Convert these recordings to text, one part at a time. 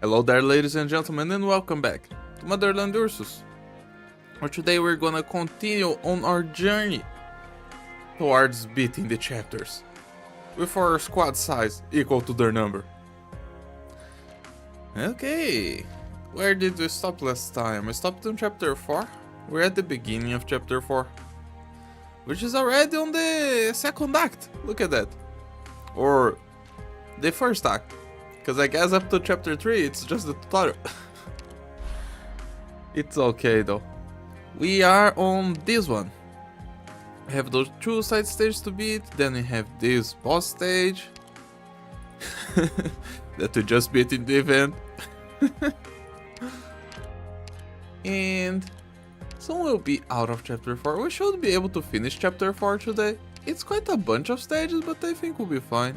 Hello there, ladies and gentlemen, and welcome back to Motherland Ursus, where today we're gonna continue on our journey towards beating the chapters with our squad size equal to their number. Okay, where did we stop last time? We stopped on chapter 4. We're at the beginning of chapter 4, which is already on the second act. Look at that. Or the first act. Because I guess up to chapter 3 it's just the tutorial. It's okay though. We are on this one. We have those two side stages to beat, then we have this boss stage that we just beat in the event. And soon we'll be out of chapter 4. We should be able to finish chapter 4 today. It's quite a bunch of stages, but I think we'll be fine.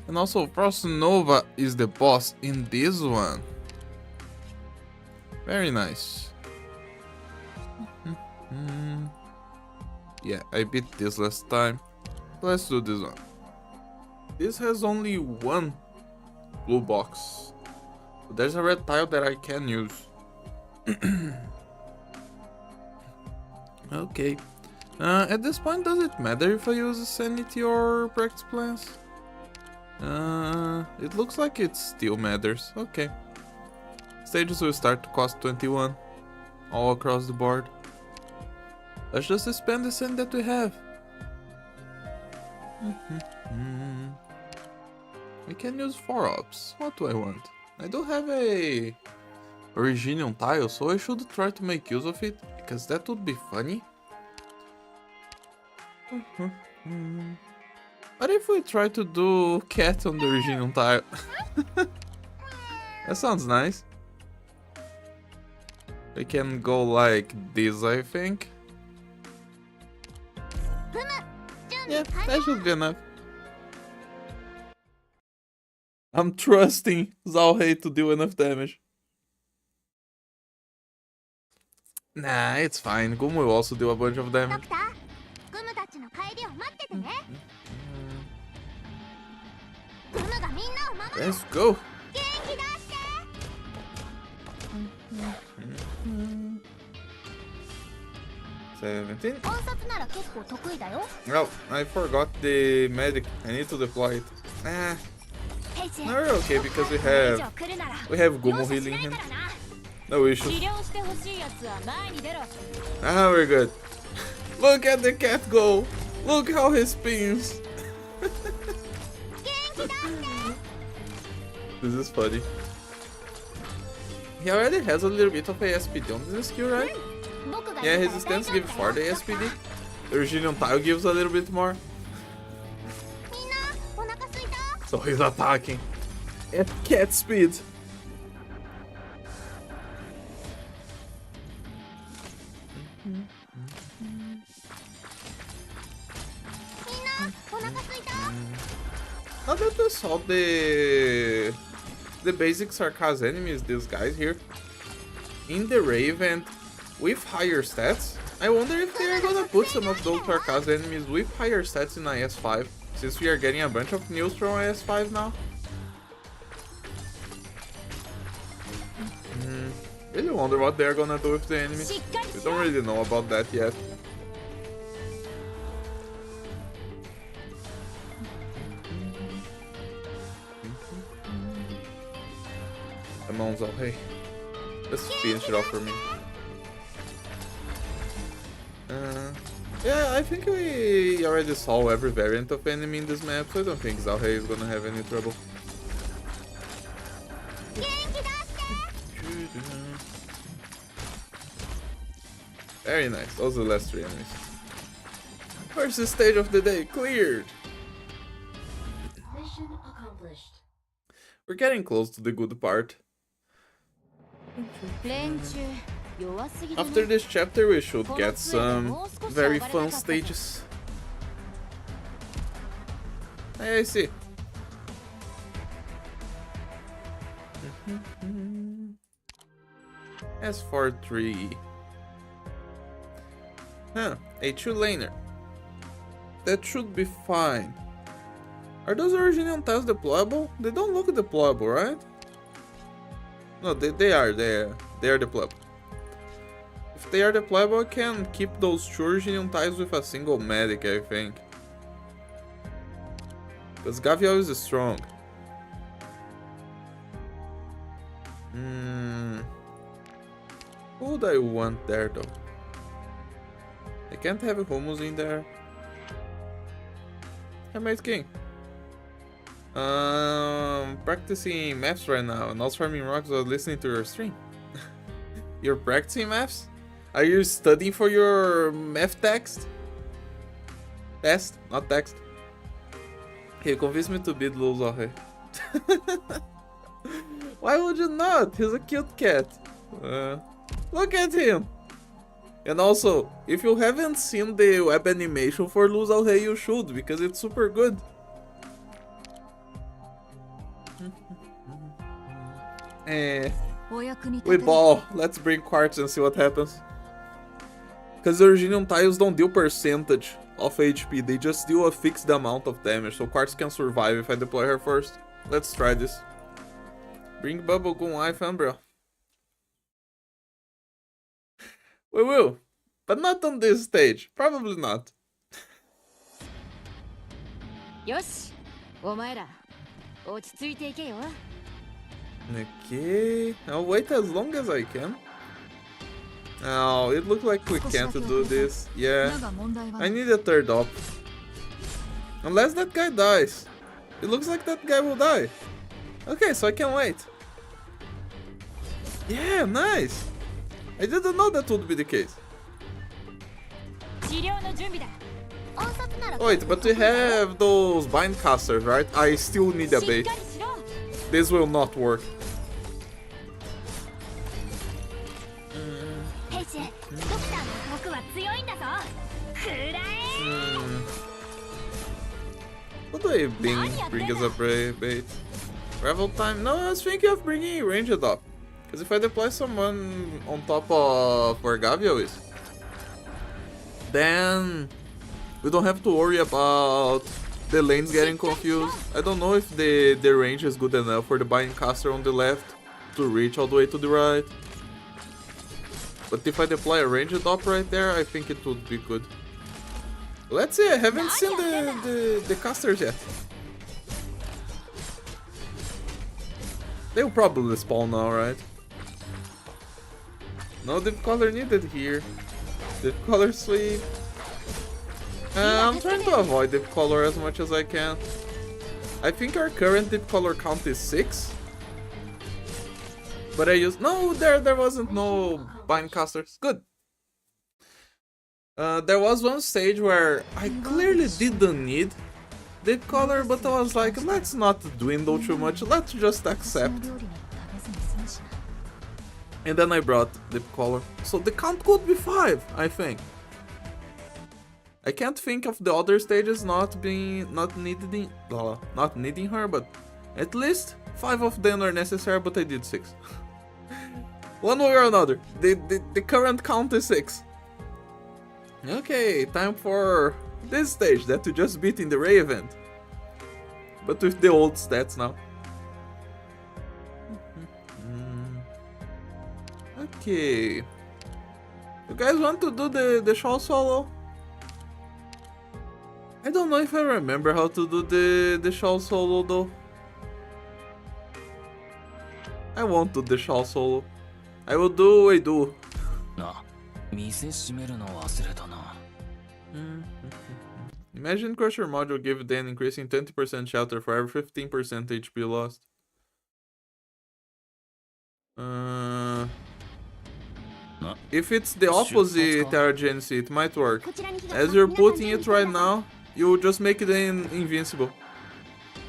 And also, Frost Nova is the boss in this one. Very nice. Yeah, I beat this last time. Let's do this one. This has only one blue box. There's a red tile that I can use. Okay. At this point, does it matter if I use Sanity or Practice Plans? It looks like it still matters. Okay. Stages will start to cost 21 all across the board. Let's just spend the sand that we have. We can use 4 ops. What do I want? I do have a Originium tile, so I should try to make use of it, because that would be funny. What if we try to do cat on the Originium tile? That sounds nice. We can go like this, I think. Yeah, that should be enough. I'm trusting Zalhei to do enough damage. Nah, it's fine. Gum will also do a bunch of damage. Let's go. 17. Oh, I forgot the medic. I need to deploy it. No, we're okay because we have Gumo healing him. No issues. We're good. Look at the cat go. Look how he spins. This is funny. He already has a little bit of ASPD on this skill, right? Yeah, his stance gives 4 the ASPD. The Originium tile gives a little bit more. So he's attacking at cat speed. Now that we saw the basic Sarkaz enemies, these guys here, in the Ray event with higher stats, I wonder if they are gonna put some of those Sarkaz enemies with higher stats in IS5, since we are getting a bunch of news from IS5 now. Really wonder what they are gonna do with the enemies. We don't really know about that yet. Come on, Zalhei. Let's finish it off for me. Yeah, I think we already saw every variant of enemy in this map, so I don't think Zalhei is gonna have any trouble. Very nice, those are the last 3 enemies. First stage of the day cleared! Mission accomplished. We're getting close to the good part. After this chapter we should get some very fun stages. I see. S43. A 2-laner. That should be fine. Are those Originium tiles deployable? They don't look deployable, right? No, they are the pleb. If they are the pleb, I can keep those Churgian ties with a single medic, I think. Because Gavial is strong. Who would I want there though? I can't have a Humus in there. Handmaid's King. Practicing maps right now and also farming rocks while listening to your stream. You're practicing maps? Are you studying for your math text? Test, not text. He convinced me to beat Luz Alrei. Why would you not? He's a cute cat. Look at him. And also, if you haven't seen the web animation for Luz Alrei, you should, because it's super good. We ball. Let's bring Quartz and see what happens. Because the Originium tiles don't deal percentage of HP, they just deal a fixed amount of damage, so Quartz can survive if I deploy her first. Let's try this. Bring Bubblegum Life Umbra. We will, but not on this stage. Probably not. Yoshi, omaera, ochitsuite ike yo. Okay, I'll wait as long as I can. Oh, it looks like we can't do this. Yeah, I need a third op. Unless that guy dies. It looks like that guy will die. Okay, so I can wait. Yeah, nice. I didn't know that would be the case. Wait, but we have those bind casters, right? I still need a bait. This will not work. What do I bring as a bait? Travel time? No, I was thinking of bringing ranged up. Because if I deploy someone on top of where Gavial is, then we don't have to worry about the lanes getting confused. I don't know if the range is good enough for the binding caster on the left to reach all the way to the right. But if I deploy a ranged op right there, I think it would be good. Let's see, I haven't seen the casters yet. They'll probably spawn now, right? No Deep Color needed here. Deep Color sweep. I'm trying to avoid Deep Color as much as I can. I think our current Deep Color count is 6. But I used... No, there wasn't no bind casters. Good. There was one stage where I clearly didn't need Deep Color, but I was like, let's not dwindle too much, let's just accept. And then I brought Deep Color. So the count could be 5, I think. I can't think of the other stages not needing her, but at least 5 of them are necessary, but I did 6. One way or another, the current count is 6. Okay, time for this stage that we just beat in the Ray event. But with the old stats now. Okay. You guys want to do the shawl solo? I don't know if I remember how to do the shawl solo though. I won't do the shawl solo. I will do a do. Imagine Crusher module give Dan increasing 20% shelter for every 15% HP lost. If it's the opposite urgency, it might work. As you're putting it right now, you just make it invincible.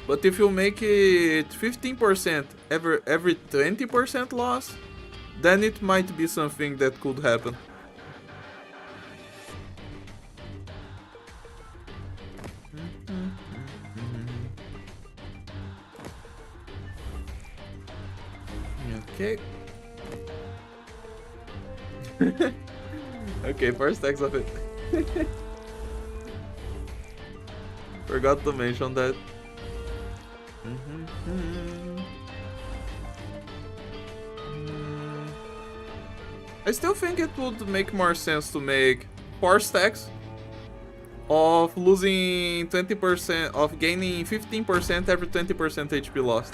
But if you make it 15% every 20% loss, then it might be something that could happen. Okay. Okay, first stacks of it. Forgot to mention that. I still think it would make more sense to make 4 stacks of losing 20%, of gaining 15% every 20% HP lost.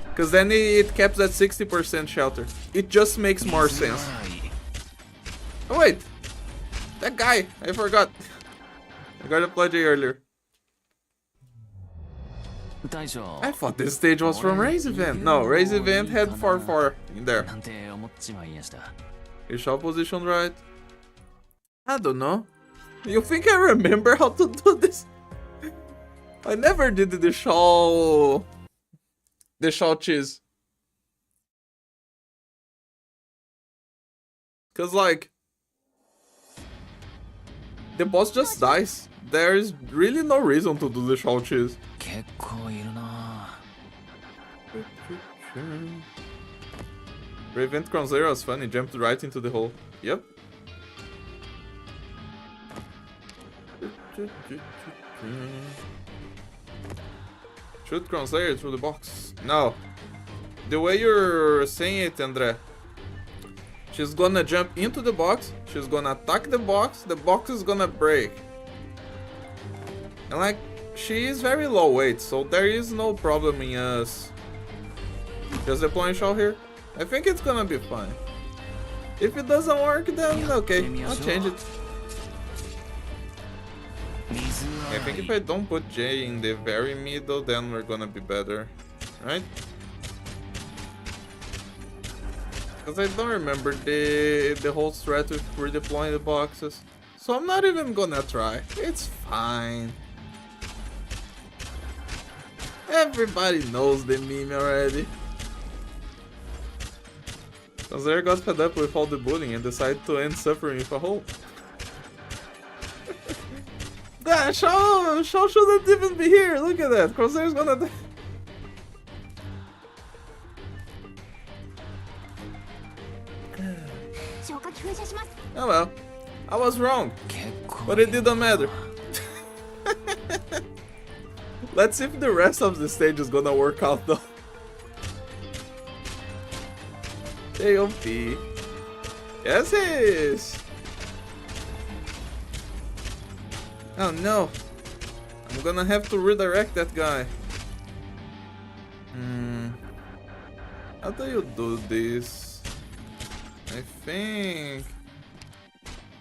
Because then it caps at 60% shelter. It just makes more sense. Oh wait! That guy! I forgot. I got a pledge earlier. I thought this stage was from Race Event. No, Race Event had 4-4 in there. Is Shaw positioned right? I don't know. You think I remember how to do this? I never did the Shaw cheese. Cause like the boss just dies. There is really no reason to do the Shaw cheese. Revent Crown Zero was funny, jumped right into the hole. Yep. Shoot Crown Slayer through the box. No. The way you're saying it, Andre. She's gonna jump into the box, she's gonna attack the box is gonna break. And like, she is very low weight, so there is no problem in us just deploying Shaw here. I think it's gonna be fine. If it doesn't work, then okay, I'll change it. I think if I don't put J in the very middle, then we're gonna be better, right? Because I don't remember the whole strat with redeploying the boxes. So I'm not even gonna try. It's fine. Everybody knows the meme already. Zero got fed up with all the bullying and decided to end suffering with a hole. That Shaw shouldn't even be here. Look at that. Crosshair's gonna die. Oh well. I was wrong. But it didn't matter. Let's see if the rest of the stage is gonna work out though. JOP. Yes, it is. Oh no. I'm gonna have to redirect that guy. How do you do this? I think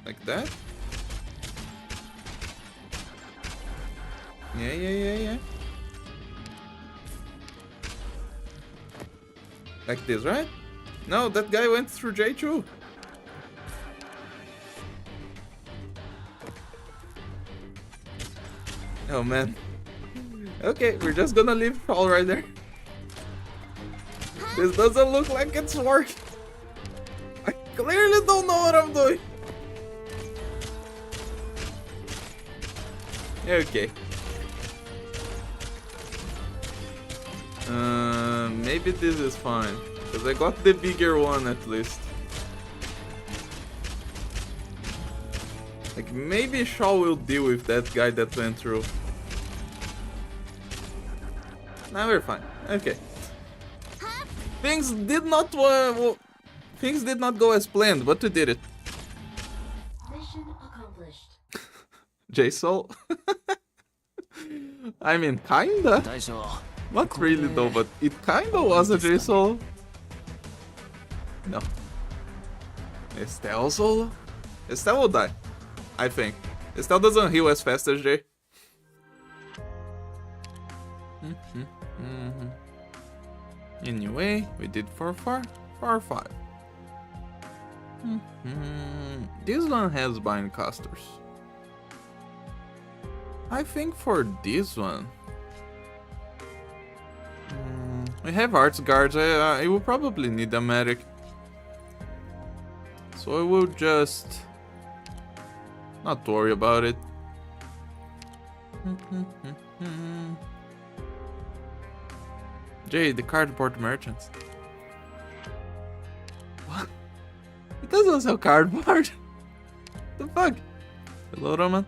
like that? Yeah. Like this, right? No, that guy went through J2. Oh man. Okay, we're just gonna leave all right there. This doesn't look like it's working. I clearly don't know what I'm doing. Okay. Maybe this is fine. Because I got the bigger one at least. Like, maybe Shaw will deal with that guy that went through. Now we're fine. Okay. Things did not go as planned, but we did it. Mission accomplished. J-Soul? I mean, kinda. Not really though, but it kinda was a J-Soul. No. Estelle solo? Estelle will die, I think. Estelle doesn't heal as fast as J. Anyway, we did 4-4, 4-5. This one has bind casters. I think for this one, we have arts guards. I will probably need a medic, so I will just not worry about it. Jay, the cardboard merchants. What? It doesn't sell cardboard. The fuck? Hello, Roman.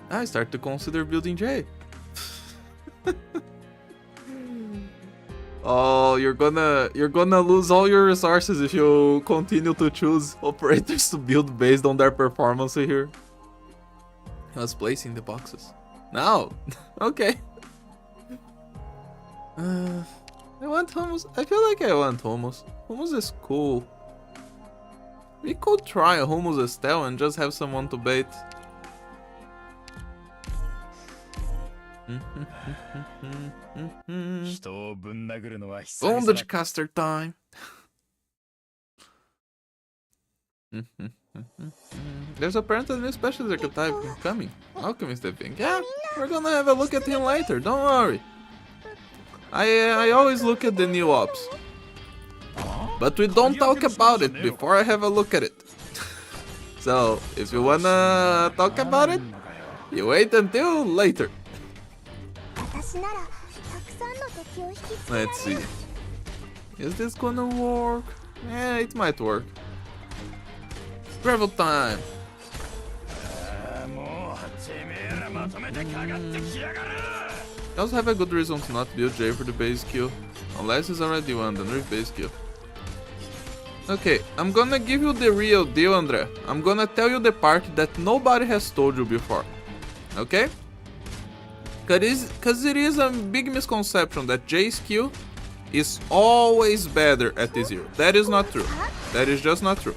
I start to consider building Jay. Oh, you're gonna lose all your resources if you continue to choose operators to build based on their performance here. I was placing the boxes. No. Okay. I want hummus. I feel like I want hummus. Hummus is cool. We could try a hummus Estelle and just have someone to bait. Bondage caster time. There's apparently a new specialist archetype coming. Alchemist, I think. Yeah, we're gonna have a look at him later. Don't worry. I always look at the new ops. But we don't talk about it before I have a look at it. So, if you wanna talk about it, you wait until later. Let's see. Is this gonna work? Yeah, it might work. Gravel time! You also have a good reason to not build Jay for the base kill. Unless he's already won the nerf base kill. Okay, I'm gonna give you the real deal, Andre. I'm gonna tell you the part that nobody has told you before. Okay? Cause it is a big misconception that Jay's skill is always better at T0. That is not true. That is just not true.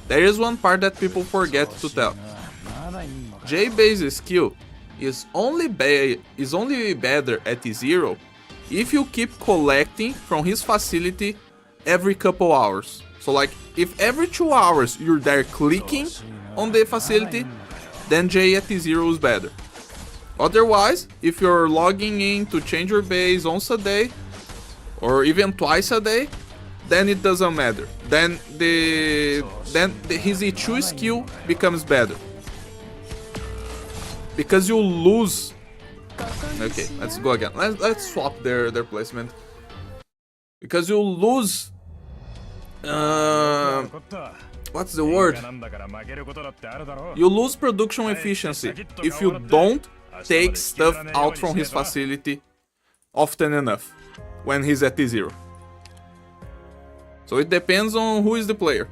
There is one part that people forget to tell. Jay base skill is only better at T0 if you keep collecting from his facility every couple hours. So like, if every 2 hours you're there clicking on the facility, then Jay at T0 is better. Otherwise, if you're logging in to change your base once a day, or even twice a day, then it doesn't matter. Then his E2 skill becomes better. Because you lose. Okay, let's go again. Let's swap their placement. Because you lose. What's the word? You lose production efficiency if you don't take stuff out from his facility often enough when he's at T0. So it depends on who is the player.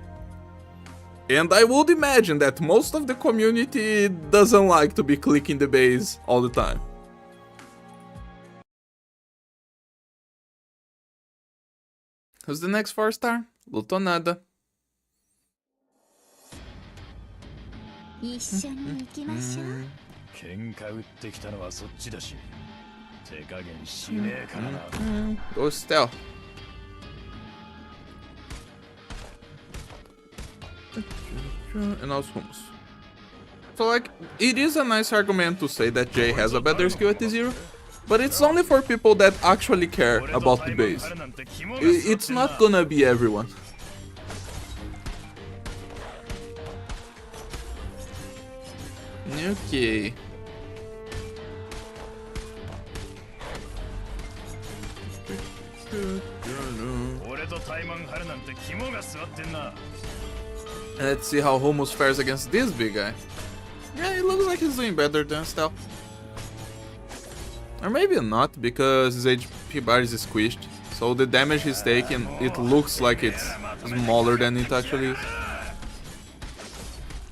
And I would imagine that most of the community doesn't like to be clicking the base all the time. Who's the next 4-star? Lutonada. Go stealth. And also hummus. So like, it is a nice argument to say that Jay has a better skill at T0, but it's only for people that actually care about the base. It's not gonna be everyone. Okay. Let's see how Hummus fares against this big guy. Yeah, it looks like he's doing better than Stealth. Or maybe not, because his HP bar is squished. So the damage he's taking, it looks like it's smaller than it actually is.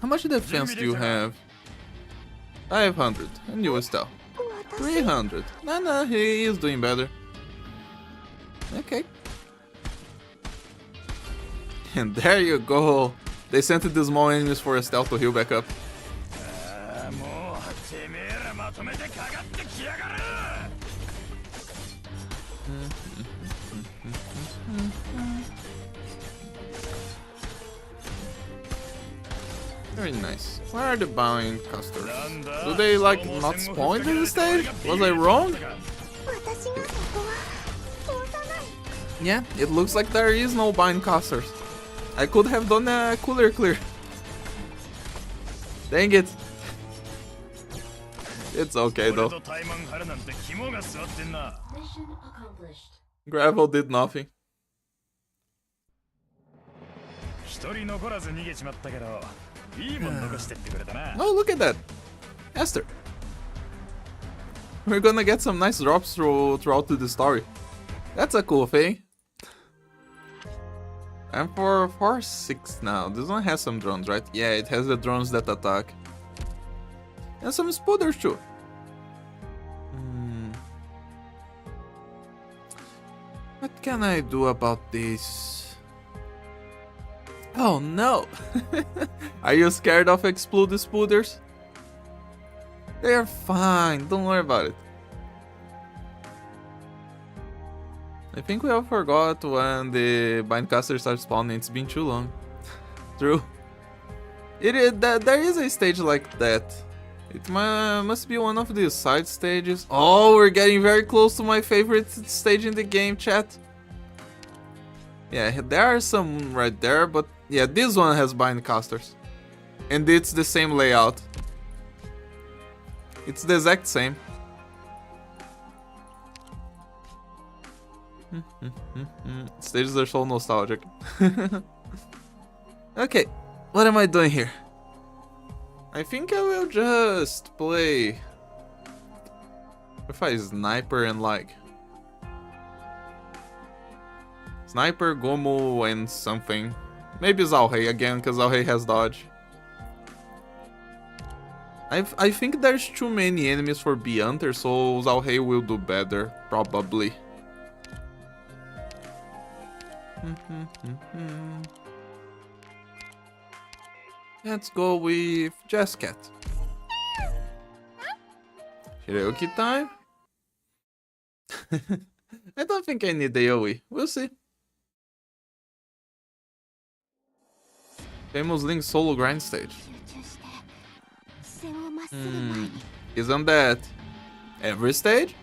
How much defense do you have? 500. And you Stealth. 300. No, he is doing better. Okay. And there you go. They sent the small enemies for a Stealth to heal back up. Very nice. Where are the bind casters? Do they like not spawn in the stage? Was I wrong? Yeah, it looks like there is no bind casters. I could have done a cooler clear. Dang it. It's okay though. Mission accomplished. Gravel did nothing. Oh, look at that. Esther. We're gonna get some nice drops throughout the story. That's a cool thing. I'm for 4-6 now. This one has some drones, right? Yeah, it has the drones that attack. And some spooders too. What can I do about this? Oh no! Are you scared of exploded spooders? They're fine, don't worry about it. I think we all forgot when the Bindcaster starts spawning, it's been too long. True. There is a stage like that. It must be one of the side stages. Oh, we're getting very close to my favorite stage in the game, chat. Yeah, there are some right there, but yeah, this one has Bindcasters. And it's the same layout. It's the exact same. Stages are so nostalgic. Okay, what am I doing here? I think I will just play if I sniper and like sniper, Gomu, and something. Maybe Zalhei again, because Zalhei has dodge. I think there's too many enemies for Beyonder, so Zalhei will do better, probably. Let's go with Jesscat. Hiroki time? I don't think I need AoE. We'll see. Famous Link solo grind stage. Isn't that every stage?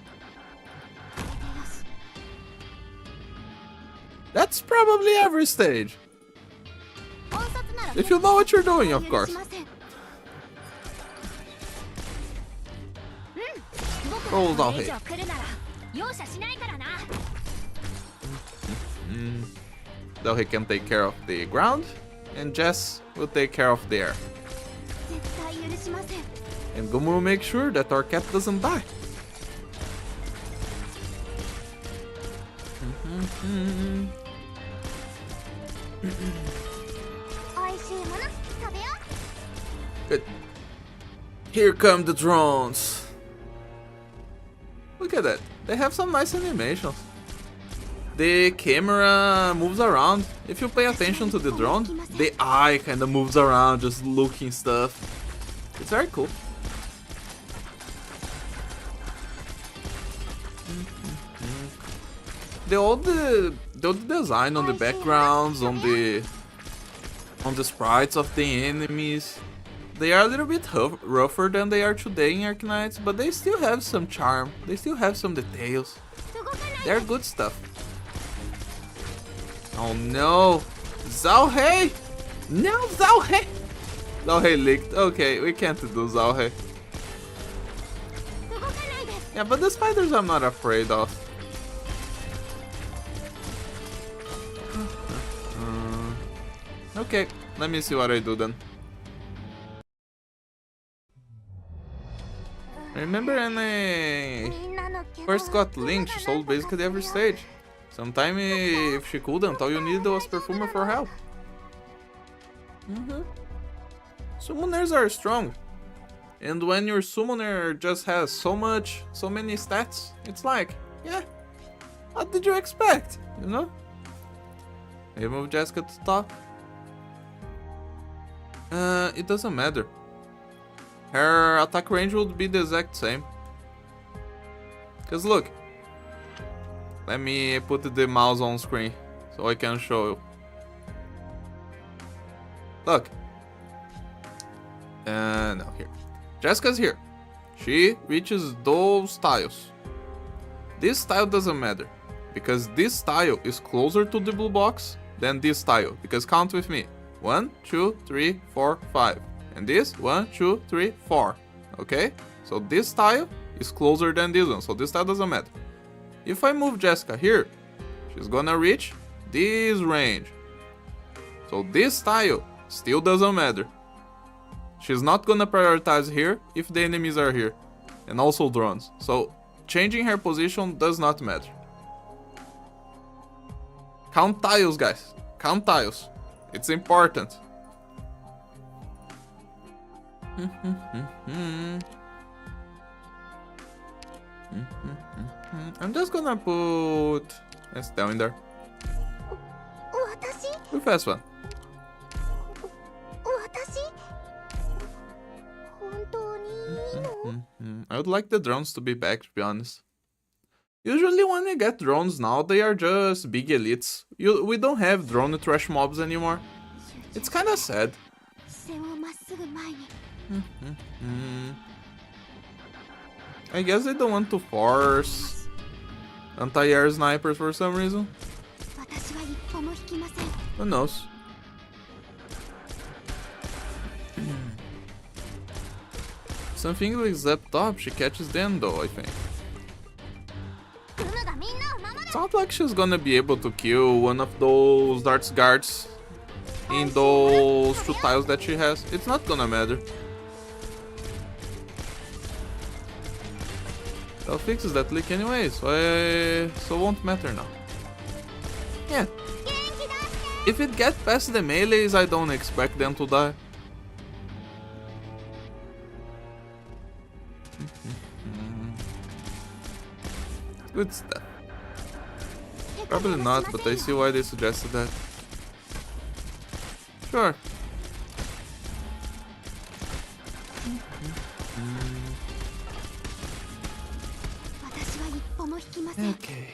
That's probably every stage. If you know what you're doing, of course. Roll down here. Though he can take care of the ground, and Jess will take care of the air. And Gomu will make sure that our cat doesn't die. Good. Here come the drones. Look at that. They have some nice animations. The camera moves around. If you pay attention to the drone, the eye kind of moves around, just looking stuff. It's very cool. The old design on the backgrounds, on the sprites of the enemies, they are a little bit rougher than they are today in Arknights, but they still have some charm. They still have some details. They're good stuff. Oh no! Zalhei! No, Zalhei! Zalhei leaked. Okay, we can't do Zalhei. Yeah, but the spiders I'm not afraid of. Okay, let me see what I do then. Remember when I first got Link, she sold basically every stage. Sometime if she couldn't, all you needed was Perfumer for help. Summoners are strong. And when your summoner just has so many stats, it's like, yeah, what did you expect, you know? I move Jessica to top. It doesn't matter. Her attack range would be the exact same. Cause look, let me put the mouse on screen so I can show you. Look. No, here. Jessica's here. She reaches those tiles. This tile doesn't matter, because this tile is closer to the blue box than this tile. Because count with me. 1, 2, 3, 4, 5. And this, 1, 2, 3, 4. Okay? So this tile is closer than this one, so this tile doesn't matter. If I move Jessica here, she's gonna reach this range. So this tile still doesn't matter. She's not gonna prioritize here if the enemies are here. And also drones. So changing her position does not matter. Count tiles, guys. Count tiles. It's important. I'm just gonna put Estelle in there. The fast one. I would like the drones to be back, to be honest. Usually when we get drones now, they are just big elites. We don't have drone trash mobs anymore. It's kinda sad. I guess they don't want to force anti-air snipers for some reason. Who knows? Something is up top, she catches them though, I think. It's not like she's gonna be able to kill one of those darts guards in those 2 tiles that she has. It's not gonna matter. I'll fix that leak anyway, so it won't matter now. Yeah. If it gets past the melees, I don't expect them to die. Good stuff. Probably not, but I see why they suggested that. Sure. Okay.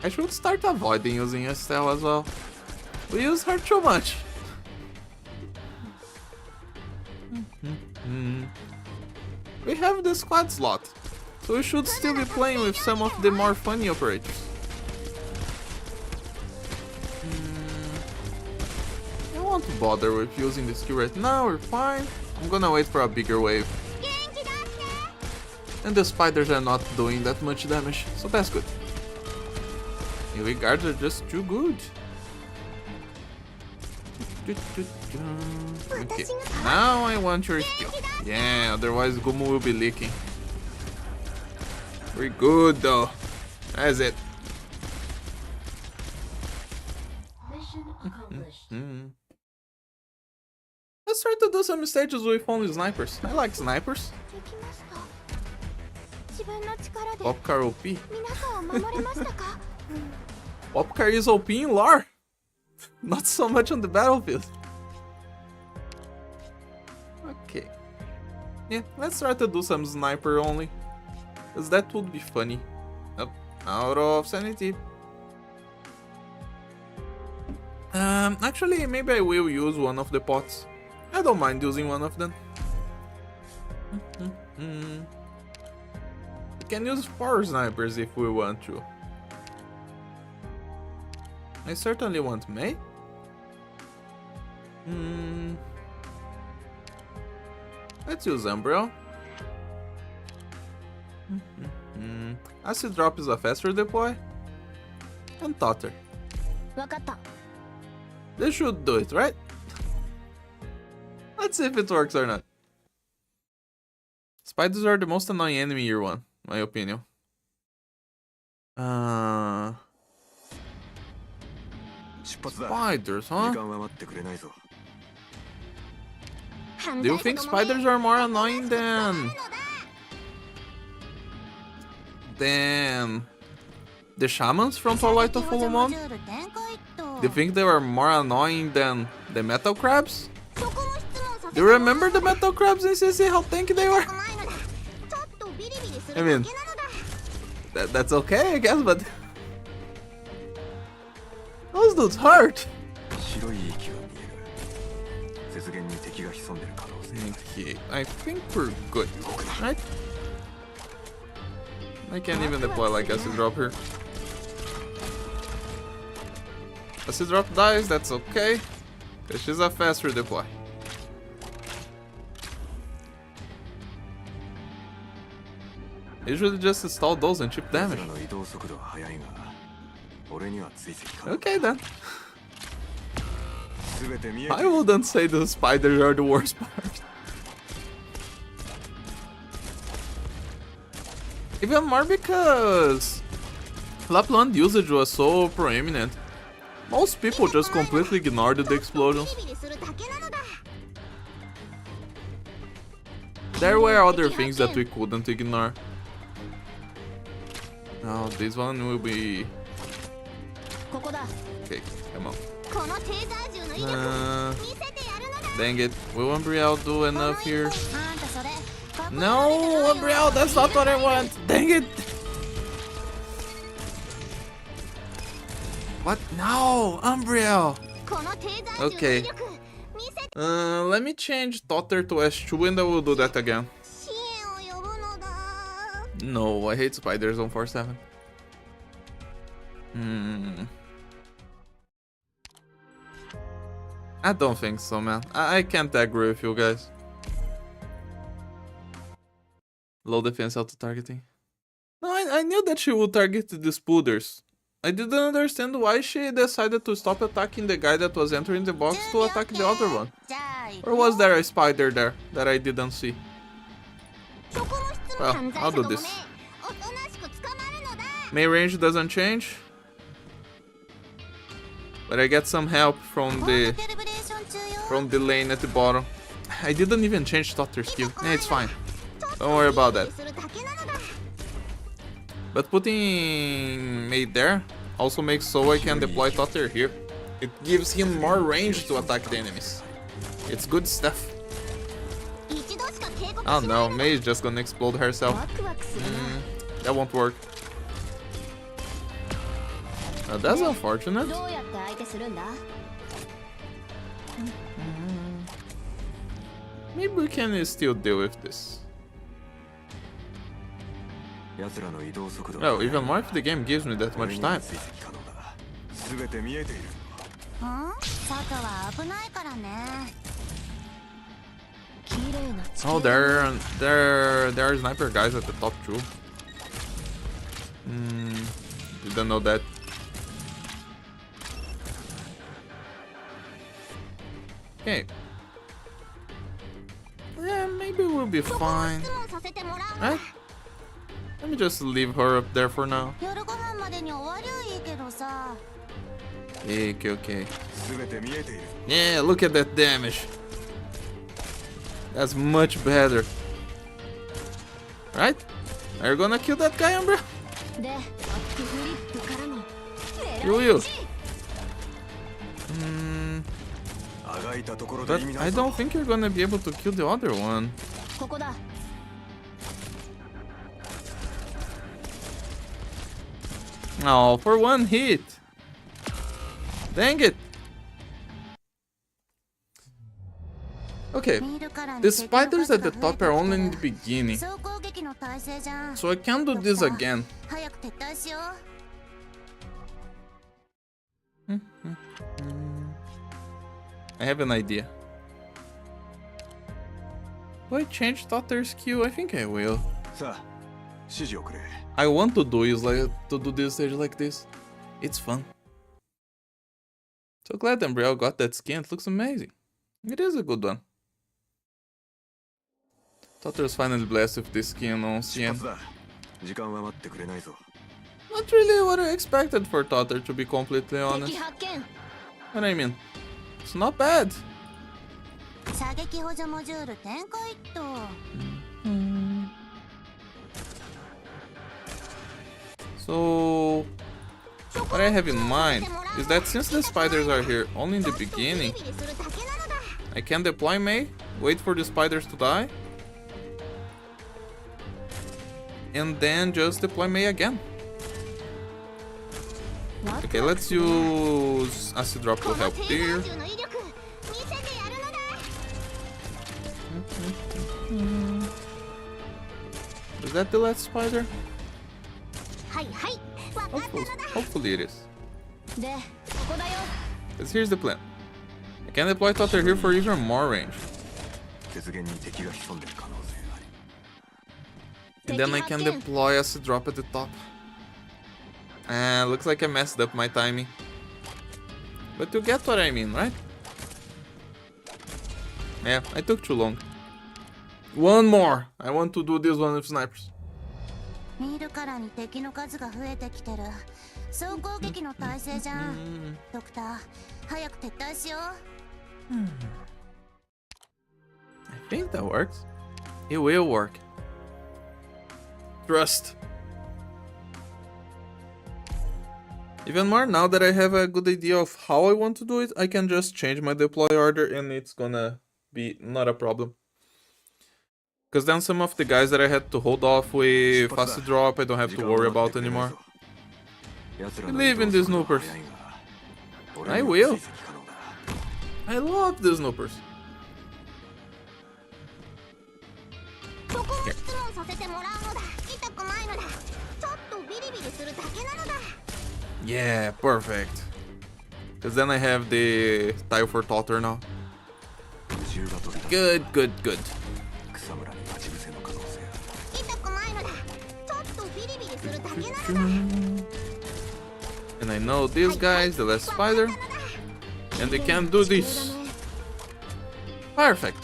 I should start avoiding using Estelle as well. We use her too much. We have the squad slot, so we should still be playing with some of the more funny operators. I don't want to bother with using the skill right now, we're fine. I'm gonna wait for a bigger wave. And the spiders are not doing that much damage, so that's good. Melee guards are just too good. Okay, now I want your skill. Yeah, otherwise Gumu will be leaking. We're good though. That's it. Mission accomplished. Let's try to do some stages with only snipers. I like snipers. Popcar OP. Popcar is OP in lore. Not so much on the battlefield. Okay. Yeah, let's try to do some sniper only. Because that would be funny. Oh, out of sanity. Actually, maybe I will use one of the pots. I don't mind using one of them. We can use 4 snipers if we want to. I certainly want Mei. Let's use Umbro. Acid Drop is a faster deploy. And Totter. They should do it, right? Let's see if it works or not. Spiders are the most annoying enemy year 1, my opinion. Spiders, huh? Do you think spiders are more annoying than the shamans from Twilight of Full Moon? Do you think they were more annoying than the metal crabs? Do you remember the metal crabs in CC, how tanky they were? I mean, that's okay, I guess, but those dudes hurt. Okay, I think we're good, right? I can't even deploy like Acid Drop here. Acid Drop dies, that's okay. Because she's a faster deploy. Usually just install those and chip damage. Okay then. I wouldn't say the spiders are the worst part. Even more because Lapland usage was so prominent. Most people just completely ignored the explosions. There were other things that we couldn't ignore. Now this one will be... Okay, come on. Dang it, will Umbriel do enough here? No, Umbriel, that's not what I want! Dang it! What? No, Umbriel! Okay. Let me change Totter to S2 and I will do that again. No, I hate spiders on 4-7. I don't think so, man. I can't agree with you guys. Low defense auto-targeting. No, I knew that she would target the spooders. I didn't understand why she decided to stop attacking the guy that was entering the box to attack the other one. Or was there a spider there that I didn't see? Well, I'll do this. Main range doesn't change, but I get some help from the lane at the bottom. I didn't even change Totter's skill. Yeah, it's fine. Don't worry about that. But putting Mate there also makes so I can deploy Totter here. It gives him more range to attack the enemies. It's good stuff. Oh no, Mei is just gonna explode herself. That won't work. That's unfortunate. Maybe we can still deal with this. Oh, even more if the game gives me that much time. Oh, there are sniper guys at the top too. Didn't know that. Okay. Yeah, maybe we'll be fine. Right? Let me just leave her up there for now. Okay. Yeah, look at that damage. That's much better. Right? Are you gonna kill that guy, Umbra? You will. But I don't think you're gonna be able to kill the other one. Oh, for one hit. Dang it. Okay, the spiders at the top are only in the beginning, so I can do this again. I have an idea. Do I change Totter's Q? I think I will. I want to do this stage like this. It's fun. So glad Umbriel got that skin. It looks amazing. It is a good one. Totter's finally blessed with this skin on CN. Not really what I expected for Totter, to be completely honest. What I mean, it's not bad. So, what I have in mind is that since the spiders are here only in the beginning, I can deploy Mei, wait for the spiders to die, and then just deploy Mei again. Okay, let's use Acid Drop to help here. Is that the last spider? Hopefully it is. Because here's the plan. I can deploy Totter here for even more range. And then I can deploy Acid Drop at the top. Looks like I messed up my timing. But you get what I mean, right? Yeah, I took too long. One more! I want to do this one with snipers. 総攻撃の体勢じゃん。ドクター、早く撤退しよう。I think that works. It will work. Trust. Even more, now that I have a good idea of how I want to do it, I can just change my deploy order and it's gonna be not a problem. Because then some of the guys that I had to hold off with fast drop, I don't have to worry about anymore. Believe in the snoopers. I will. I love the snoopers. Here. Yeah, perfect. Because then I have the tile for Totter now. Good, good, good. And I know these guys, the last spider, and they can't do this. Perfect.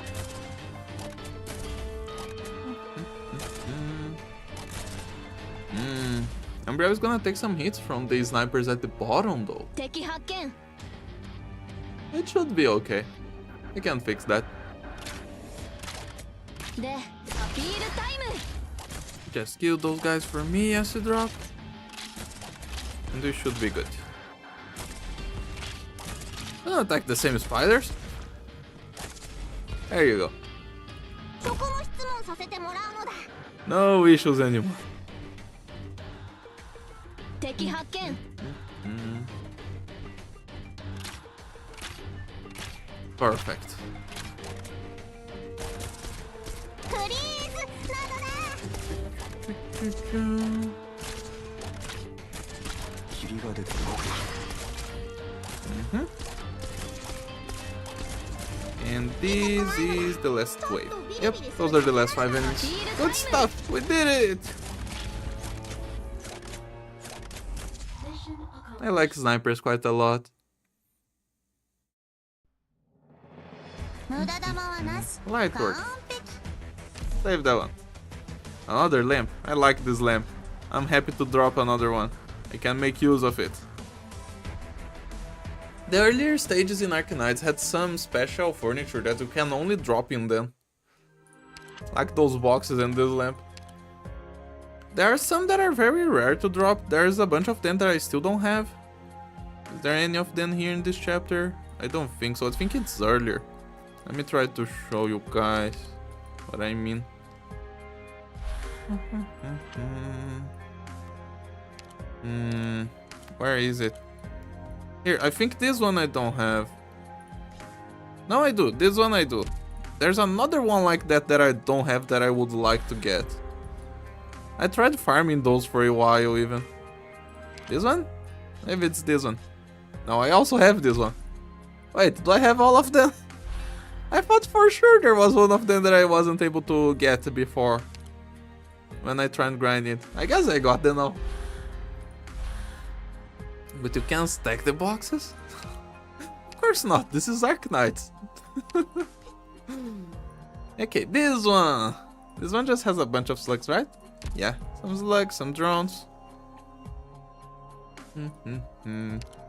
Umbreon is gonna take some hits from the snipers at the bottom though. It should be okay. I can fix that. Just kill those guys for me, acid drop. And this should be good. Don't attack the same spiders. There you go. No issues anymore. Perfect. And this is the last wave. Yep, those are the last 5 enemies. Good stuff, we did it! I like snipers quite a lot. Light work. Save that one. Another lamp. I like this lamp. I'm happy to drop another one. I can make use of it. The earlier stages in Arknights had some special furniture that you can only drop in them. Like those boxes and this lamp. There are some that are very rare to drop. There's a bunch of them that I still don't have. Is there any of them here in this chapter? I don't think so. I think it's earlier. Let me try to show you guys what I mean. Where is it? Here, I think this one I don't have. No, I do. This one I do. There's another one like that that I don't have that I would like to get. I tried farming those for a while even. This one? Maybe it's this one. No, I also have this one. Wait, do I have all of them? I thought for sure there was one of them that I wasn't able to get before. When I tried grinding it. I guess I got them now. But you can't stack the boxes? Of course not, this is Arknights. Okay, this one. This one just has a bunch of slugs, right? Yeah, some slugs, some drones.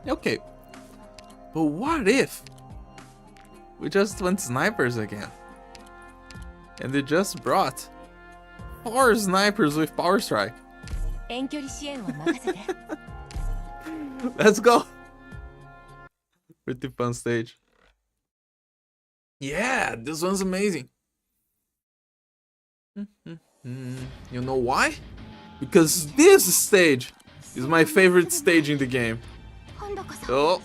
Okay. But what if we just went snipers again? And they just brought 4 snipers with power strike. Let's go. Pretty fun stage. Yeah, this one's amazing. You know why? Because this stage is my favorite stage in the game. Oh.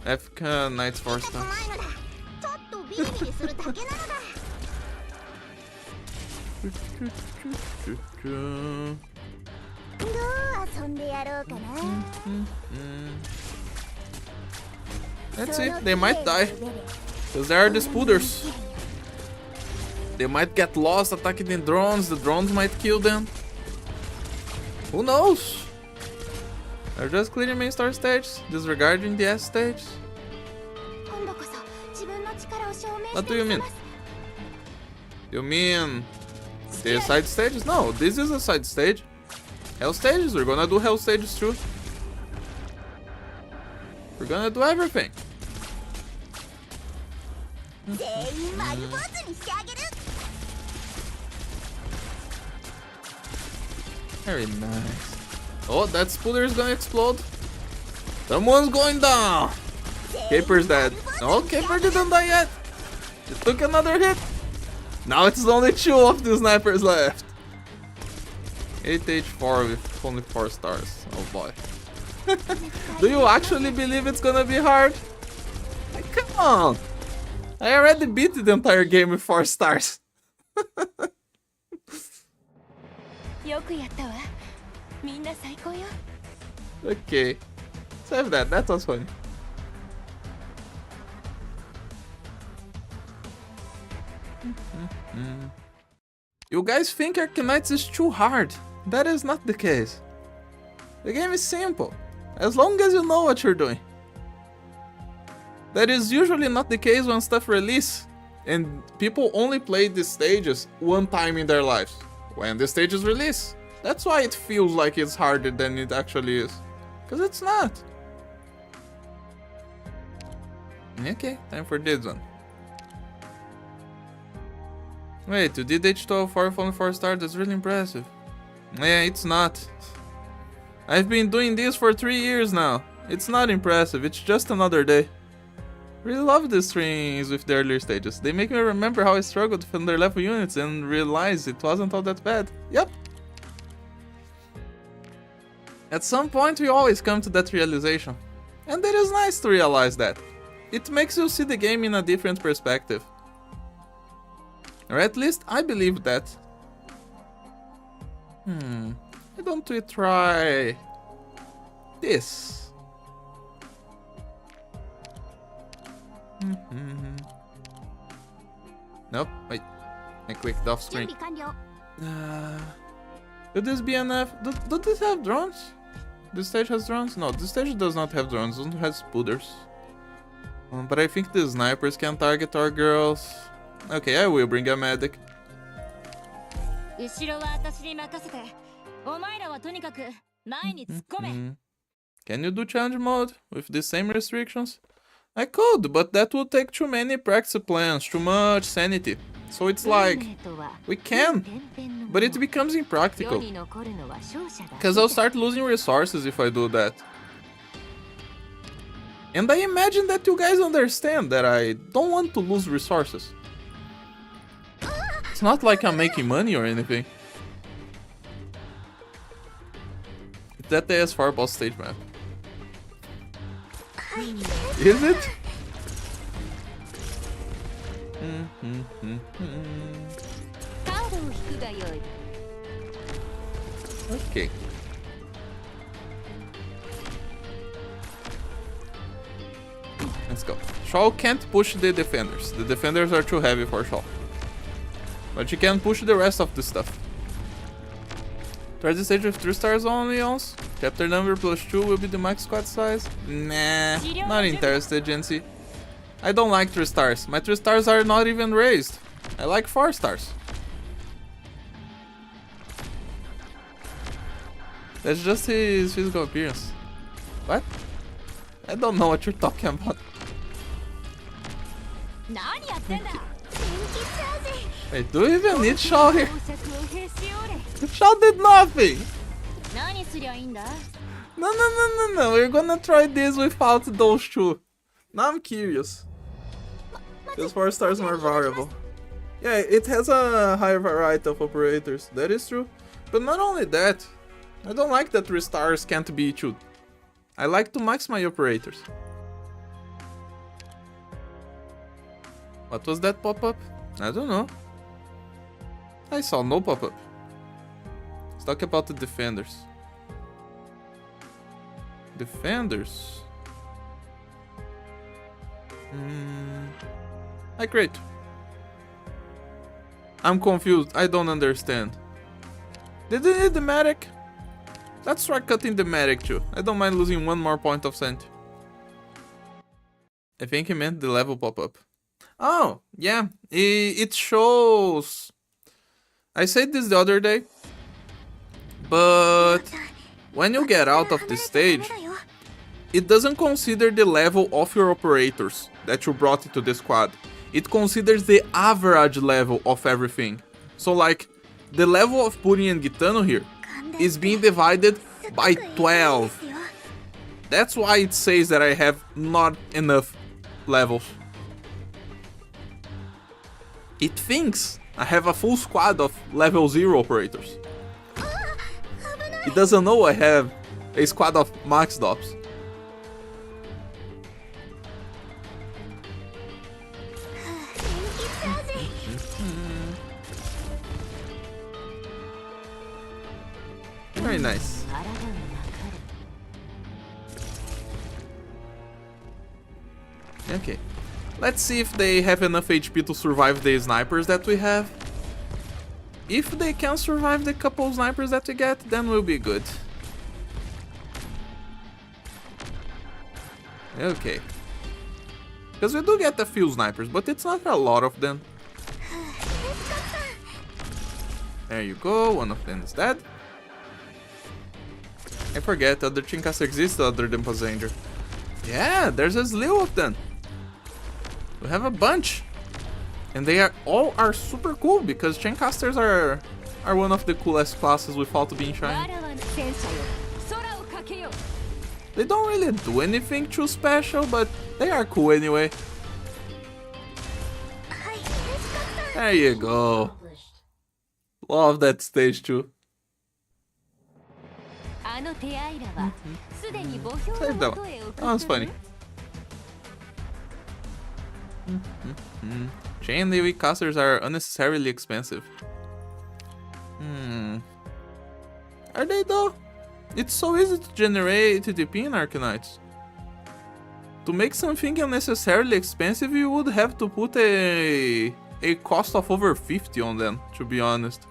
FK Knights 4 stars. Let's see, they might die. Because there are the spooders. They might get lost attacking the drones might kill them. Who knows? They're just clearing main star stage, disregarding the S stage. What do you mean? You mean The side stages? No, this is a side stage. Hell stages, we're gonna do hell stages too. We're gonna do everything. Very nice. Oh, that spooler is gonna explode. Someone's going down. Caper's dead. No, Caper didn't die yet. It took another hit. Now it's only 2 of the snipers left. 8H4 with only 4 stars. Oh boy. Do you actually believe it's gonna be hard? Like, come on. I already beat the entire game with 4 stars. Okay. Save that. That was funny. You guys think Arknights is too hard. That is not the case. The game is simple, as long as you know what you're doing. That is usually not the case when stuff release, and people only play the stages one time in their lives, when the stages release. That's why it feels like it's harder than it actually is, because it's not. Okay, time for this one. Wait, you did H12 4 on 4 stars, that's really impressive. Yeah, it's not. I've been doing this for 3 years now. It's not impressive, it's just another day. Really love the strings with the earlier stages. They make me remember how I struggled with under level units and realize it wasn't all that bad. Yep. At some point we always come to that realization. And it is nice to realize that. It makes you see the game in a different perspective. Or at least I believe that. Why don't we try this? Nope, wait. I clicked off screen. Could this be enough? Does this have drones? This stage has drones? No, this stage does not have drones, it has spooders. But I think the snipers can target our girls. Okay, I will bring a medic. Can you do challenge mode with the same restrictions? I could, but that would take too many practice plans, too much sanity. So it's like, we can, but it becomes impractical. Because I'll start losing resources if I do that. And I imagine that you guys understand that I don't want to lose resources. It's not like I'm making money or anything. It's that AS4 boss stage map. Is it? Okay. Let's go. Shaw can't push the defenders. The defenders are too heavy for Shaw. But you can push the rest of the stuff. Try the stage with 3 stars only, also. Chapter number +2 will be the max squad size. Nah, not interested, Gency. I don't like 3 stars. My 3 stars are not even raised. I like 4 stars. That's just his physical appearance. What? I don't know what you're talking about. Wait, do we even need Shaw here? Shaw did nothing! No, we're gonna try this without those 2. Now I'm curious. This 4 stars more variable. Yeah, it has a higher variety of operators, that is true. But not only that, I don't like that 3 stars can't be chewed. I like to max my operators. What was that pop-up? I don't know. I saw no pop-up. Let's talk about the defenders. Defenders? Great. I'm confused. I don't understand. Did they need the medic? Let's try cutting the medic too. I don't mind losing 1 more point of sanity. I think he meant the level pop-up. Oh, yeah. It shows I said this the other day, but when you get out of this stage, it doesn't consider the level of your operators that you brought into the squad. It considers the average level of everything. So like, the level of Purin and Gitano here is being divided by 12. That's why it says that I have not enough levels. It thinks I have a full squad of level 0 operators. It doesn't know I have a squad of maxed ops. Very nice. Okay. Let's see if they have enough HP to survive the snipers that we have. If they can survive the couple snipers that we get, then we'll be good. Okay. Because we do get a few snipers, but it's not a lot of them. There you go, one of them is dead. I forget, other Chinkasters exist other than Passenger. Yeah, there's a slew of them. We have a bunch. And they are all super cool because Chinkasters are one of the coolest classes without being shiny. They don't really do anything too special, but they are cool anyway. There you go. Love that stage too. Save that one. That one's funny. Chain AoE casters are unnecessarily expensive. Are they though? It's so easy to generate TTP in Arknights. To make something unnecessarily expensive, you would have to put a cost of over 50 on them, to be honest.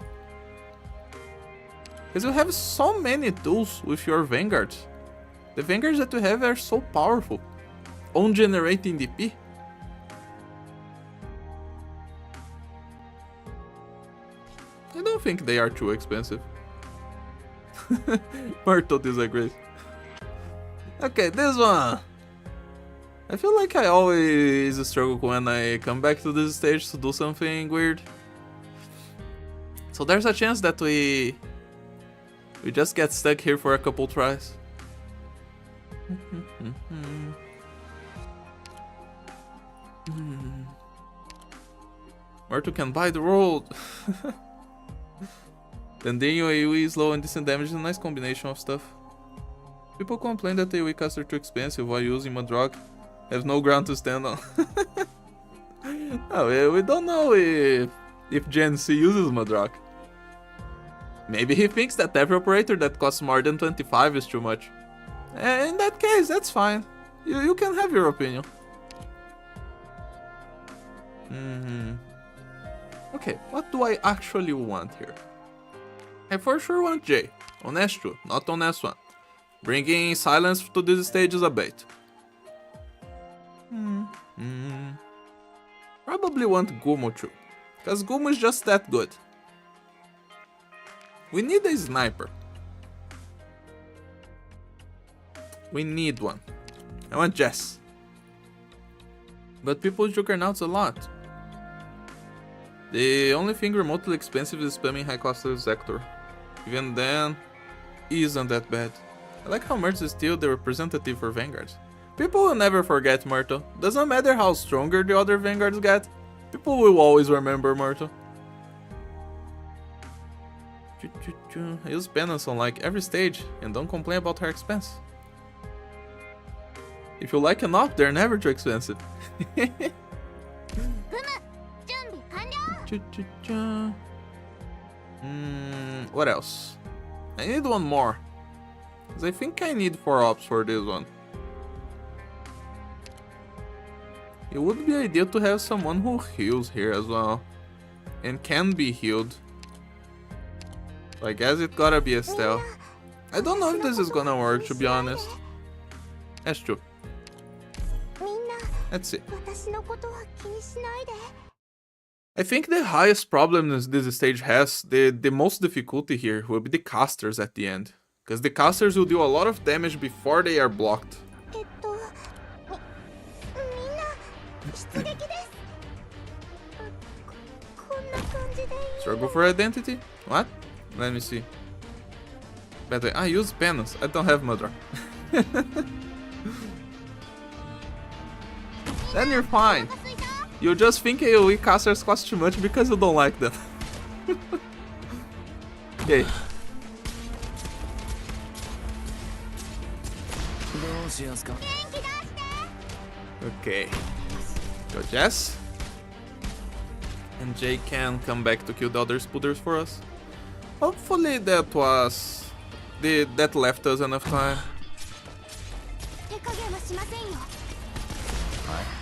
Because you have so many tools with your vanguards. The vanguards that you have are so powerful on generating DP. I don't think they are too expensive. Myrtle disagrees. Okay, this one. I feel like I always struggle when I come back to this stage to do something weird. So there's a chance that we just get stuck here for a couple tries. Myrtle can buy the world. Then the AoE is low and decent damage is a nice combination of stuff. People complain that the AoE casts are too expensive while using Mudrock have no ground to stand on. No, we don't know if Gen C uses Mudrock. Maybe he thinks that every operator that costs more than 25 is too much. In that case, that's fine. You can have your opinion. Okay, what do I actually want here? I for sure want J. On S2, not on S1. Bringing silence to this stage is a bait. Probably want Gumo too. Because Gumo is just that good. We need a sniper. We need one. I want Jess. But people Juggernauts a lot. The only thing remotely expensive is spamming high cost sector. Even then, isn't that bad. I like how Myrtle is still the representative for Vanguards. People will never forget Myrtle. Doesn't matter how stronger the other Vanguards get, people will always remember Myrtle. I use penance on like every stage and don't complain about her expense. If you like an op, they're never too expensive. What else? I need one more. Because I think I need 4 ops for this one. It would be ideal to have someone who heals here as well. And can be healed. So I guess it gotta be Estelle. I don't know if this is gonna work, to be honest. That's true. Let's see. I think the highest problem this stage has, the most difficulty here, will be the casters at the end. Because the casters will do a lot of damage before they are blocked. みんな出撃です。こんな感じでいいの？ Struggle for identity? What? Let me see. Better, I use penance. I don't have mudra. Then you're fine. You just think AoE casters cost too much because you don't like them. Okay. Okay. Go Jess. And Jay can come back to kill the other spooters for us. Hopefully that was... that left us enough time.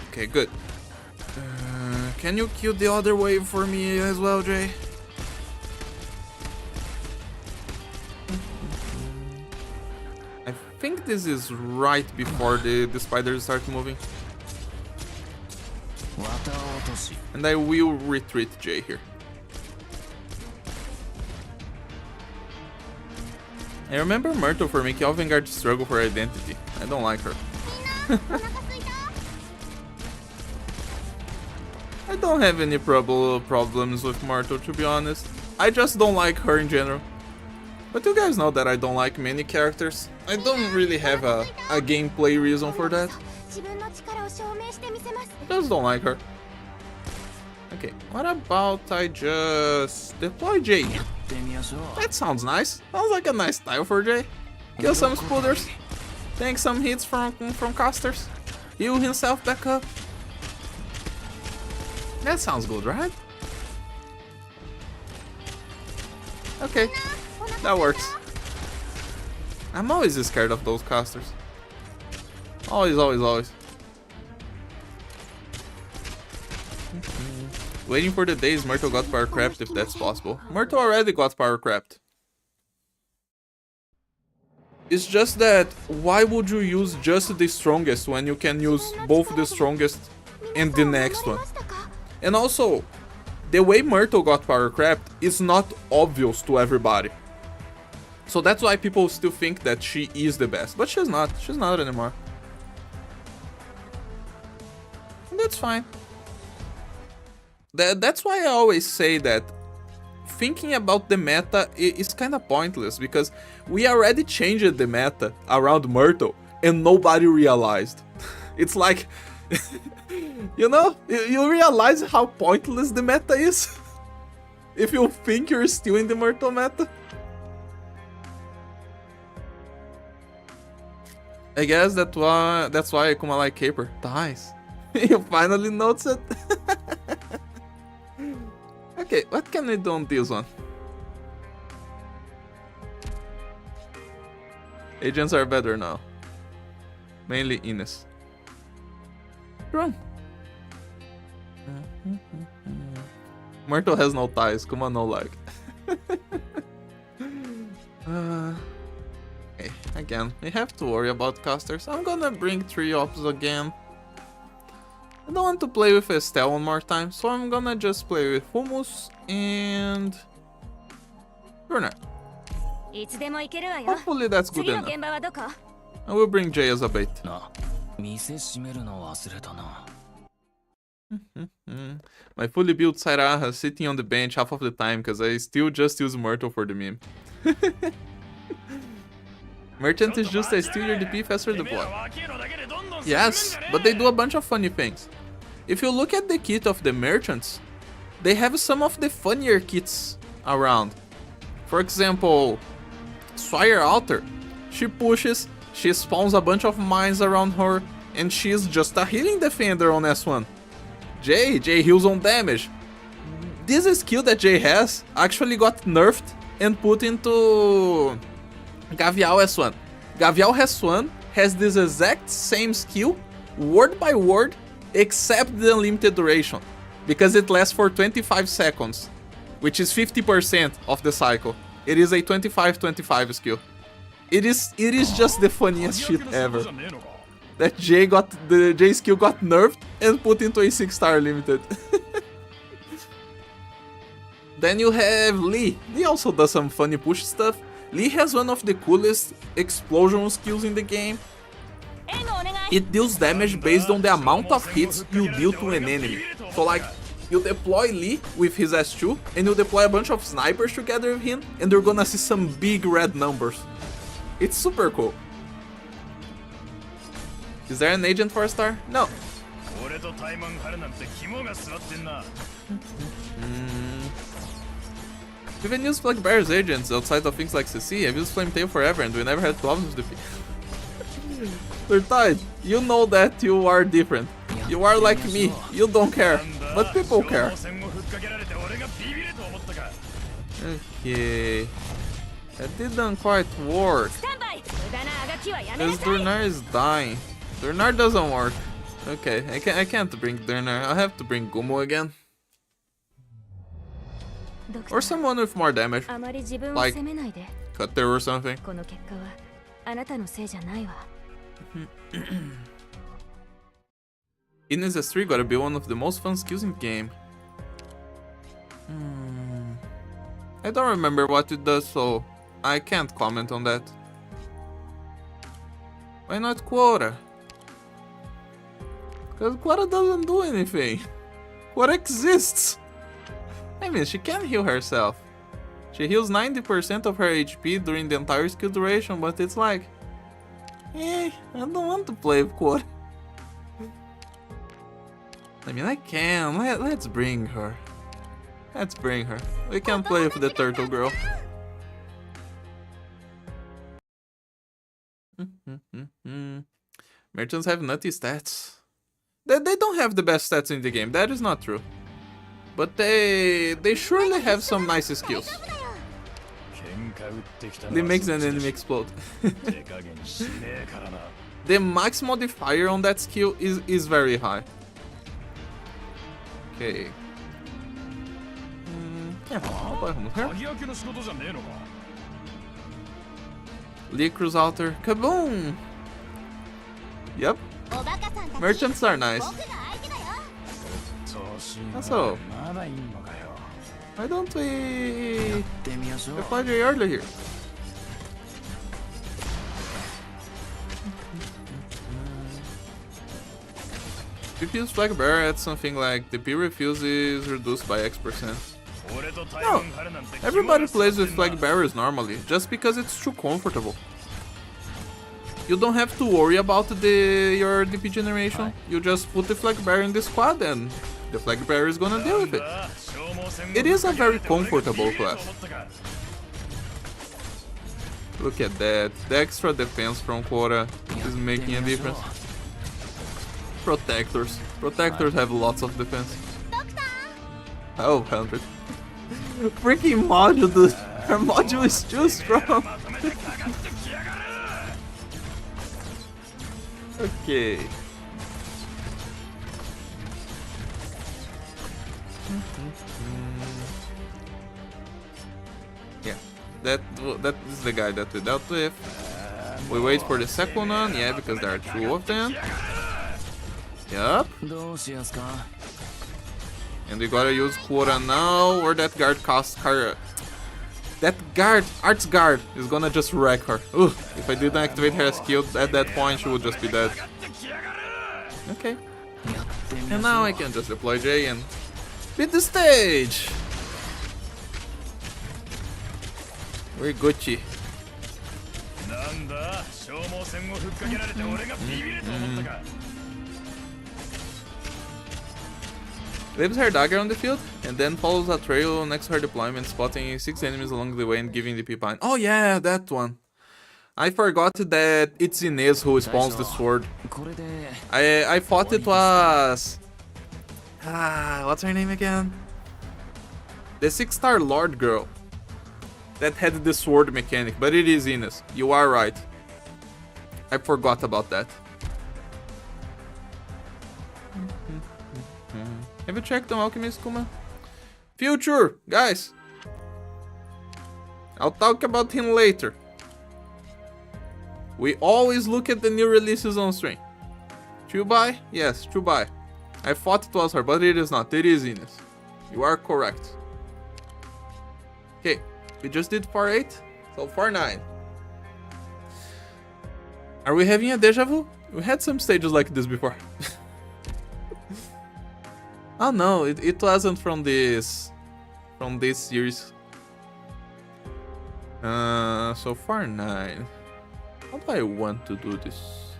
Okay, good. Can you kill the other wave for me as well, Jay? I think this is right before the spiders start moving. And I will retreat Jay here. I remember Myrtle for making Vanguard struggle for identity. I don't like her. I don't have any problems with Myrtle, to be honest. I just don't like her in general. But you guys know that I don't like many characters. I don't really have a gameplay reason for that. I just don't like her. Okay, what about I just deploy Jay? That sounds nice. Sounds like a nice style for Jay. Kill some spooters. Take some hits from casters. Heal himself back up. That sounds good, right? Okay, that works. I'm always scared of those casters. Always, always, always. Waiting for the days Myrtle got power crapped if that's possible. Myrtle already got power crapped. It's just that, why would you use just the strongest when you can use both the strongest and the next one? And also, the way Myrtle got power crapped is not obvious to everybody. So that's why people still think that she is the best. But she's not. She's not anymore. And that's fine. That's why I always say that thinking about the meta is kind of pointless, because we already changed the meta around Myrtle and nobody realized. It's like, you know, you realize how pointless the meta is if you think you're still in the Myrtle meta. I guess that's why Akuma like Caper dies. You finally notice it. Okay, what can we do on this one? Agents are better now. Mainly Ines. Run. Myrtle has no ties, Kuma no like. Okay, again, we have to worry about casters. I'm gonna bring 3 ops again. I don't want to play with Estelle one more time, so I'm gonna just play with Hummus and Burner. Hopefully that's good enough. I will bring Jay as a bait. My fully built Sairaha sitting on the bench half of the time because I still just use Myrtle for the meme. Merchant is just a steal your DP faster deploy. Yes, but they do a bunch of funny things. If you look at the kit of the merchants, they have some of the funnier kits around. For example, Swire Altar. She pushes, she spawns a bunch of mines around her, and she's just a healing defender on S1. Jay heals on damage. This skill that Jay has actually got nerfed and put into Gavial S1. Gavial S1 has this exact same skill, word by word, except the unlimited duration, because it lasts for 25 seconds, which is 50% of the cycle. It is a 25-25 skill. It is just the funniest shit ever. That J skill got nerfed and put into a 6-star limited. Then you have Lee. Lee also does some funny push stuff. Lee has one of the coolest explosion skills in the game. It deals damage based on the amount of hits you deal to an enemy. So like, you deploy Lee with his S2, and you deploy a bunch of snipers together with him, and you're gonna see some big red numbers. It's super cool. Is there an agent 4-star? No. We've been used Flag Bearer's agents outside of things like CC. I've used Flame Tail forever and we never had problems with the Third, you know that you are different. You are like me. You don't care. But people care. Okay. That didn't quite work. Because Durnar is dying. Durnar doesn't work. Okay, I can't bring Durnar. I have to bring Gumo again. Or someone with more damage. Like Cutter or something. Ines S3 gotta be one of the most fun skills in the game. I don't remember what it does, so I can't comment on that. Why not Quora? Because Quora doesn't do anything. Quora exists. I mean, she can heal herself. She heals 90% of her HP during the entire skill duration, but it's like... I don't want to play with Quora. I mean, I can. Let's bring her. Let's bring her. We can play with the turtle girl. Merchants have nutty stats. They don't have the best stats in the game, that is not true. But they surely have some nice skills. They makes an enemy explode. The max modifier on that skill is very high. Okay. Vamos her. Lee Cruise Alter. Kaboom! Yep. Merchants are nice. So, why don't we apply J earlier here? Refuse Flag Bearer adds something like the P refuse is reduced by X%. No, everybody plays with Flag Bearers normally, just because it's too comfortable. You don't have to worry about your DP generation. You just put the Flag Bearer in the squad and the Flag Bearer is gonna deal with it. It is a very comfortable class. Look at that. The extra defense from Quora is making a difference. Protectors. Protectors have lots of defense. Oh, 100. Freaking module, dude. Her module is too strong. Okay. Yeah, that is the guy that we dealt with. We wait for the second one, yeah, because there are two of them. Yup. And we gotta use Quora now, or that guard costs her. That guard, Arts Guard, is gonna just wreck her. Ooh, if I didn't activate her skill at that point, she would just be dead. Okay. And now I can just deploy J and beat the stage! We're Gucci. Leaves her dagger on the field, and then follows a trail next to her deployment, spotting 6 enemies along the way and giving the P-Pine. Oh yeah, that one. I forgot that it's Inez who spawns the sword. I thought it was... what's her name again? The 6-star Lord girl. That had the sword mechanic, but it is Inez. You are right. I forgot about that. Have you checked on Alchemist, Kuma? Future! Guys! I'll talk about him later. We always look at the new releases on stream. Chubai? Yes, Chubai. I thought it was her, but it is not. It is Ines. You are correct. We just did 4-8, so 4-9. Are we having a deja vu? We had some stages like this before. Oh no, it wasn't from this series. So 4-9. How do I want to do this?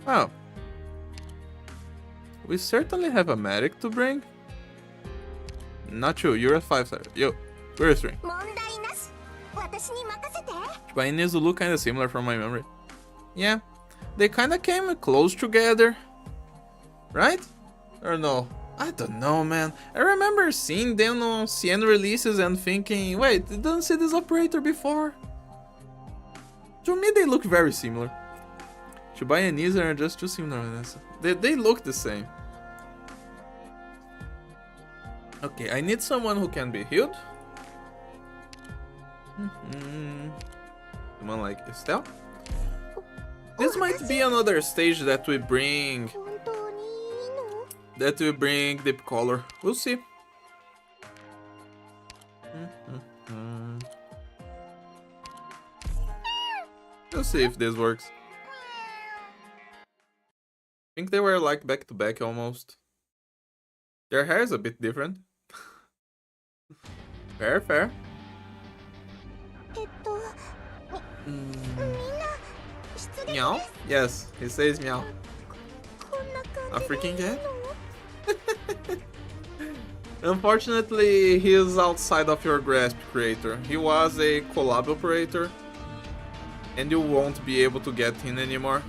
Oh. We certainly have a medic to bring. Not you, you're a 5-star. Yo, we're a 3. But it needs to look kinda similar from my memory. Yeah, they kinda came close together. Right? Or no? I don't know, man. I remember seeing them on CN releases and thinking, wait, didn't see this operator before? To me, they look very similar. Shibai and Nizar are just too similar. They look the same. Okay, I need someone who can be healed. Someone like Estelle. This might be another stage that we bring. Deep color. We'll see. We'll see if this works. I think they were like back to back almost. Their hair is a bit different. Fair. Meow? Yes, he says meow. A freaking cat? Unfortunately, he is outside of your grasp, creator. He was a collab operator, and you won't be able to get him anymore.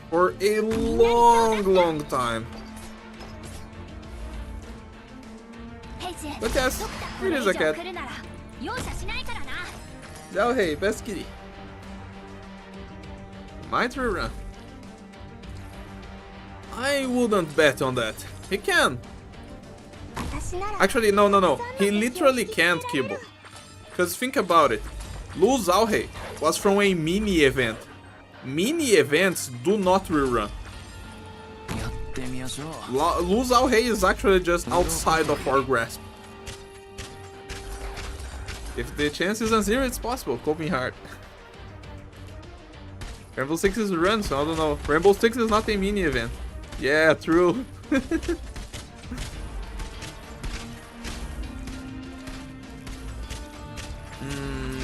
For a long time. But yes, it is a cat. Oh hey, best kitty. Might rerun. I wouldn't bet on that. He can. Actually, no. He literally can't kibble. Because think about it. Luz Alhei was from a mini event. Mini events do not rerun. Luz Alhei is actually just outside of our grasp. If the chance isn't 0, it's possible. Coping hard. Rainbow Six is run, so I don't know. Rainbow Six is not a mini event. Yeah, true.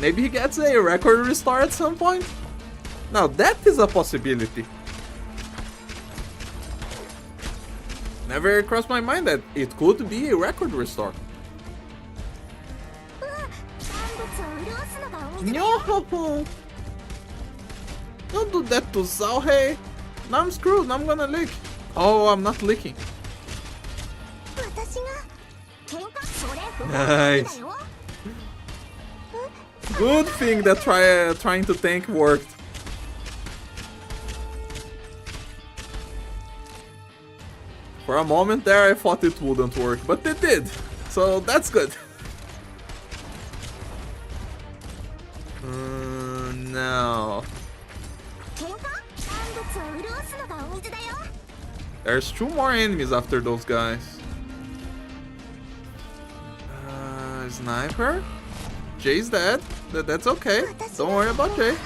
Maybe he gets a record restart at some point? Now that is a possibility. Never crossed my mind that it could be a record restart. No! Don't do that to Zalhei! Now I'm screwed, I'm gonna lick. Oh, I'm not licking. Nice. Good thing that trying to tank worked. For a moment there I thought it wouldn't work, but it did. So that's good. No. There's 2 more enemies after those guys. Sniper? Jay's dead. That's okay. Don't worry about Jay.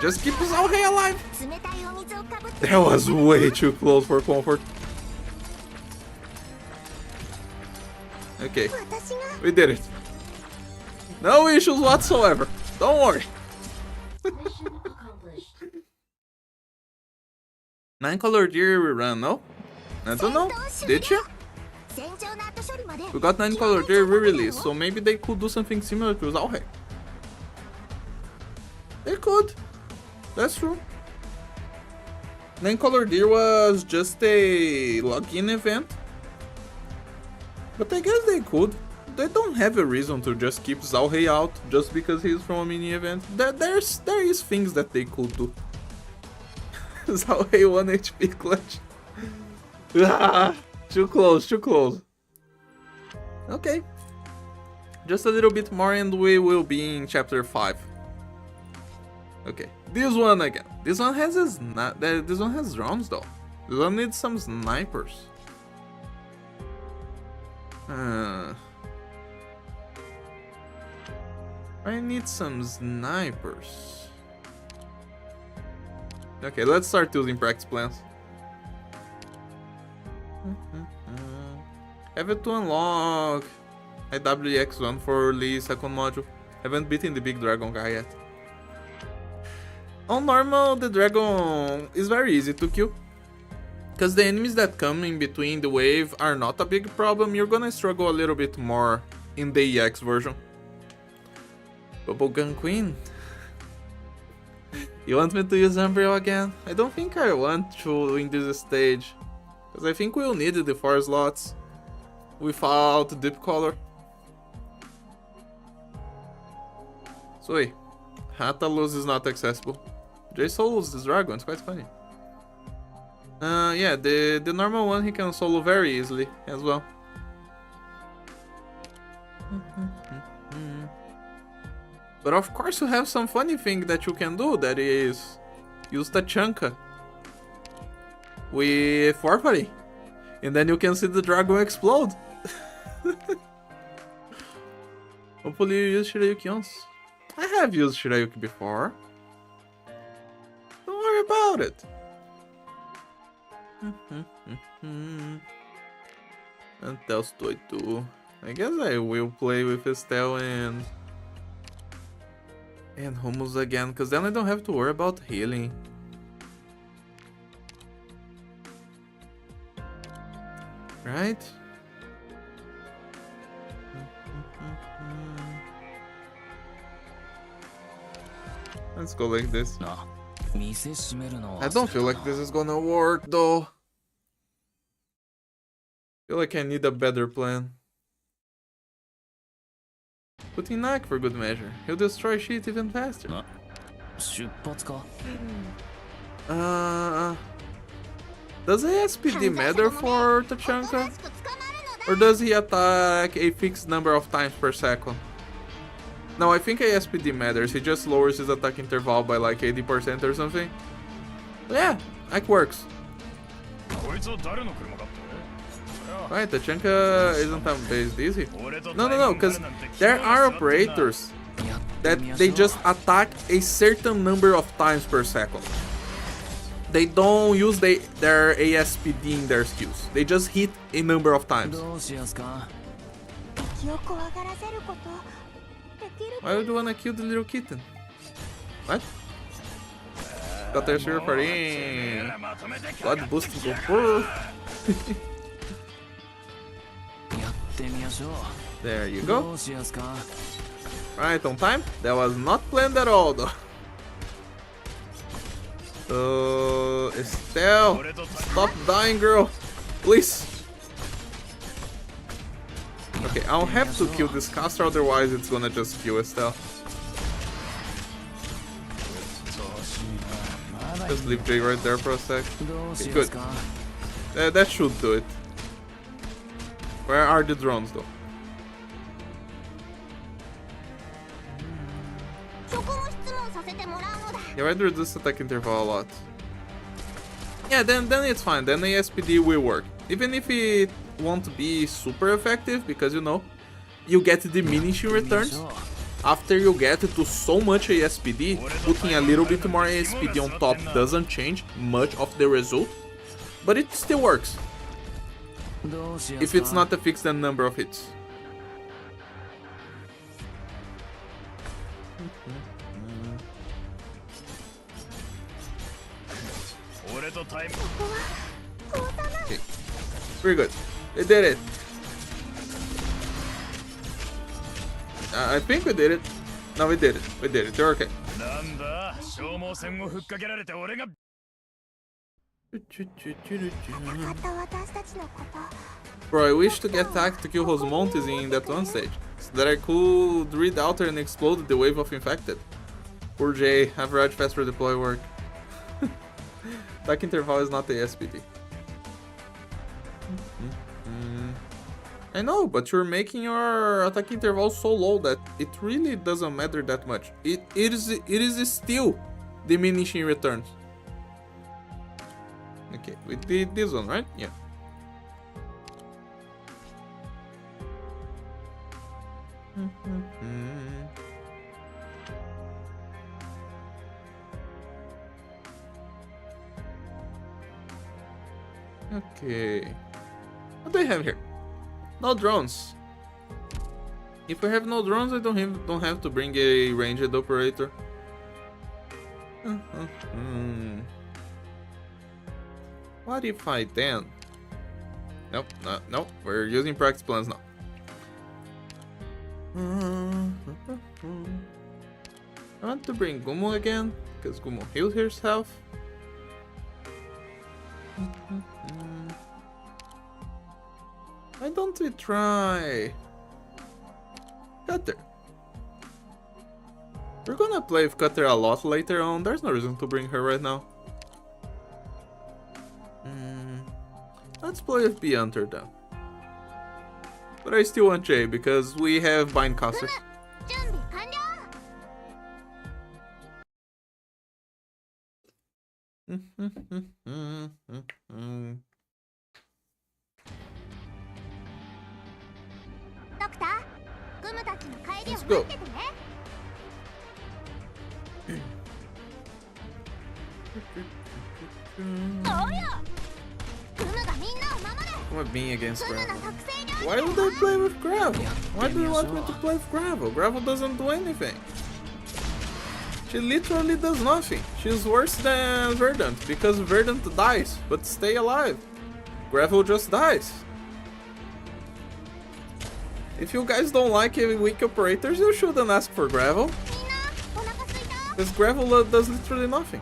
Just keep Zalhei alive. That was way too close for comfort. Okay. We did it. No issues whatsoever. Don't worry. Mission accomplished. 9 color deer rerun, no? I don't know. Did you? We got 9 color deer re-release, so maybe they could do something similar to Zalhei. They could. That's true. 9 color deer was just a login event. But I guess they could. They don't have a reason to just keep Zalhei out just because he's from a mini event. There is things that they could do. Zalhei 1 HP clutch. Too close. Okay. Just a little bit more and we will be in chapter 5. Okay. This one again. This one has this one has drones though. This one needs some snipers. I need some snipers. Okay, let's start using practice plans. Have it to unlock IWX1 for the second module. Haven't beaten the big dragon guy yet. On normal, the dragon is very easy to kill. Because the enemies that come in between the wave are not a big problem. You're gonna struggle a little bit more in the EX version. Bubblegum Queen. You want me to use Embryo again? I don't think I want to in this stage. Because I think we'll need the 4 slots without Deep Color. So wait, Hatalus is not accessible. J solos this dragon, it's quite funny. Yeah, the normal one he can solo very easily as well. But of course you have some funny thing that you can do, that is use Tachanka with Warpari. And then you can see the dragon explode. Hopefully you use Shirayuki once. I have used Shirayuki before. Don't worry about it. And Telstoy too. I guess I will play with Estelle and Hummus again, because then I don't have to worry about healing. Right? Let's go like this. I don't feel like this is gonna work though. I feel like I need a better plan. Put in Knack for good measure. He'll destroy shit even faster. Does ASPD matter for Tachanka? Or does he attack a fixed number of times per second? No, I think ASPD matters. He just lowers his attack interval by like 80% or something. But yeah, that works. Right, Tachanka isn't based easy. No, because there are operators that they just attack a certain number of times per second. They don't use their ASPD in their skills. They just hit a number of times. Why would you wanna kill the little kitten? What? Got their super party. Blood boosting go. There you go. Right on time. That was not planned at all though. Estelle, stop dying, girl, please. Okay, I'll have to kill this caster, otherwise it's gonna just kill Estelle. Just leave Jay right there for a sec. Okay, good. That should do it. Where are the drones though? Yeah, I'd reduce attack interval a lot. Yeah, then it's fine. Then the ASPD will work. Even if it won't be super effective, because you know, you get diminishing returns. After you get to so much ASPD, putting a little bit more ASPD on top doesn't change much of the result. But it still works. If it's not a fixed number of hits. Okay, we're good. We did it. I think we did it. No, we did it. We did it. They're okay. Bro, I wish to get attacked to kill Rosmontes in that one stage, so that I could read Alter and explode the wave of infected. Poor Jay, average fast redeploy work. Attack interval is not the SPD. I know, but you're making your attack interval so low that it really doesn't matter that much. It is still diminishing returns. Okay, we did this one, right? Yeah. Okay. What do I have here? No drones. If we have no drones, I don't have to bring a ranged operator. What if I then? Nope, nope. We're using practice plans now. I want to bring Gumo again, because Gumo heals herself. Why don't we try Cutter? We're gonna play with Cutter a lot later on. There's no reason to bring her right now. Let's play with Beyonder then. But I still want Jay because we have Bind Casters. 準備完了。 ドクター、グムたちの帰りを Let's 待 go. っててね。 おや、グムがみんなを守る。 What being against グムの Gravel? 特性に応じて Why would I play with Gravel? Why do you want me to play with Gravel? Gravel doesn't do anything. She literally does nothing. She's worse than Verdant because Verdant dies, but stay alive. Gravel just dies. If you guys don't like weak operators, you shouldn't ask for Gravel. みんなお腹すいた。 Because Gravel does literally nothing.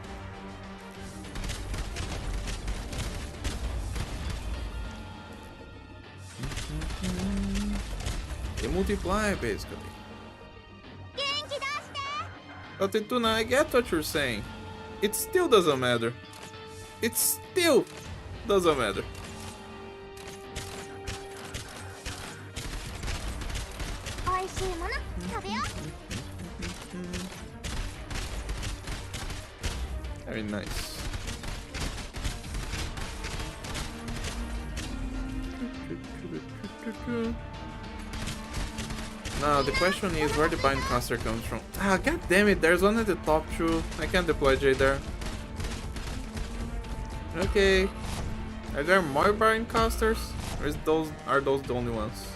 They multiply basically. 元気出して。 But Tituna, I get what you're saying. It still doesn't matter. It still doesn't matter. おいしいもの食べよう。 Very nice. Now the question is where the bind caster comes from. Ah, god damn it! There's one at the top too. I can't deploy J there. Okay. Are there more bind casters, or are those the only ones?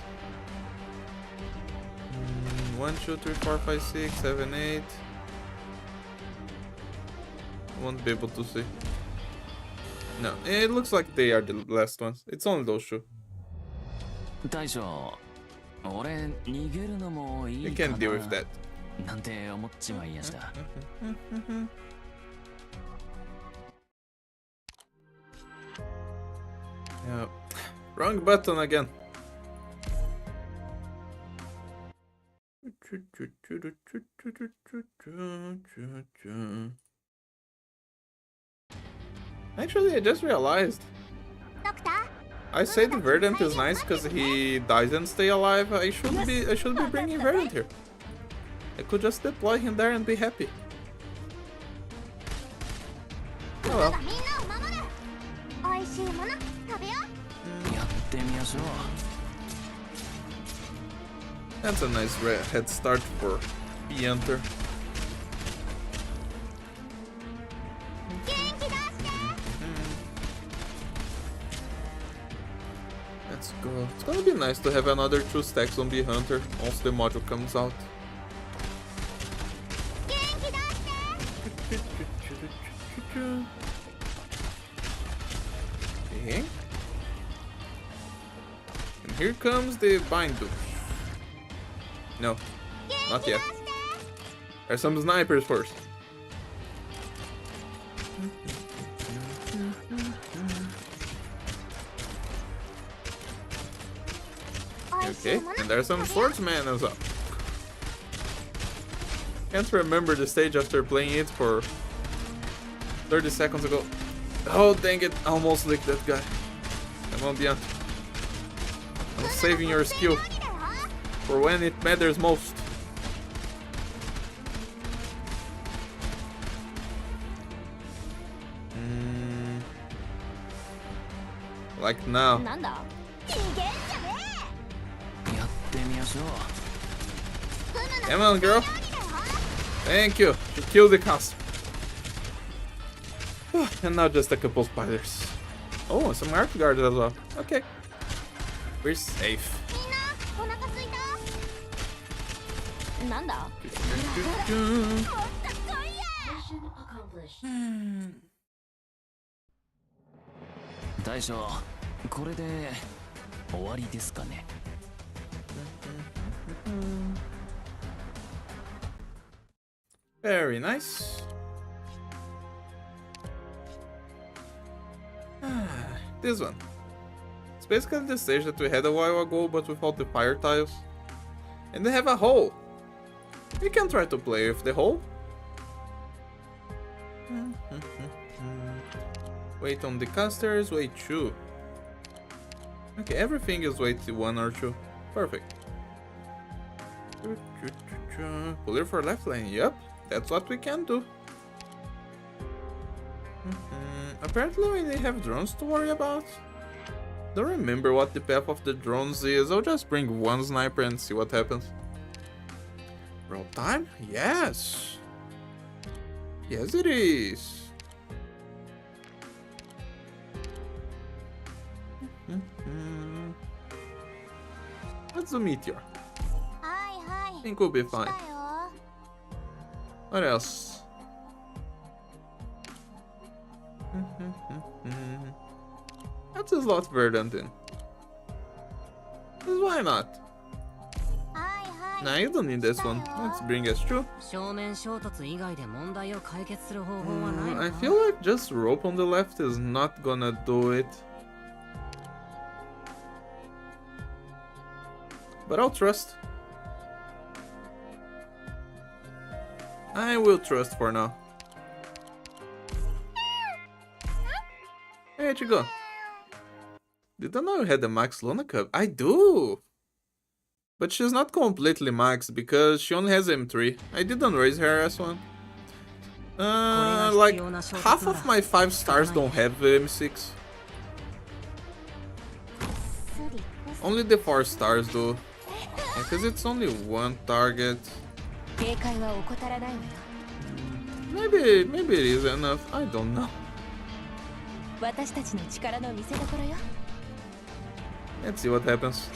1, 2, 3, 4, 5, 6, 7, 8. I won't be able to see. No, it looks like they are the last ones. It's only those two. 大将、俺逃げるのもい You いか can な deal with that. なんて思っちまいやした。 Yeah. Wrong button again. Actually, I just realized. ドクター、 I said Verdant is nice because he dies and stay alive. I should be bringing Verdant here. I could just deploy him there and be happy. グ Oh ムが well. みんなを守る。おいしいもの食べよう。 やってみましょう。 That's a nice head start for Beyonder. 元気出して。 Let's go. It's gonna be nice to have another 2 stacks on Bee Hunter once the module comes out. 元気出して。 Okay. And here comes the Bindu. No, not yet. There's some snipers first. Okay, and there's some swordsman as well. Can't remember the stage after playing it for 30 seconds ago. Oh dang it, I almost licked that guy. Come on, Beyond. I'm saving your skill for when it matters most. Like now. なんだ逃げんじゃねやってみましょう。 Come on, girl. Thank you. You killed the castle. And now just a couple spiders. Oh, and some Arknights as well. Okay. We're safe. みんなお腹すいたなんだ Mission accomplished. 大将、これで終わりですかね。Very nice. This one. It's basically the stage that we had a while ago, but without the fire tiles. And they have a hole. We can try to play with the hole. Wait on the casters, wait 2. Okay, everything is wait 1 or 2. Perfect. Puller for left lane, yep. That's what we can do. Apparently we have drones to worry about. Don't remember what the path of the drones is. I'll just bring one sniper and see what happens. Roll time? Yes. Yes it is. Let's do meteor. はいは I い think we'll be 来た fine. よ What else? That's a slot verdant in. Because why not? はいはい Nah, you don't need this one. Let's bring us through. 正面衝突以外で問題を解決する方法はないの I か feel like just rope on the left is not gonna do it. But I'll trust. I will trust for now. Hey, where'd you go? Did I know you had the max Luna Cup? I do! But she's not completely maxed because she only has M3. I didn't raise her S1. Like, half of my 5 stars don't have M6. スリップ Only the 4 stars do. Because it's only one target. 警戒は怠らないわよ Maybe it is enough. I don't know. 私たちの力の見せ所よ Let's see what happens.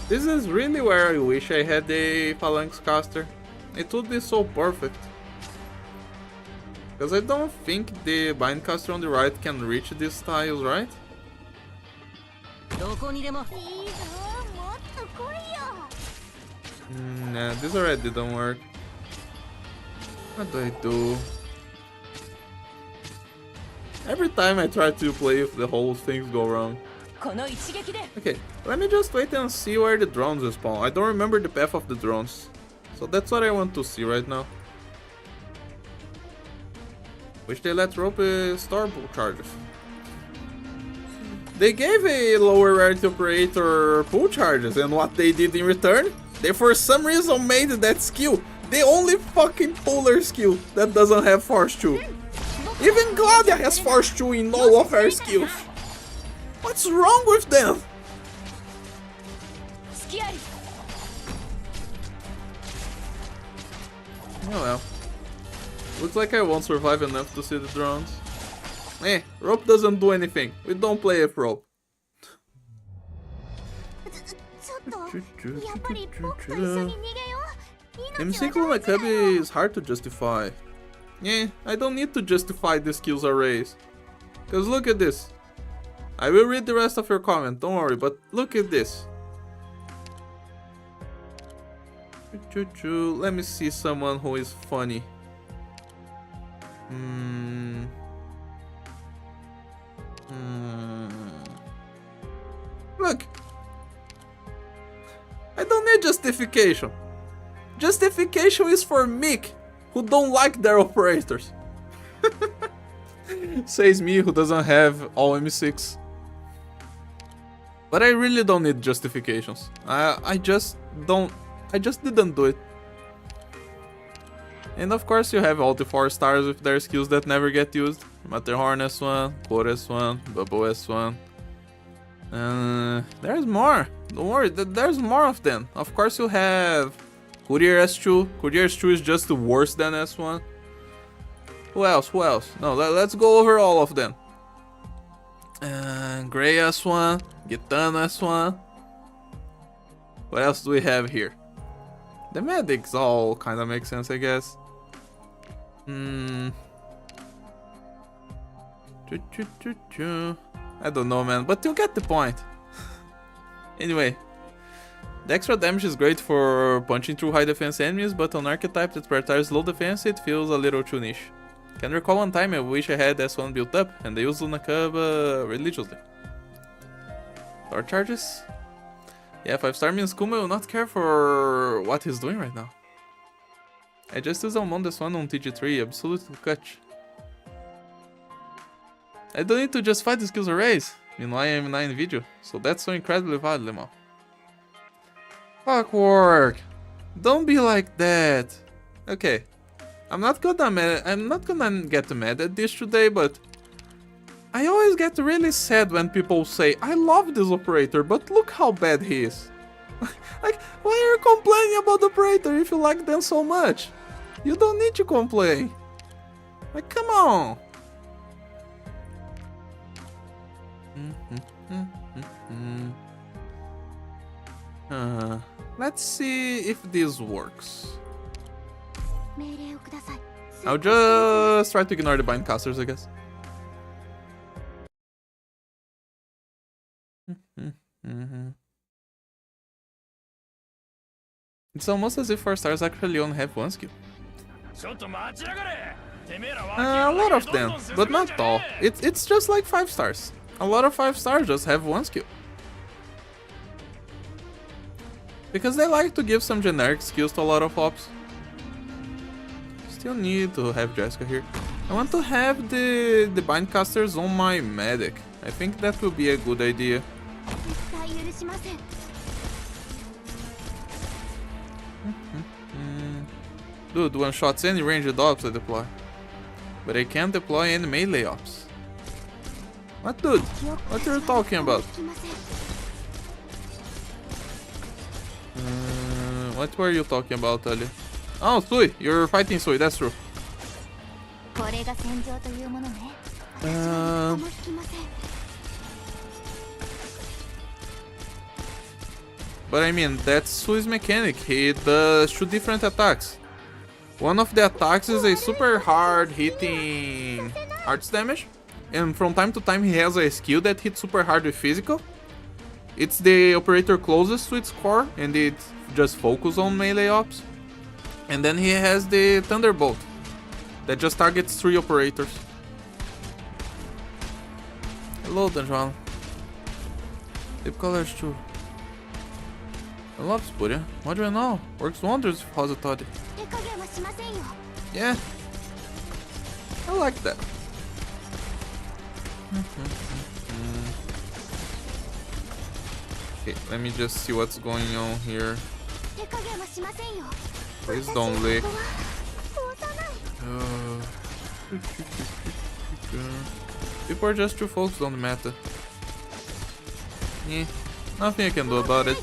This is really where I wish I had the Phalanx caster. It would be so perfect. Because I don't think the bind caster on the right can reach these tiles, right? どこにでもいいぞもっと来いよ Nah, this already didn't work. What do I do? Every time I try to play with the whole things go wrong. この一撃で Okay, let me just wait and see where the drones spawn. I don't remember the path of the drones. So that's what I want to see right now. Wish they let rope star charges. They gave a lower rarity operator pool charges, and what they did in return, they for some reason made that skill the only fucking puller skill that doesn't have force 2. Even Gladia has force 2 in all of her skills. What's wrong with them? 隙あり Oh well. Looks like I won't survive enough to see the drones. Eh, rope doesn't do anything. We don't play with rope. ちょっとやっぱり僕と一緒に逃げよう M6 命は on a 大事だよ cubby is hard to justify. Yeah, I don't need to justify the skills arrays. Cause look at this. I will read the rest of your comment, don't worry, but look at this. Let me see someone who is funny. Look. I don't need justification. Justification is for Mick, who don't like their operators. Says me, who doesn't have all M6. But I really don't need justifications. I just didn't do it. And of course you have all the 4 stars with their skills that never get used. Matterhorn S1, Core S1, Bubble S1. There's more. Don't worry, there's more of them. Of course you have Courier S2. Courier S2 is just worse than S1. Who else? Who else? No, let's go over all of them. Grey S1, Gitting S1. What else do we have here? The medics all kind of make sense, I guess. I don't know, man, but you get the point. Anyway, the extra damage is great for punching through high defense enemies, but on archetype that prioritizes low defense, it feels a little too niche. Can recall one time I wish I had S1 built up, and I used Lunakaba religiously. Power charges? Yeah, 5-star means Kuma will not care for what he's doing right now. I just used Almond S1 on TG3, absolutely clutch. I don't need to just fight the skills arrays. Meanwhile, I am 9 video, so that's so incredibly valid, Lemon. Clockwork! Don't be like that. Okay, I'm not gonna get mad at this today, but I always get really sad when people say, I love this operator, but look how bad he is. Like, why are you complaining about the operator if you like them so much? You don't need to complain. Like, come on. Let's see if this works. I'll just try to ignore the bind casters, I guess. It's almost as if 4 stars actually only have 1 skill. A lot of them, but not all. It's just like 5 stars. A lot of 5 stars just have 1 skill. Because they like to give some generic skills to a lot of ops. Still need to have Jessica here. I want to have the bind casters on my medic. I think that will be a good idea. Dude, one shots any ranged ops I deploy. But I can't deploy any melee ops. What, dude? What are you talking about? What were you talking about, Ali? Oh, Sui! You're fighting Sui, that's true. But I mean, that's Sui's mechanic. He does 2 different attacks. One of the attacks is a super hard hitting arts damage. And from time to time he has a skill that hits super hard with physical. It's the operator closest to its core and it just focuses on melee ops. And then he has the Thunderbolt that just targets 3 operators. Hello, Danjuan. Deep colors too. I love Spuria. What do I know? Works wonders with Hosotodi. Yeah. I like that. Okay, let me just see what's going on here. Please don't leak. People are just too focused on the meta. Yeah, nothing I can do about it.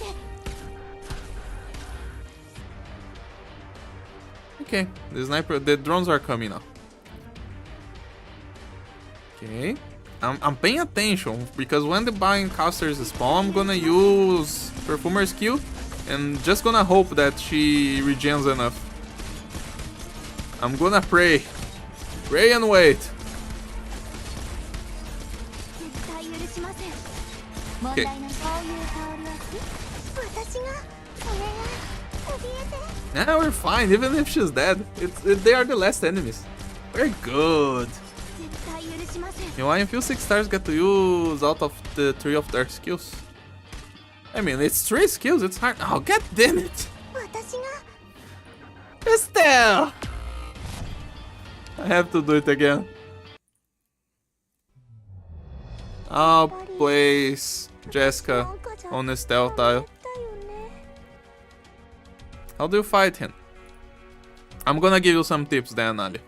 Okay, the drones are coming now. Okay, I'm paying attention because when the bind casters spawn, I'm gonna use Perfumer's skill and just gonna hope that she regens enough. I'm gonna pray and wait. Okay. Nah, we're fine, even if she's dead. They are the last enemies. We're good. You know, I feel 6 stars get to use out of the 3 of their skills. I mean, it's 3 skills, it's hard. Oh, god damn it! Estelle! I have to do it again. I'll place Jessica on the stealth tile. How do you fight him? I'm gonna give you some tips then, Ali.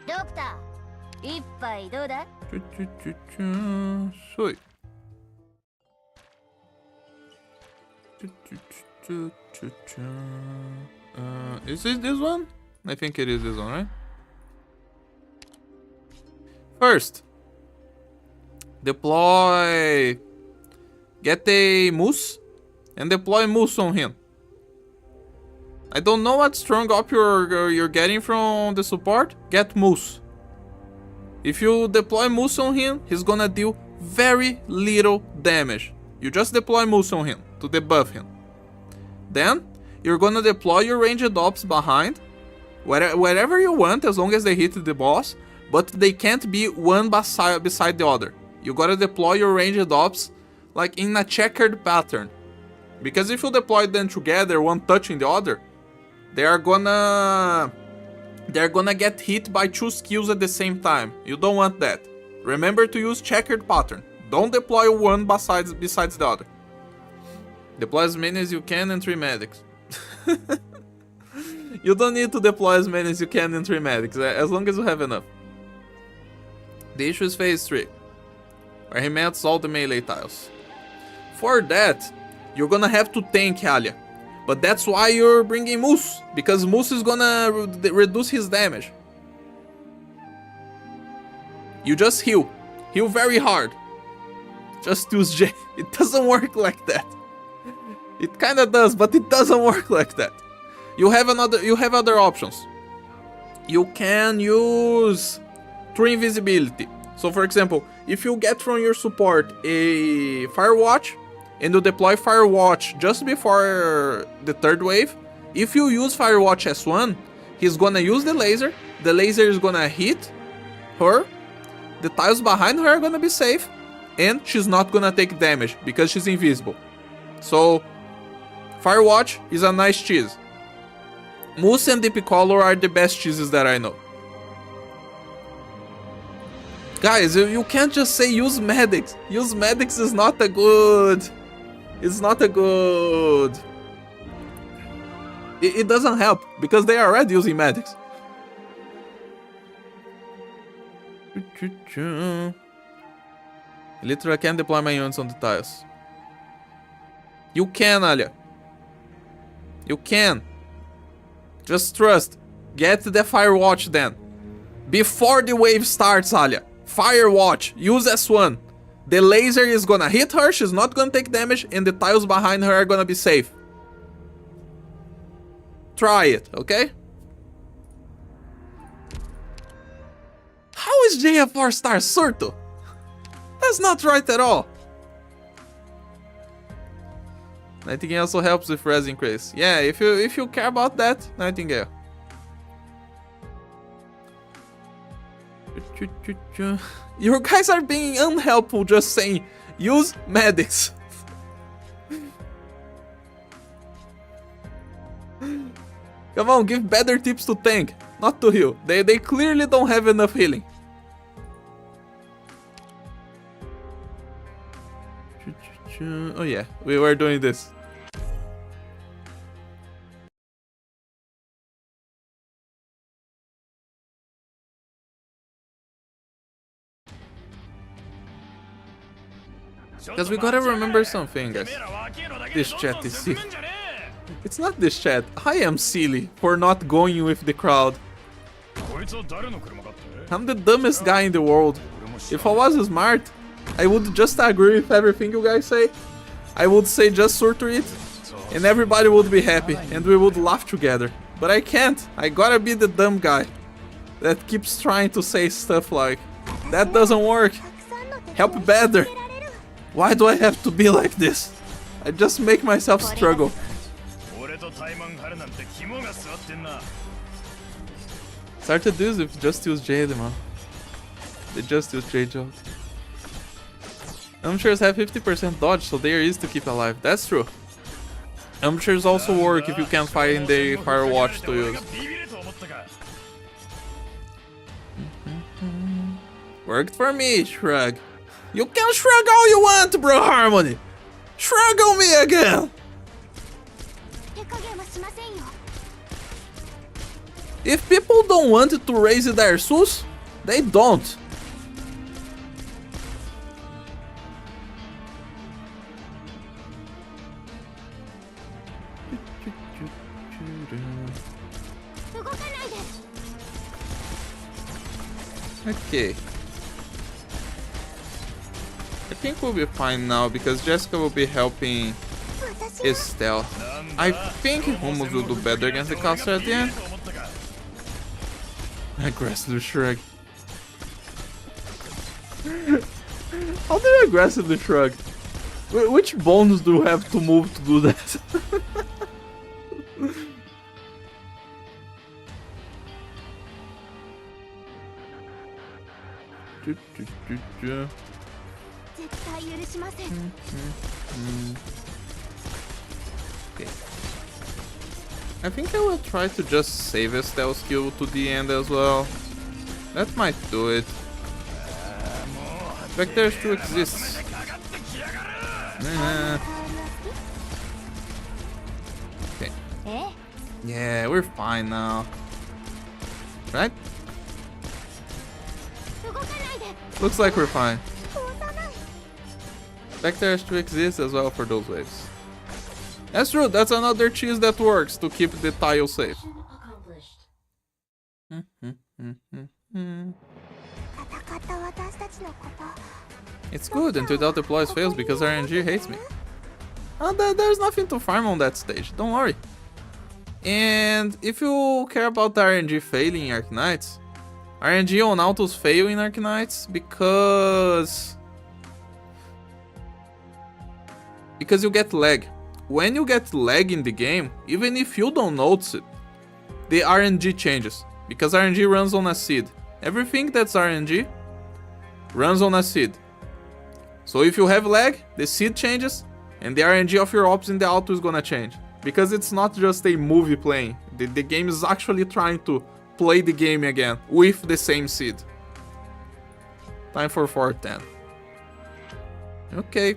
ドクター、一杯どうだ？ Sweet. Is it this one? I think it is this one, right? First, deploy. Get a moose and deploy moose on him. I don't know what strong op you're getting from the support. Get moose. If you deploy moose on him, he's gonna deal very little damage. You just deploy moose on him to debuff him. Then you're gonna deploy your ranged ops behind, wherever you want, as long as they hit the boss. But they can't be one beside the other. You gotta deploy your ranged ops like in a checkered pattern. Because if you deploy them together, one touching the other, they're gonna get hit by 2 skills at the same time. You don't want that. Remember to use checkered pattern. Don't deploy one besides the other. Deploy as many as you can and 3 medics. You don't need to deploy as many as you can and 3 medics, as long as you have enough. The issue is phase 3, where he melts all the melee tiles. For that, you're gonna have to tank Alia. But that's why you're bringing Moose, because Moose is gonna reduce his damage. You just heal. Heal very hard. Just use J. It doesn't work like that. It kinda does, but it doesn't work like that. You have other options. You can use True Invisibility. So for example, if you get from your support a Firewatch, and you deploy Firewatch just before the 3rd wave, if you use Firewatch S1, he's gonna use the laser is gonna hit her, the tiles behind her are gonna be safe, and she's not gonna take damage because she's invisible. So Firewatch is a nice cheese. Moose and Deep Color are the best cheeses that I know. Guys, you can't just say use medics. Use medics is not a good... It's not a good... It doesn't help, because they are already using medics. Literally, I can't deploy my units on the tiles. You can, Alia. You can. Just trust. Get the Firewatch then. Before the wave starts, Alia. Firewatch. Use S1. The laser is gonna hit her, she's not gonna take damage, and the tiles behind her are gonna be safe. Try it, okay? How is J a 4-star Surto? That's not right at all. Nightingale also helps with res increase. Yeah, if you care about that, Nightingale. You guys are being unhelpful just saying use medics. Come on, give better tips to tank, not to heal. They clearly don't have enough healing. Oh yeah, we were doing this. Because we gotta remember something, guys. This chat is silly. It's not this chat. I am silly for not going with the crowd. I'm the dumbest guy in the world. If I was smart, I would just agree with everything you guys say. I would say just sort it, and everybody would be happy, and we would laugh together. But I can't. I gotta be the dumb guy that keeps trying to say stuff like, that doesn't work. Help better. Why do I have to be like this? I just make myself struggle. Started this with just use Jade, man. They just use Jade job. Amateurs have 50% dodge, so they are easy to keep alive. That's true. Amateurs also work if you can't find the Firewatch to use. Worked for me, Shrug. You can shrug all you want, bro Harmony. Shrug on me again. If people don't want to raise their sus, they don't. Okay. I think we'll be fine now because Jessica will be helping Estelle. I think Hummus will do better against the caster at the end. Aggressively shrug. How do you aggressively shrug? Which bones do you have to move to do that? Okay. I think I will try to just save Estelle's skill to the end as well. That might do it. Vector still exists. Okay. Yeah, we're fine now. Right? Looks like we're fine. Vector still exists as well for those waves. That's true, that's another cheese that works to keep the tile safe. It's good until the deploys fails because RNG hates me. Oh, there's nothing to farm on that stage, don't worry. And if you care about the RNG failing in Arknights, RNG on autos fail in Arknights because you get lag. When you get lag in the game, even if you don't notice it, the RNG changes because RNG runs on a seed. Everything that's RNG runs on a seed. So if you have lag, the seed changes and the RNG of your ops in the auto is gonna change. Because it's not just a movie playing. The game is actually trying to play the game again with the same seed. Time for 410. Okay.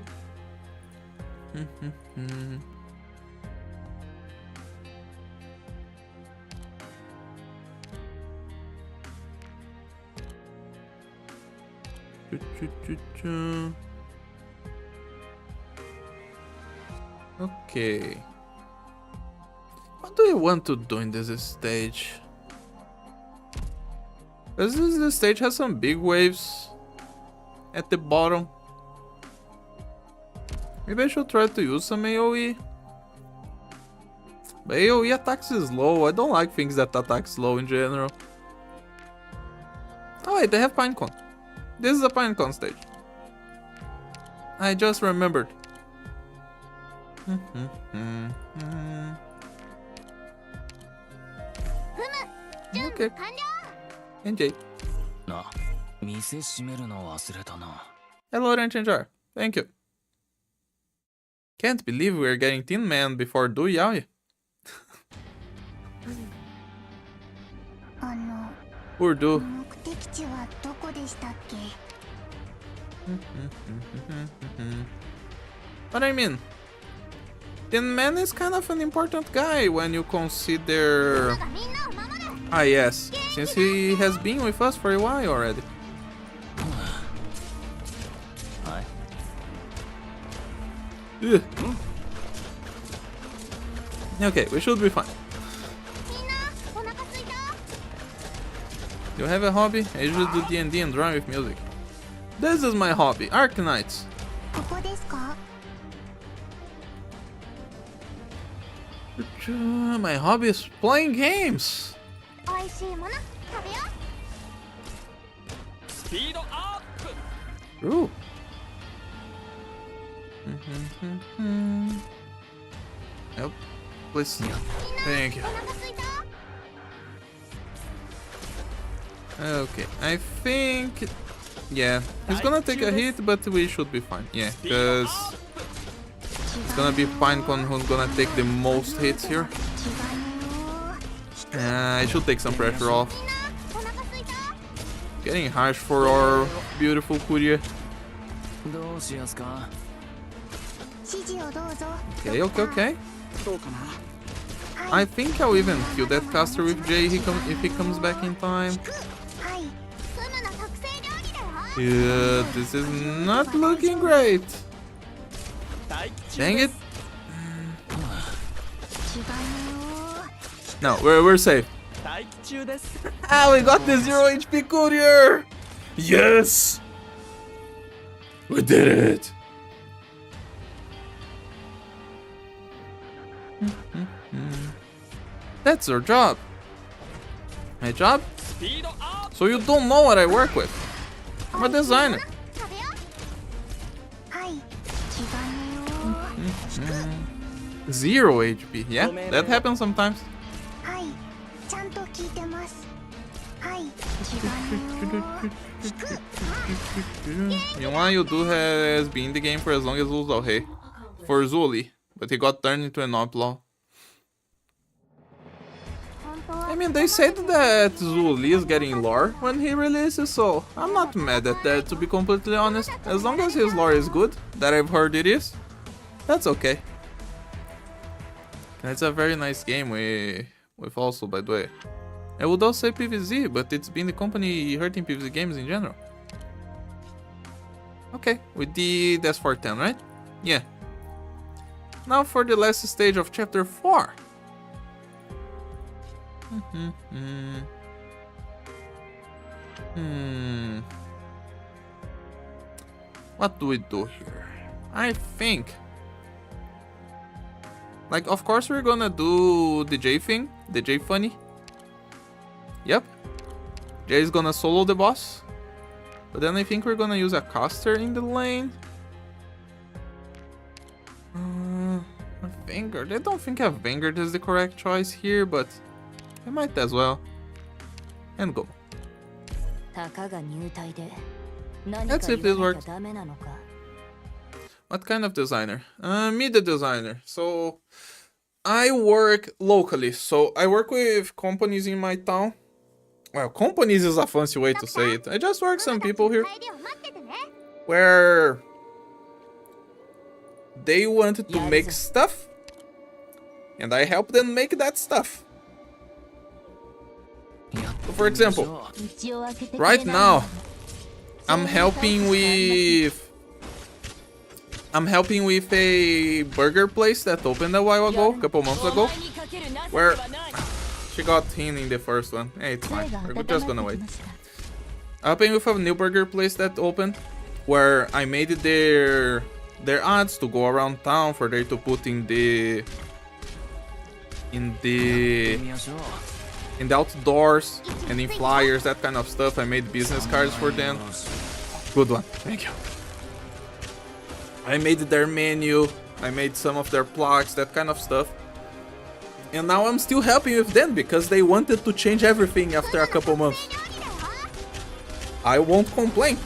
Okay. What do you want to do in this stage? This stage has some big waves at the bottom. Maybe I should try to use some AoE. But AoE attacks is slow. I don't like things that attack slow in general. Oh wait, they have Pinecone. This is a Pinecone stage. I just remembered. Okay. NJ. Hello, Ranchenjar. Thank you. Can't believe we're getting Tin Man before Du Yaoi. Poor Du. But I mean, Tin Man is kind of an important guy when you consider... Ah yes, since he has been with us for a while already. Ugh. Okay, we should be fine. You have a hobby? I usually do D&D and drawing with music. This is my hobby, Arknights. My hobby is playing games. Ooh. Yep. Please. Thank you. Okay, I think... Yeah, he's gonna take a hit, but we should be fine. Yeah, because it's gonna be Pinecone who's gonna take the most hits here. I should take some pressure off. Getting harsh for our beautiful courier. Okay. I think I'll even kill that caster with Jay if he comes back in time. はい、スムの特製料理だよ。 Yeah, this is not looking great. Dang it. 違うよ。 No, we're safe. Ah, we got the 0 HP courier! Yes! We did it! That's our job. My job? So you don't know what I work with. I'm a designer. 食べよう。はい、違うよ。 0 HP, yeah? That happens sometimes. はい、ちゃんと聞いてます。はい、違うよ。 Meanwhile, Yudu has been in the game for as long as Uzalhei. For Zuli, but he got turned into an outlaw. I mean, they said that Zuli is getting lore when he releases, so I'm not mad at that, to be completely honest. As long as his lore is good, that I've heard it is, that's okay. It's a very nice game with also, by the way. I would also say PvZ, but it's been the company hurting PvZ games in general. Okay, we did S410, right? Yeah. Now for the last stage of chapter 4. What do we do here? I think, like, of course we're gonna do the J thing, the J funny. Yep. Jay is gonna solo the boss. But then I think we're gonna use a caster in the lane. Vanguard. I don't think a Vanguard is the correct choice here, but I might as well. And go. たかが入隊で Let's see if this works. What kind of designer? Me, the designer. So I work locally. So I work with companies in my town. Well, companies is a fancy way to say it. I just work some people here where they wanted to make stuff and I help them make that stuff. So for example, right now I'm helping with a burger place that opened a while ago, a couple months ago, where she got him in the first one. Hey, it's fine. We're just gonna wait. Helping with a new burger place that opened, where I made their ads to go around town for they to put in the outdoors and in flyers, that kind of stuff. I made business cards for them. Good one, thank you. I made their menu, I made some of their plaques, that kind of stuff. And now I'm still helping with them because they wanted to change everything after a couple months. I won't complain.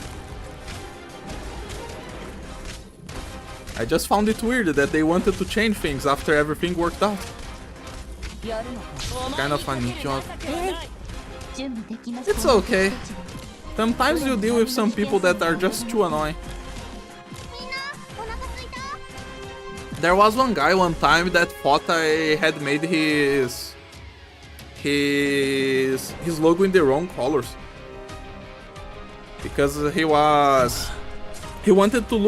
I just found it weird that they wanted to change things after everything worked out. Kind of funny job. It's okay. Sometimes you deal with some people that are just too annoying. There was one guy one time that thought I had made his logo in the wrong colors. Because he wanted to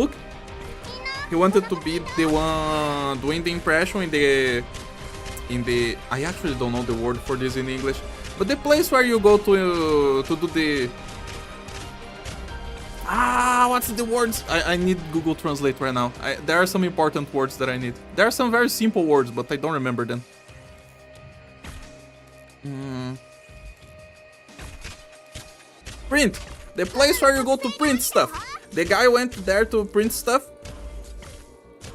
be the one doing the impression in the I actually don't know the word for this in English, but the place where you go to do the what's the words? I need Google Translate right now. There are some important words that I need. There are some very simple words, but I don't remember them. Print! The place where you go to print stuff. The guy went there to print stuff,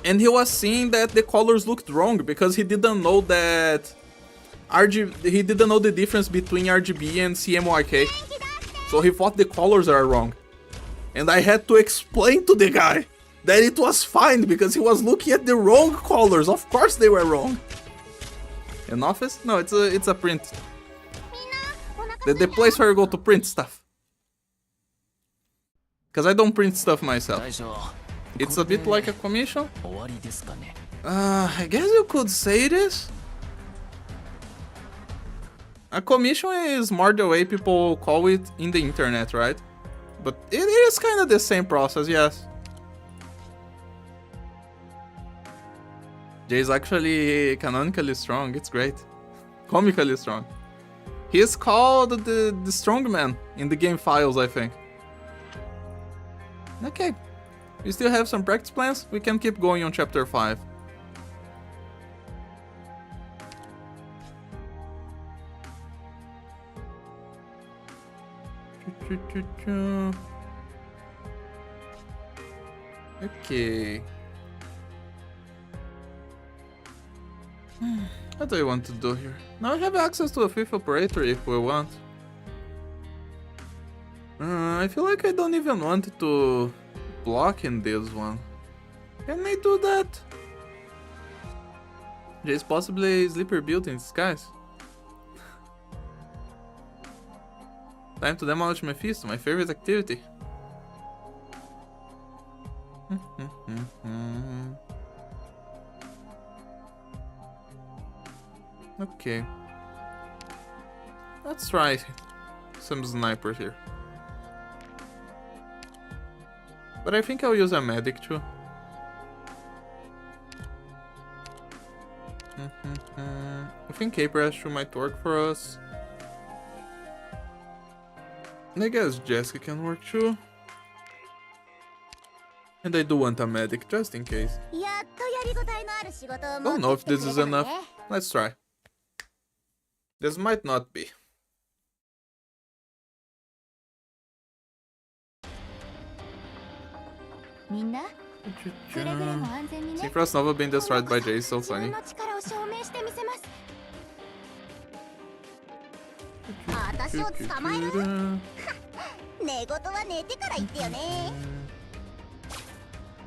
and he was seeing that the colors looked wrong because he didn't know that he didn't know the difference between RGB and CMYK. So he thought the colors are wrong. And I had to explain to the guy that it was fine because he was looking at the wrong colors. Of course they were wrong. An office? No, it's a print. The place where you go to print stuff. Because I don't print stuff myself. It's a bit like a commission. I guess you could say this. A commission is more the way people call it in the internet, right? But it is kind of the same process, yes. Jay's actually canonically strong, it's great. Comically strong. He's called the strongman in the game files, I think. Okay. We still have some practice plans. We can keep going on chapter 5. Okay. What do I want to do here? Now I have access to a fifth operator if we want. I feel like I don't even want to block in this one. Can I do that? There's possibly a sleeper built in disguise. Time to demolish my feast, my favorite activity. Okay. Let's try some snipers here. But I think I'll use a medic too. I think Abrash might work for us. I guess Jessica can work too. And I do want a medic just in case. Don't know if this is enough. Let's try. This might not be. See Frost Nova being destroyed by Jay is so funny.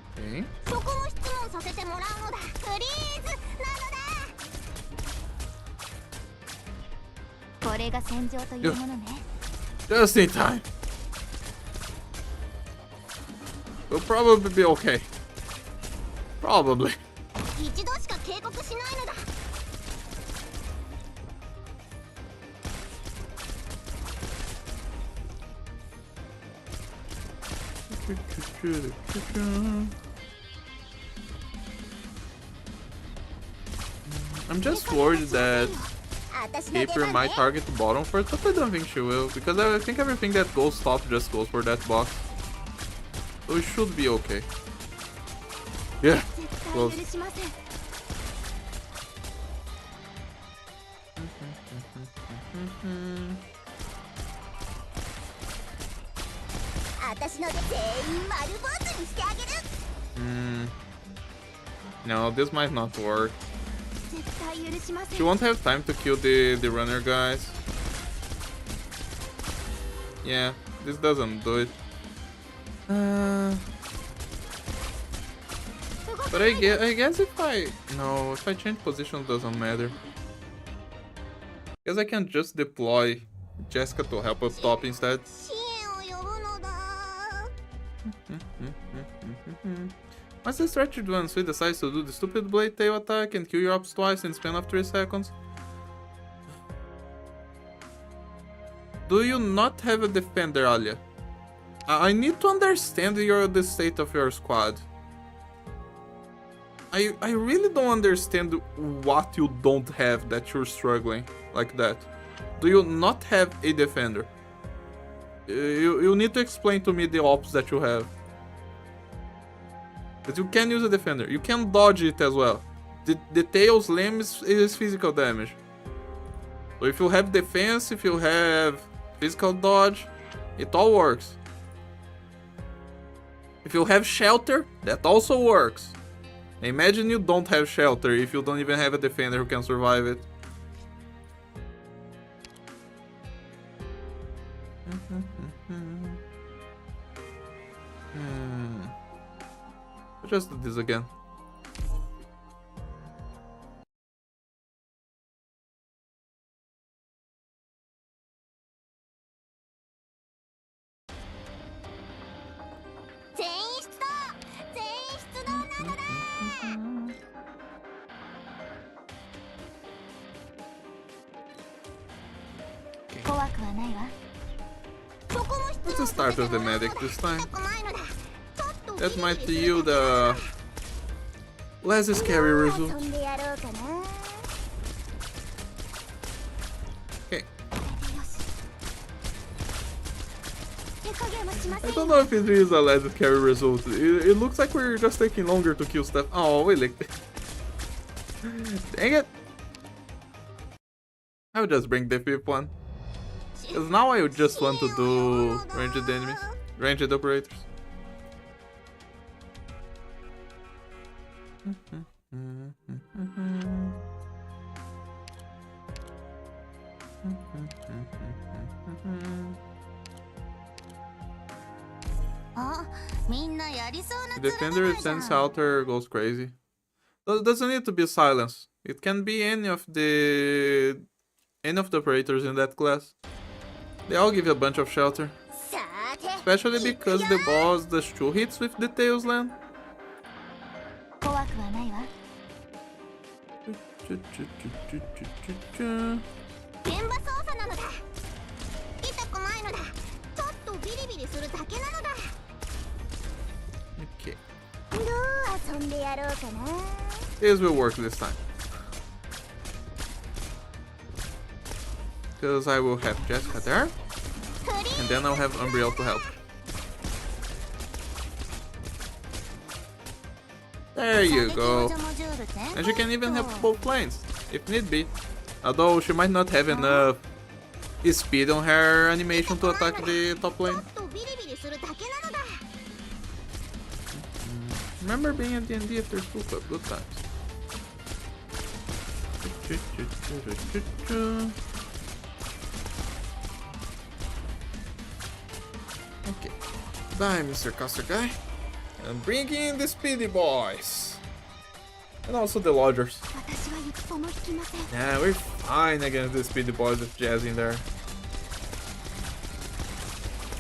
Okay. Just in time. We'll probably be okay. Probably. I'm just worried that Caper might target the bottom first, but I don't think she will, because I think everything that goes top just goes for that box. So it should be okay. Yeah, close. No, this might not work. She won't have time to kill the runner guys. Yeah, this doesn't do it. But I guess if I change positions doesn't matter. Guess I can just deploy Jessica to help up top instead. What's the strategy when Sui decides to do the stupid blade tail attack and kill your ops twice in the span of 3 seconds? Do you not have a defender, Alia? I need to understand the state of your squad. I really don't understand what you don't have that you're struggling like that. Do you not have a defender? You need to explain to me the ops that you have. But you can use a defender. You can dodge it as well. The tail slam is physical damage. So if you have defense, if you have physical dodge, it all works. If you have shelter, that also works. Imagine you don't have shelter if you don't even have a defender who can survive it. Just do this again. くはないわ。そこも質 Let's 問 start さ with せ the てもらう medic this time. 痛くないのだ。ちょっと That ビリ might ビリする yield だけ a less scary result. 遊んでやろうかな。 Okay. よし。手加減はしませ I ん don't よ。 know if it is a less scary result. It looks like we're just taking longer to kill stuff. Oh, we licked it. Dang it. I would just bring the fifth one. Because now I just want to do ranged enemies. Ranged operators. The defender if sends Halter goes crazy. Doesn't need to be silence. It can be any of the operators in that class. They all give you a bunch of shelter. Especially because the boss does 2 hits with the Tails Land. 怖くはないわ。現場操作なのだ。痛くないのだ。ちょっとビリビリするだけなのだ。 Okay. どう遊んでやろうかな。 This will work this time. Because I will have Jessica there. And then I'll have Umbriel to help. There you go. And she can even help both lanes, if need be. Although she might not have enough speed on her animation to attack the top lane. Remember being at D&D after school club, good times. Okay, bye Mr. Caster guy. And bring in the speedy boys. And also the lodgers. Yeah, we're fine against the speedy boys with Jazz in there.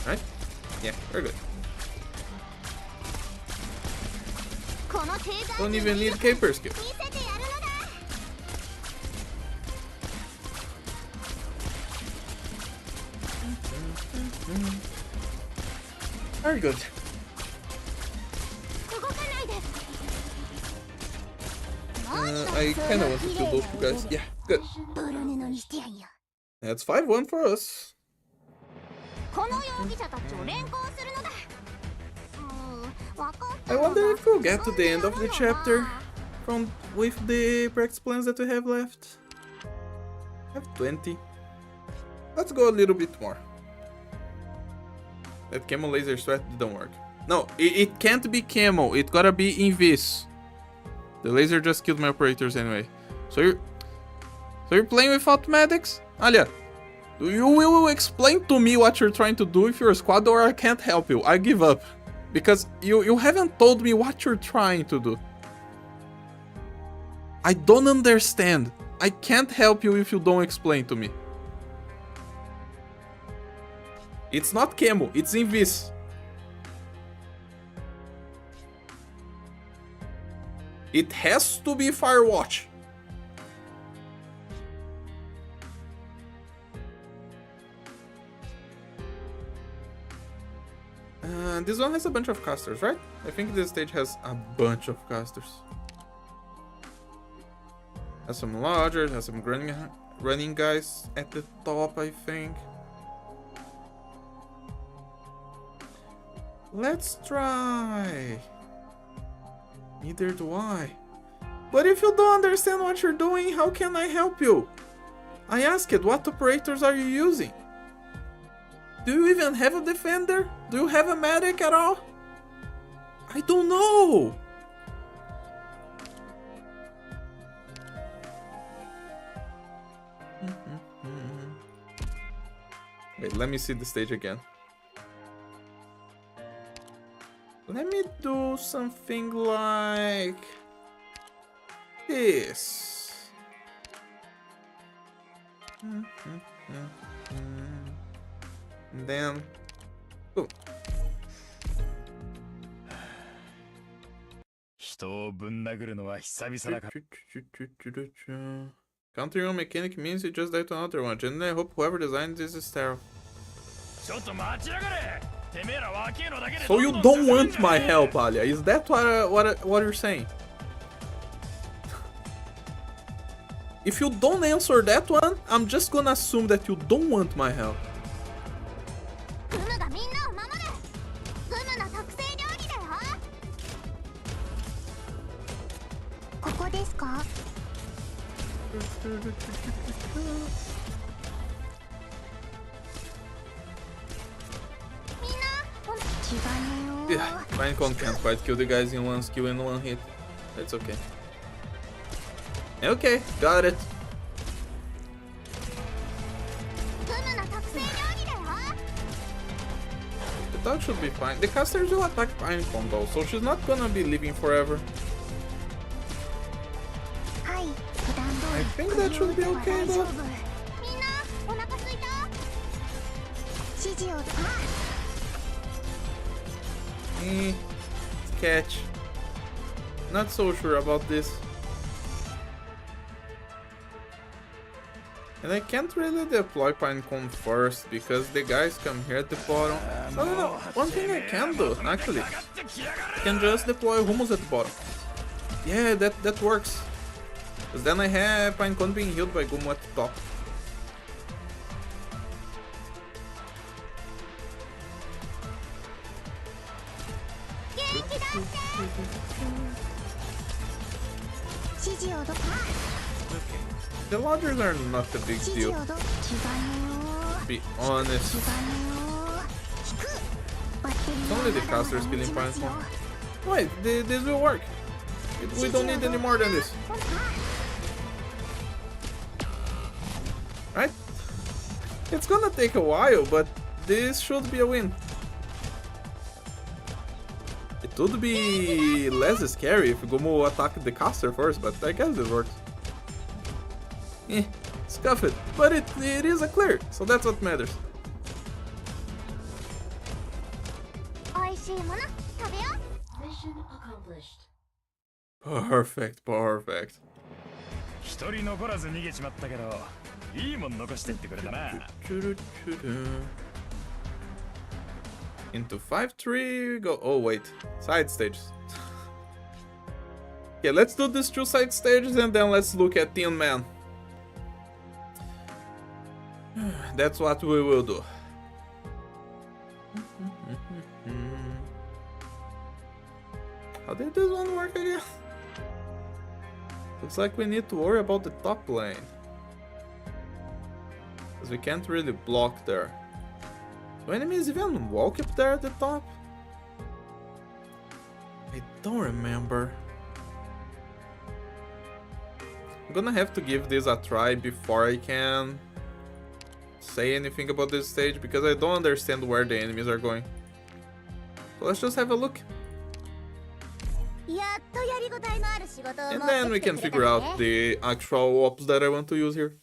Right? Yeah, we're good. Don't even need caper skill. Very good. I kind of want to kill those two guys. Yeah, good. That's 5-1 for us. I wonder if we'll get to the end of the chapter with the practice plans that we have left. I have 20. Let's go a little bit more. That camo laser sweat didn't work. No, it can't be camo. It gotta be invis. The laser just killed my operators anyway. So you're playing without medics? Alia, you will explain to me what you're trying to do with your squad or I can't help you. I give up. Because you haven't told me what you're trying to do. I don't understand. I can't help you if you don't explain to me. It's not camo, it's invis. It has to be Firewatch. This one has a bunch of casters, right? I think this stage has a bunch of casters. Has some lodgers, has some running guys at the top, I think. Let's try. Neither do I. But if you don't understand what you're doing, how can I help you? I asked, what operators are you using? Do you even have a defender? Do you have a medic at all? I don't know. Wait, let me see the stage again. Let me do something like this. And then, boom. 人をぶん殴るのは久々だから。Countering on mechanic means you just die to another one. And I hope whoever designed this is sterile. So you don't want my help, Alia? Is that what you're saying? If you don't answer that one, I'm just gonna assume that you don't want my help. グムがみんなを守る。グムの特製料理だよ。ここですか？みんな、気兼ねを。Yeah, Pinecone can't quite kill the guys in one skill and one hit. That's okay. Okay, got it. グムの特製料理だよ。 The dog should be fine. The casters will attack Pinecone though, so she's not gonna be living forever. はい、普段通 I り。 think that should be okay 大丈 though. 夫。みんな、お腹すいた？指示を。Catch. Not so sure about this. And I can't really deploy Pinecone first because the guys come here at the bottom. No. One thing I can do, actually. I can just deploy Humus at the bottom. Yeah, that works. Because then I have Pinecone being healed by Gumu at the top. Okay. The lodgers are not a big deal, to be honest. It's only the casters killing Pinecone. Wait, this will work. We don't need any more than this. Right? It's gonna take a while, but this should be a win. It would be less scary if Gumu attacked the caster first, but I guess it works. Scuff it, but it is a clear, so that's what matters. おいしいもの食べよう。 Perfect, perfect. 一人残らず逃げちまったけど、いいもん残してってくれたな。Into 5-3, go. Oh, wait. Side stages. Okay, let's do these two side stages and then let's look at Tin Man. That's what we will do. How did this one work again? Looks like we need to worry about the top lane. Because we can't really block there. Do enemies even walk up there at the top? I don't remember. I'm gonna have to give this a try before I can say anything about this stage because I don't understand where the enemies are going. So let's just have a look. And then we can figure out the actual ops that I want to use here.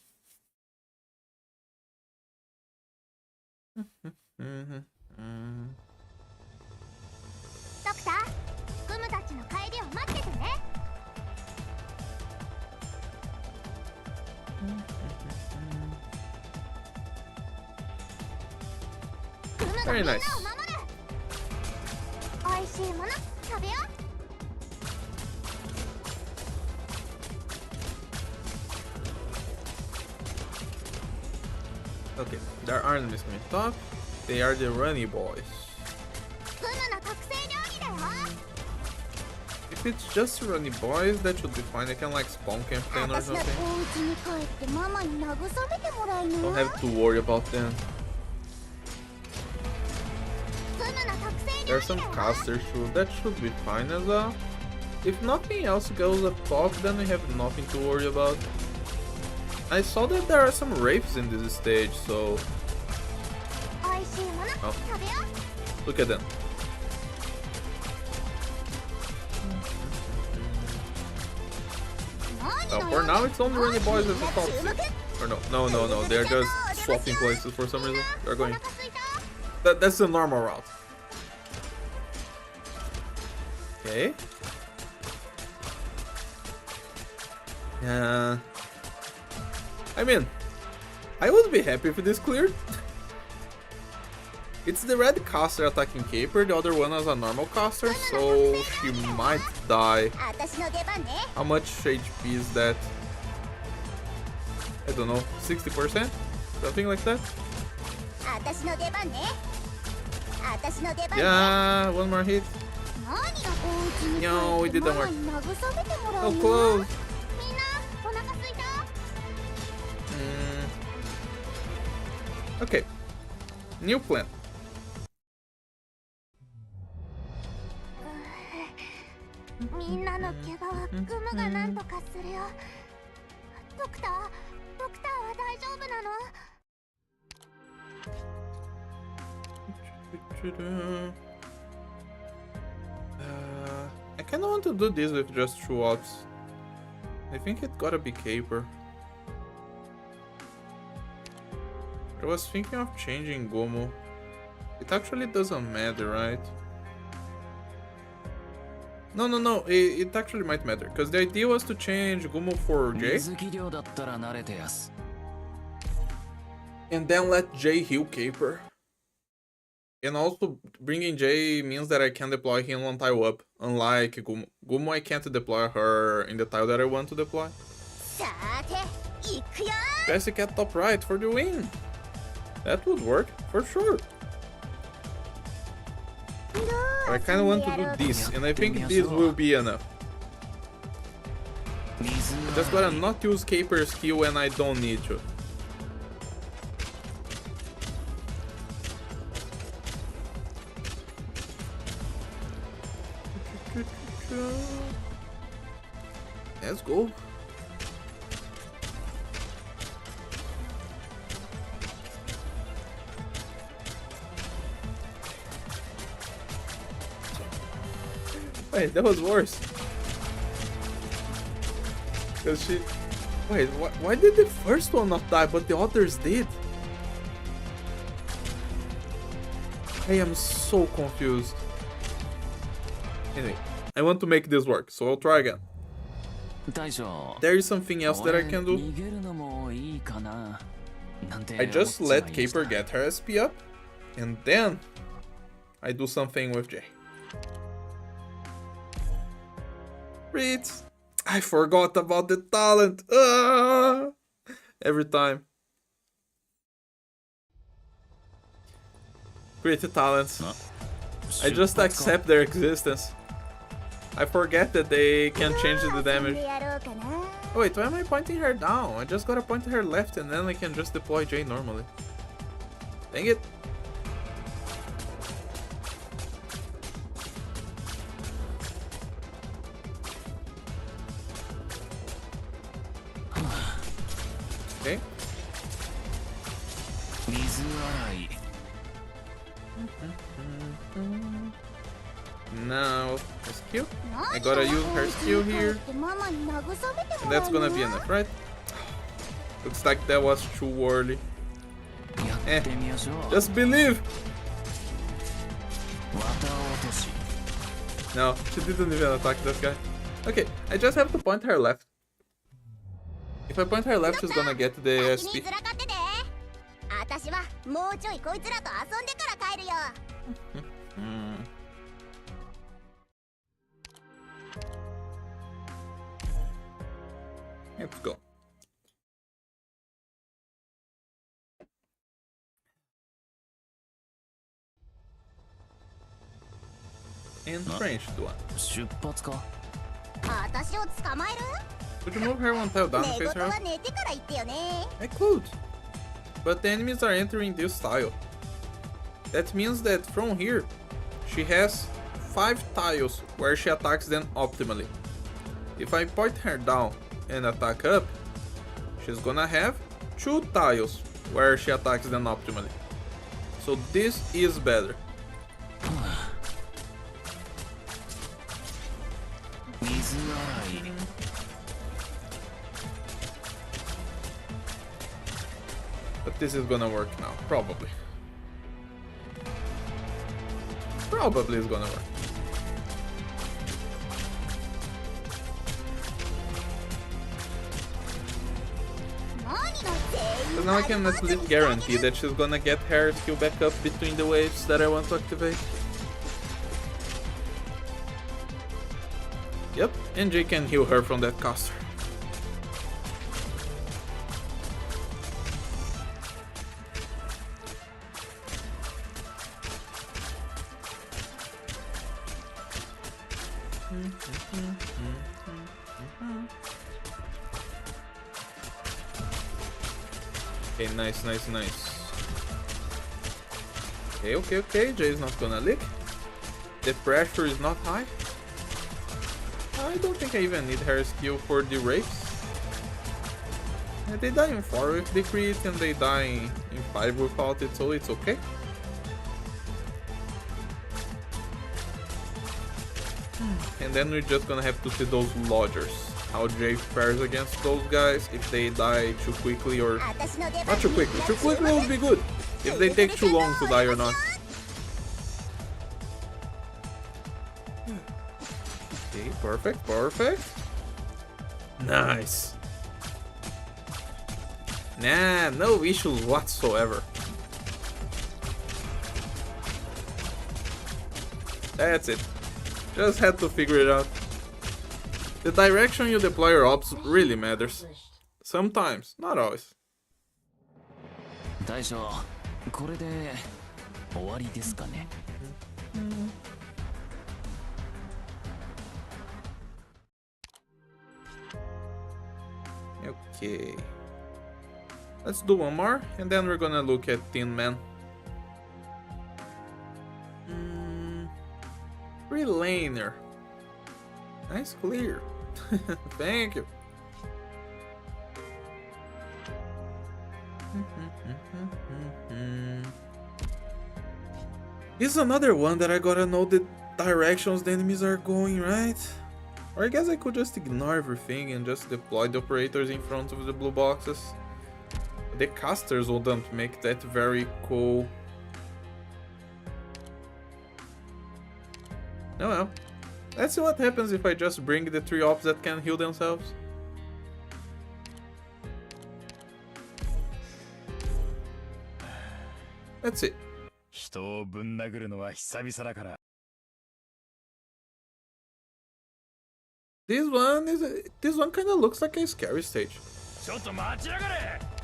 Very nice. Okay, there are enemies coming top. They are the runny boys. If it's just runny boys, that should be fine. I can like spawn campaign or something. Don't have to worry about them. There are some casters too, that should be fine as well. If nothing else goes up top, then we have nothing to worry about. I saw that there are some wraiths in this stage, so... Oh. Look at them. Now, for now, it's only running boys at the top. Or no, they're just swapping places for some reason. They're going... That's the normal route. Okay. I mean, I would be happy if this cleared. It's the red caster attacking Caper, the other one was a normal caster, so she might die. 私の出番ね How much HP is that? I don't know, 60%? Something like that? 私の出番ね私の出番ね Yeah, one more hit. 何がお家に帰 No, っ it て didn't ママ work. に慰めてもら So うよ close. みんなお腹すいた Okay. New plan. みんなの怪我はグムがなんとかするよドクターは大丈夫なの I kinda want to do this with just 2 ops. I think it gotta be Caper. I was thinking of changing Gomu. It actually doesn't matter, right? No, it actually might matter, because the idea was to change Gomu for Jay, 水気量だったら慣れてやす and then let Jay heal Caper. And also, bringing Jay means that I can deploy him on tile up, unlike Gumo. Gumo, I can't deploy her in the tile that I want to deploy. さて行くよ Classic at top right for the win! That would work, for sure. But I kinda want to do this, and I think this will be enough. 水 Just gotta not use Caper's skill when I don't need to. Let's go. Wait, that was worse. Cause she... Wait, why did the first one not die, but the others did? I am so confused. Anyway, I want to make this work, so I'll try again. 大将 There is something else that I can do. 逃げるのもいいかななんて I just 思っち let まいました Caper get her SP up, and then I do something with Jay. Ritz! I forgot about the talent! Ah! Every time. Great talents. I just accept their existence. I forget that they can change the 遊ん damage. でやろうかな Oh, wait, why am I pointing her down? I just gotta point her left and then I can just deploy Jay normally. Dang it. Okay. 水洗い Now, her skill. 何 I gotta use her skill here. ママに慰めて And もら that's うの gonna be enough, right? Looks like that was too early. やってみましょう Just believe! 綿落とし No, she didn't even attack that guy. Okay, I just have to point her left. If I point her left, she's gonna get the 先に SP. ずらかってて私はもうちょいこいつらと遊んでから帰るよ Let's go. Entrenched one. 出発か私を捕まえる Could you move her one tile down 寝 and 言 face her は up? 寝てから言ってよね I could. But the enemies are entering this tile. That means that from here, she has 5 tiles where she attacks them optimally. If I point her down and attack up, she's gonna have 2 tiles where she attacks them optimally. So this is better. 水洗い But this is gonna work now, probably. Probably is gonna work. So now I can at least guarantee that she's gonna get her skill back up between the waves that I want to activate. Yep, and Jay can heal her from that caster. Okay, nice. Okay, Jay's not gonna lick. The pressure is not high. I don't think I even need her skill for the rapes. Yeah, they die in 4 with the crit and they die in 5 without it, so it's okay. And then we're just gonna have to see those lodgers. How Jay fares against those guys, if they die too quickly or... Not too quickly. Too quickly would be good. If they take too long to die or not. Okay, perfect. Nice. Nah, no issues whatsoever. That's it. Just had to figure it out. The direction you deploy your ops really matters. Sometimes, not always. 大将、これで終わりですかね。Okay. Let's do one more, and then we're gonna look at Tin Man. Free laner. Nice clear. Thank you. This is another one that I gotta know the directions the enemies are going, right? Or I guess I could just ignore everything and just deploy the operators in front of the blue boxes. The casters wouldn't make that very cool. Oh well. Let's see what happens if I just bring the 3 ops that can heal themselves. Let's see. This one kind of looks like a scary stage.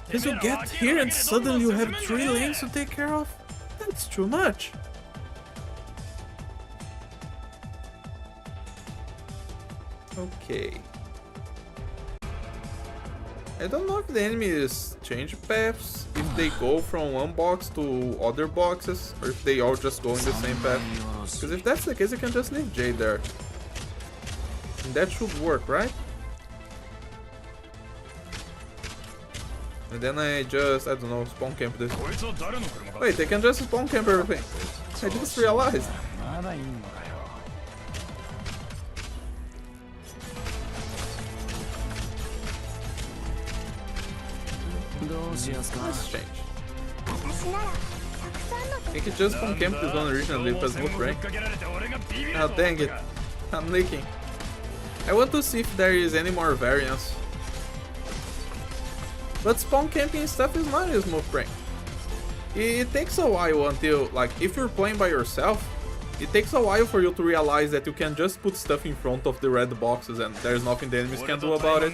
Because you get here and suddenly you have 3 lanes to take care of? That's too much. Okay. I don't know if the enemies change paths, if they go from one box to other boxes, or if they all just go in the same path. Because if that's the case, I can just leave Jay there. And that should work, right? And then I don't know, spawn camp this. Wait, I can just spawn camp everything. I just realized. Let's change. I could just spawn camp this one originally as move rank. Oh dang it, I'm leaking. I want to see if there is any more variance. But spawn camping stuff is not a smooth break. It takes a while until, like, if you're playing by yourself, it takes a while for you to realize that you can just put stuff in front of the red boxes and there's nothing the enemies can do about it.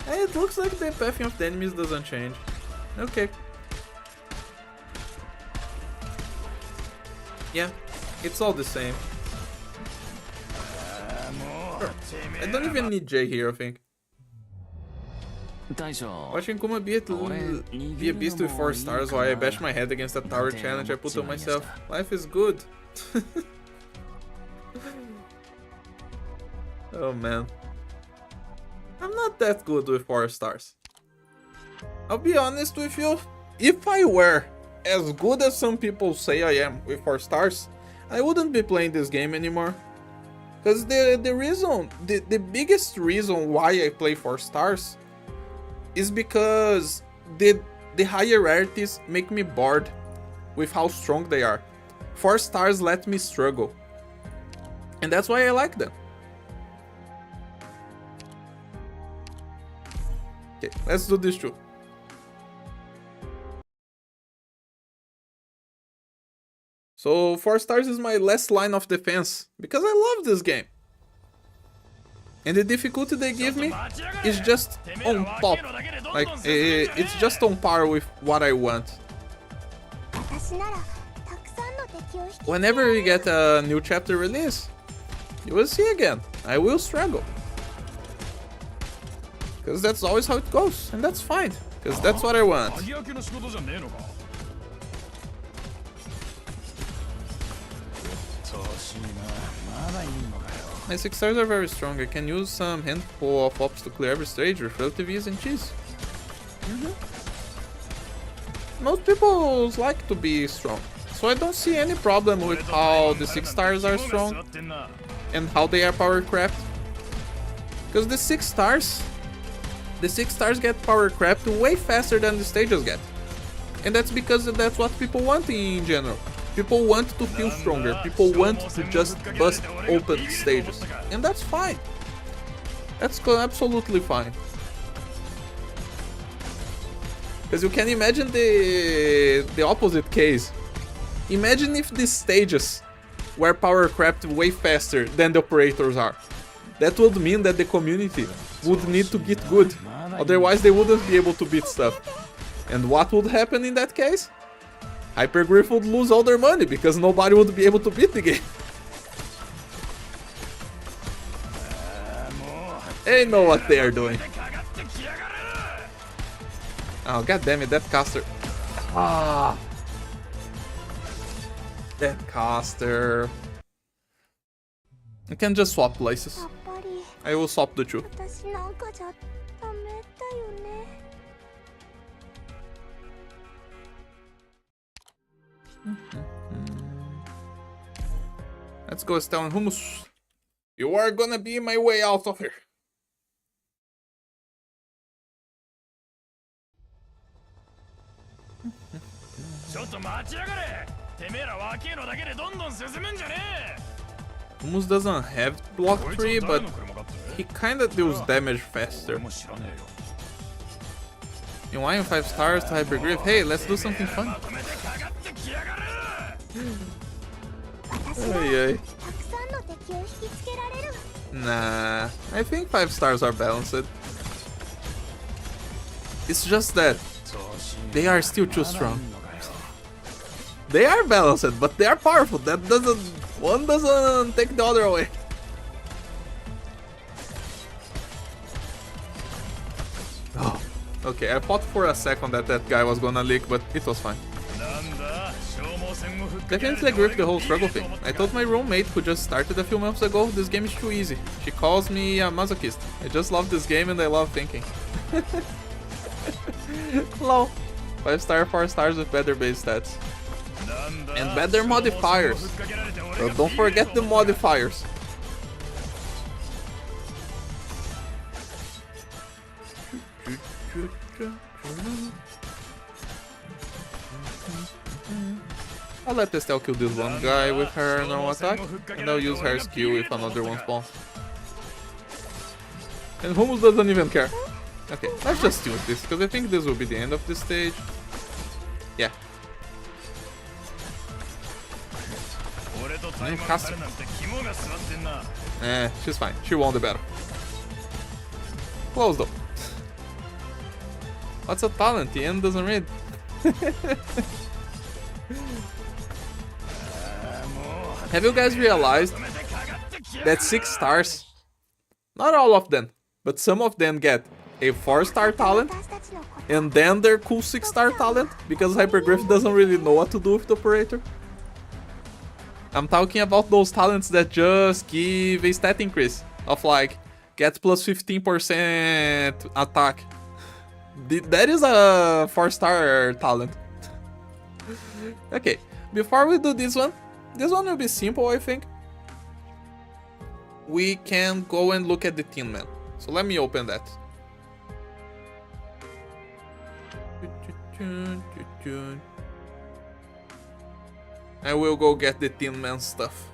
And it looks like the pathing of the enemies doesn't change. Okay. Yeah, it's all the same. Sure. I don't even need Jay here, I think. Watching Kuma be a beast with 4 stars while I bash my head against a tower challenge I put on myself. Life is good. Oh man. I'm not that good with 4 stars. I'll be honest with you, if I were as good as some people say I am with 4 stars, I wouldn't be playing this game anymore. Because the biggest reason why I play 4 stars is because the hierarchies make me bored with how strong they are. 4 stars let me struggle. And that's why I like them. Okay, let's do this too. So 4 stars is my last line of defense, because I love this game. And the difficulty they give me is just on top. Like, it's just on par with what I want. Whenever we get a new chapter release, you will see again, I will struggle. Because that's always how it goes, and that's fine, because that's what I want. My 6 stars are very strong. I can use some handful of ops to clear every stage with relative ease and cheese. Most people like to be strong, so I don't see any problem with how the 6 stars are strong and how they are power crept. Because the 6 stars get power crept way faster than the stages get. And that's because that's what people want in general. People want to feel stronger. People want to just bust open stages. And that's fine. That's absolutely fine. Because you can imagine the opposite case. Imagine if these stages were power crept way faster than the operators are. That would mean that the community would need to get good. Otherwise they wouldn't be able to beat stuff. And what would happen in that case? Hypergriff would lose all their money because nobody would be able to beat the game. They know what they are doing. Oh, god damn it, that caster. Ah. That caster. I can just swap places. I will swap the two. Let's go, Estelle and Hummus. You are gonna be my way out of here. Hummus doesn't have block 3, but he kinda deals damage faster. You want 5 stars to Hypergriff? Hey, let's do something fun. Ay, ay. Nah, I think 5 stars are balanced. It's just that they are still too strong. They are balanced, but they are powerful. One doesn't take the other away. Oh, okay, I thought for a second that that guy was gonna leak, but it was fine. Definitely agree with the whole struggle thing. I told my roommate, who just started a few months ago, this game is too easy. She calls me a masochist. I just love this game and I love thinking. Lol. 5 star, 4 stars with better base stats. And better modifiers. So don't forget the modifiers. I'll let Estelle kill this one guy with her normal attack, and I'll use her skill if another one spawns. And Hummus doesn't even care. Okay, let's just use this, because I think this will be the end of this stage. Yeah. Caster. She's fine. She won the battle. Close though. What's a talent? The end doesn't read. Have you guys realized that 6 stars, not all of them, but some of them get a 4-star talent and then their cool 6-star talent because Hypergriff doesn't really know what to do with the operator? I'm talking about those talents that just give a stat increase of like get plus 15% attack. That is a 4-star talent. Okay, before we do this one will be simple, I think. We can go and look at the Tin Man. So let me open that. I will go get the Tin Man stuff.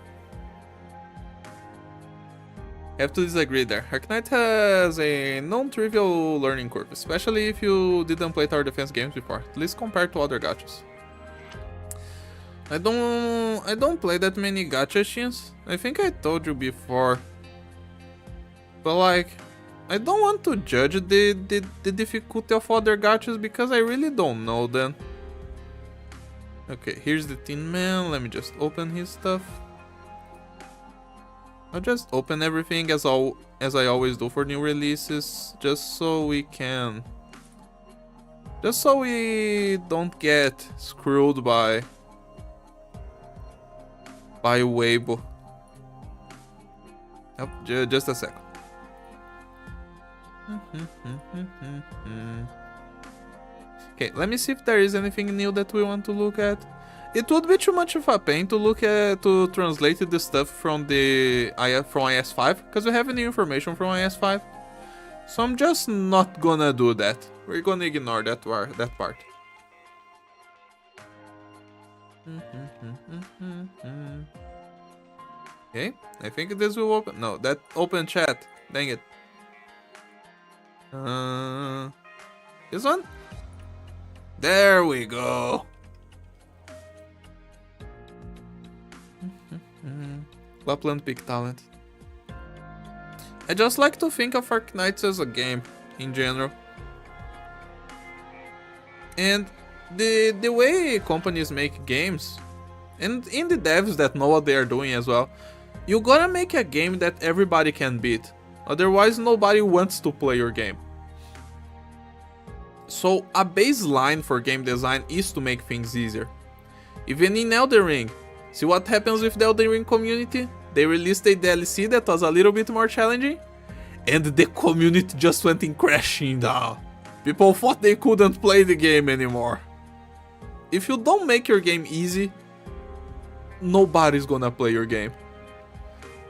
Have to disagree there. Arknight has a non-trivial learning curve, especially if you didn't play tower defense games before, at least compared to other gachas. I don't play that many gacha skins. I think I told you before. But like, I don't want to judge the difficulty of other gachas because I really don't know them. Okay, here's the Tin Man. Let me just open his stuff. I'll just open everything as I always do for new releases, just so we don't get screwed by Weibo. Yep, just a second. Okay, let me see if there is anything new that we want to look at. It would be too much of a pain to translate the stuff from IS5 because we have new information from IS5. So I'm just not gonna do that. We're gonna ignore that part. Okay, I think this will open. No, that open chat. Dang it. This one? There we go. Lapland Big Talent. I just like to think of Arknights as a game in general. And the way companies make games, and indie devs that know what they are doing as well, you gotta make a game that everybody can beat. Otherwise, nobody wants to play your game. So a baseline for game design is to make things easier. Even in Elden Ring, see what happens with the Elden Ring community? They released a DLC that was a little bit more challenging, and the community just went in crashing down. People thought they couldn't play the game anymore. If you don't make your game easy, nobody's gonna play your game.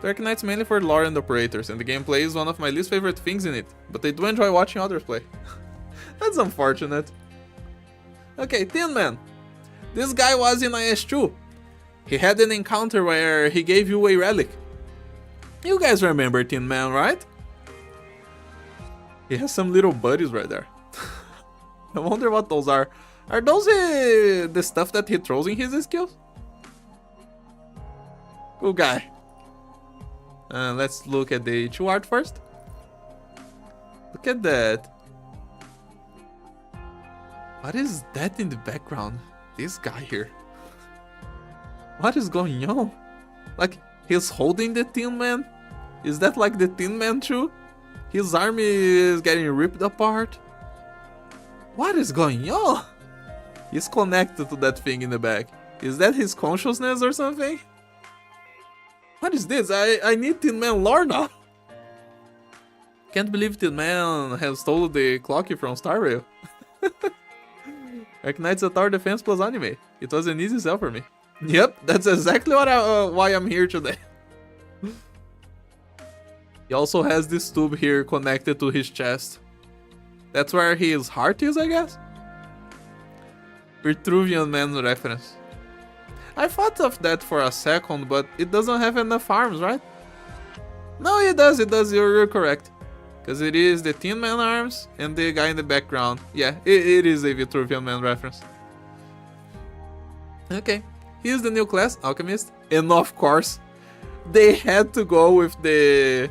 Arknights mainly for lore and operators, and the gameplay is one of my least favorite things in it, but I do enjoy watching others play. That's unfortunate. Okay, Tin Man. This guy was in IS2. He had an encounter where he gave you a relic. You guys remember Tin Man, right? He has some little buddies right there. I wonder what those are. Are those the stuff that he throws in his skills? Cool guy. Let's look at the Ichu art first. Look at that. What is that in the background? This guy here. What is going on? Like, he's holding the Tin Man? Is that like the Tin Man too? His army is getting ripped apart? What is going on? He's connected to that thing in the back. Is that his consciousness or something? What is this? I need Tin Man lore now. Can't believe Tin Man has stolen the clocky from Star Rail. Arknights a tower defense plus anime. It was an easy sell for me. Yep, that's exactly why I'm here today. He also has this tube here connected to his chest. That's where his heart is, I guess? Vitruvian Man reference. I thought of that for a second, but it doesn't have enough arms, right? No, it does, you're correct. Because it is the Tin Man arms and the guy in the background. Yeah, it is a Vitruvian Man reference. Okay, here's the new class, Alchemist. And of course, they had to go with the...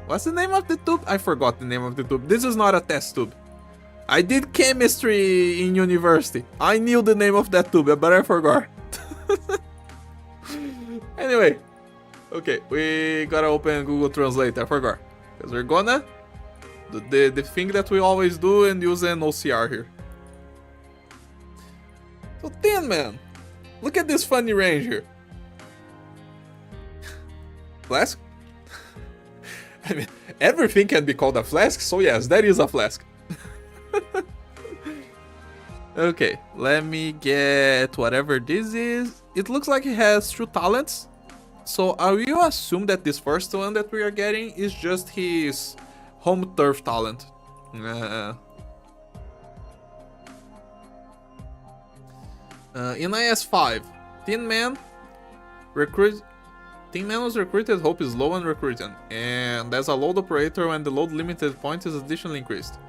what's the name of the tube? I forgot the name of the tube. This is not a test tube. I did chemistry in university. I knew the name of that tube, but I forgot. Anyway. Okay, we gotta open Google Translate, I forgot. Because we're gonna do the thing that we always do and use an OCR here. So Tin Man, look at this funny range here. Flask? I mean, everything can be called a flask, so yes, that is a flask. Okay, let me get whatever this is. It looks like it has 2 talents. So I will assume that this first one that we are getting is just his home turf talent. In IS5, Tin Man recruits Tin Man was recruited, hope is low on recruiting, and as a load operator when the load limited point is additionally increased.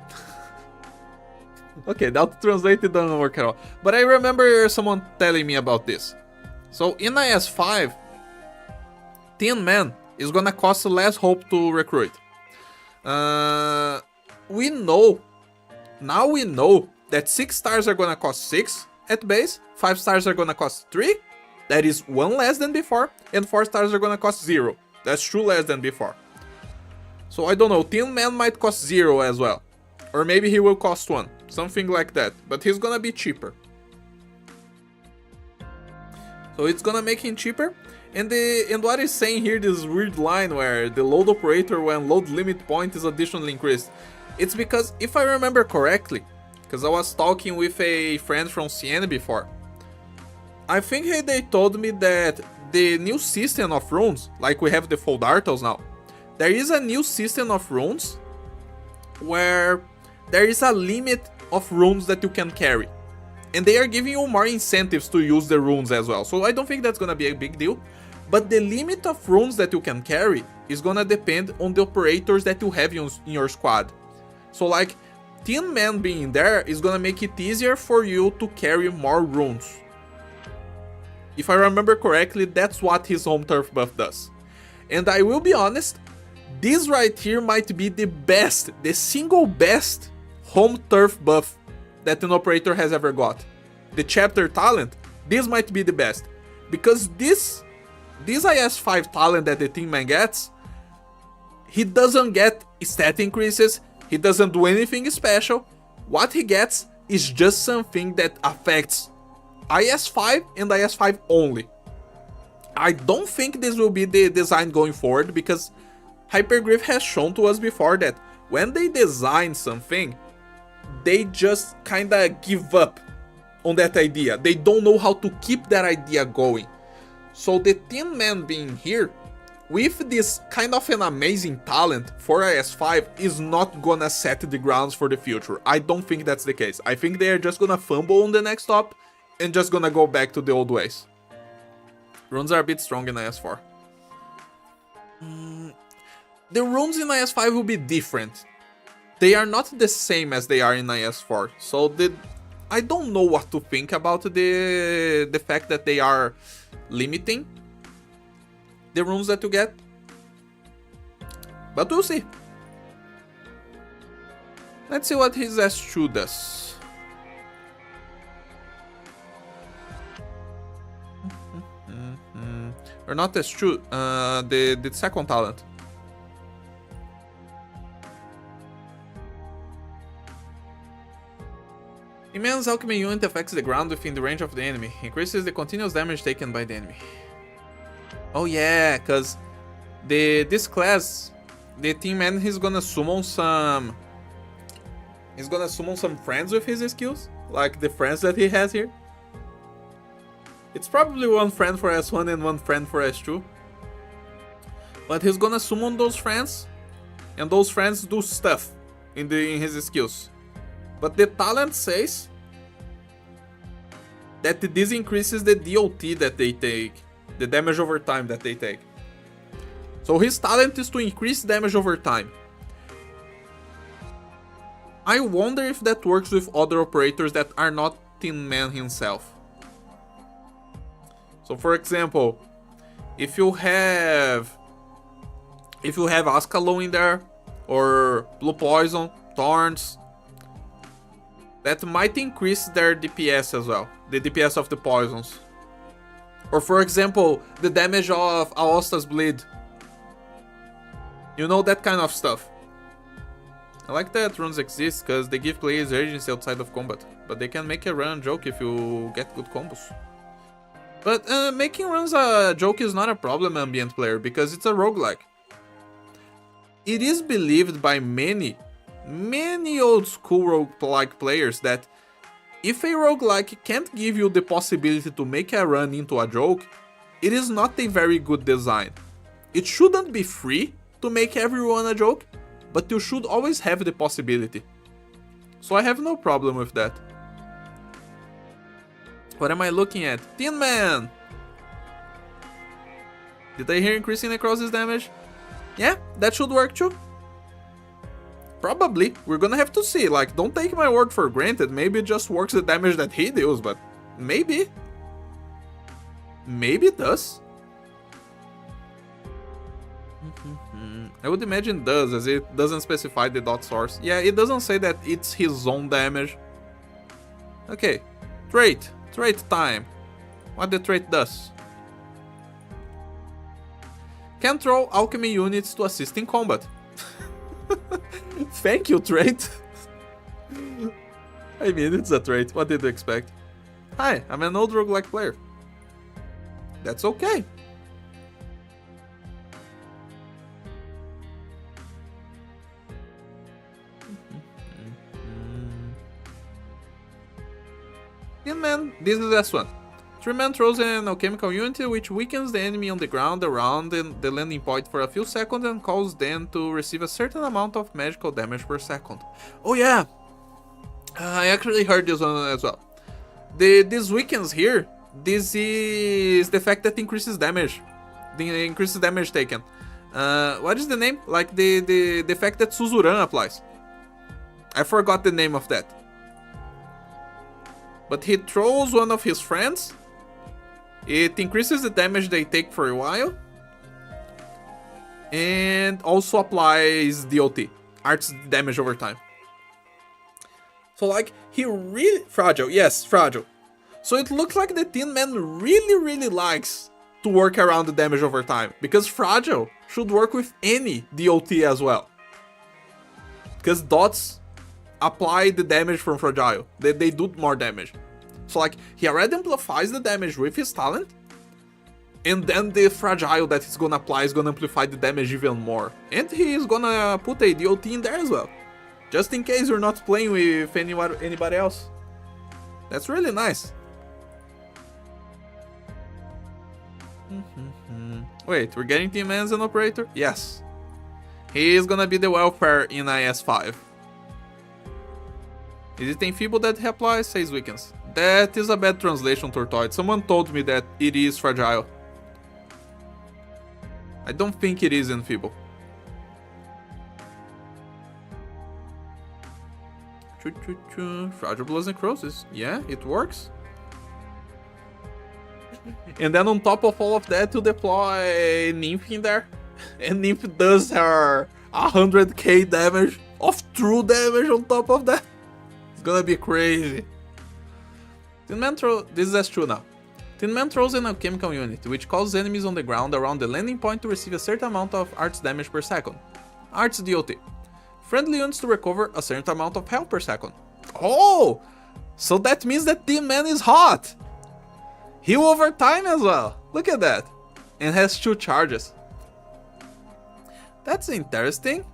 Okay, that translated doesn't work at all. But I remember someone telling me about this. So in IS-5, Tin Man is gonna cost less hope to recruit. We know that 6 stars are gonna cost 6 at base, 5 stars are gonna cost 3, that is 1 less than before, and 4 stars are gonna cost 0. That's 2 less than before. So I don't know, Tin Man might cost 0 as well. Or maybe he will cost 1, something like that, but he's gonna be cheaper. So it's gonna make him cheaper. And what is saying here, this weird line where the load operator when load limit point is additionally increased. It's because, if I remember correctly, because I was talking with a friend from Siena before, I think they told me that the new system of runes, like we have the Foldartals now, there is a new system of runes where there is a limit of runes that you can carry. And they are giving you more incentives to use the runes as well. So I don't think that's gonna be a big deal. But the limit of runes that you can carry is gonna depend on the operators that you have in your squad. So like, Tin Man being there is gonna make it easier for you to carry more runes. If I remember correctly, that's what his home turf buff does. And I will be honest, this right here might be the best, the single best home turf buff that an operator has ever got. The chapter talent, this might be the best. Because this IS-5 talent that the Tin Man gets, he doesn't get stat increases, he doesn't do anything special. What he gets is just something that affects IS-5 and IS-5 only. I don't think this will be the design going forward, because Hypergriff has shown to us before that when they design something, they just kinda give up on that idea. They don't know how to keep that idea going. So the Tin Man being here, with this kind of an amazing talent for IS-5, is not gonna set the grounds for the future. I don't think that's the case. I think they are just gonna fumble on the next stop and just gonna go back to the old ways. Runes are a bit strong in IS-4. The runes in IS-5 will be different. They are not the same as they are in IS-4. So I don't know what to think about the fact that they are limiting the runes that you get. But we'll see. Let's see what his S2 does. Or not S2, the second talent. Immense alchemy unit affects the ground within the range of the enemy. Increases the continuous damage taken by the enemy. Oh yeah, cause this class, the Tin Man, he's gonna summon some friends with his skills, like the friends that he has here. It's probably one friend for S1 and one friend for S2. But he's gonna summon those friends, and those friends do stuff in his skills. But the talent says that this increases the DOT that they take, the damage over time that they take. So his talent is to increase damage over time. I wonder if that works with other operators that are not Tin Man himself. So for example, if you have Ascalon in there, or Blue Poison, Thorns, that might increase their DPS as well, the DPS of the poisons. Or for example, the damage of Aosta's Bleed. You know, that kind of stuff. I like that runes exist because they give players urgency outside of combat, but they can make a run joke if you get good combos. But making runs a joke is not a problem, ambient player, because it's a roguelike. It is believed by many old school roguelike players that if a roguelike can't give you the possibility to make a run into a joke, it is not a very good design. It shouldn't be free to make everyone a joke, but you should always have the possibility. So I have no problem with that. What am I looking at? Tin Man! Did I hear increasing necrosis damage? Yeah, that should work too. Probably. We're gonna have to see. Like, don't take my word for granted. Maybe it just works the damage that he deals, but maybe. Maybe it does. I would imagine it does, as it doesn't specify the dot source. Yeah, it doesn't say that it's his own damage. Okay, trait time. What the trait does. Can throw alchemy units to assist in combat. Thank you, trait. I mean, it's a trait. What did you expect? Hi, I'm an old roguelike player. That's okay. Tin Man, this is this one. Tin Man throws an alchemical unit which weakens the enemy on the ground around the landing point for a few seconds and causes them to receive a certain amount of magical damage per second. Oh yeah! I actually heard this one as well. These weakens here, this is the fact that increases damage. The increases damage taken. What is the name? Like the fact that Suzuran applies. I forgot the name of that. But he throws one of his friends. It increases the damage they take for a while. And also applies DOT. Arts damage over time. So like, he really... Fragile, yes, fragile. So it looks like the Tin Man really likes to work around the damage over time. Because fragile should work with any DOT as well. Because dots apply the damage from fragile. They do more damage. So like, he already amplifies the damage with his talent. And then the fragile that he's gonna apply is gonna amplify the damage even more. And he is gonna put a DOT in there as well. Just in case you're not playing with anybody else. That's really nice. Wait, we're getting Tin Man as an operator? Yes. He is gonna be the welfare in IS5. Is it enfeeble that he applies? Says weakens. That is a bad translation, Tortoise. Someone told me that it is fragile. I don't think it is enfeeble. Fragile Blows Necrosis. Yeah, it works. And then on top of all of that, to deploy Nymph in there. And Nymph does her 100k damage of true damage on top of that. It's gonna be crazy. Tin Man this is S2 now. Tin Man throws an alchemical unit, which causes enemies on the ground around the landing point to receive a certain amount of arts damage per second. Arts DOT. Friendly units to recover a certain amount of health per second. Oh! So that means that Tin Man is hot! Heal over time as well. Look at that. And has 2 charges. That's interesting.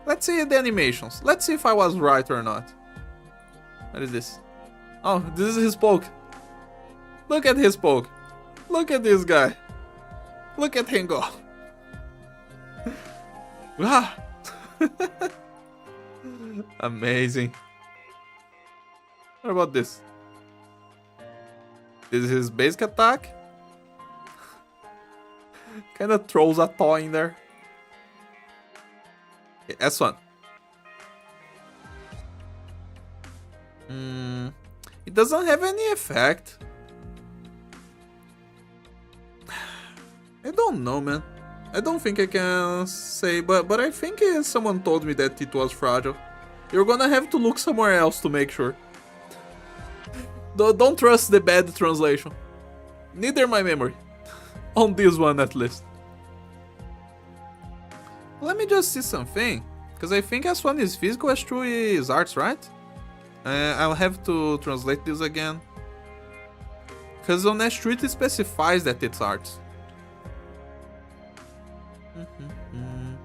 Let's see the animations. Let's see if I was right or not. What is this? Oh, this is his poke. Look at his poke. Look at this guy. Look at him go. Ah. Amazing. What about this? This is his basic attack. Kinda throws a toy in there. Okay, S1. It doesn't have any effect. I don't know, man. I don't think I can say, but I think someone told me that it was fragile. You're gonna have to look somewhere else to make sure. Don't trust the bad translation. Neither my memory. On this one at least. Let me just see something. Because I think S1 is physical, S2 is arts, right? I'll have to translate this again. Because on S2 it specifies that it's arts.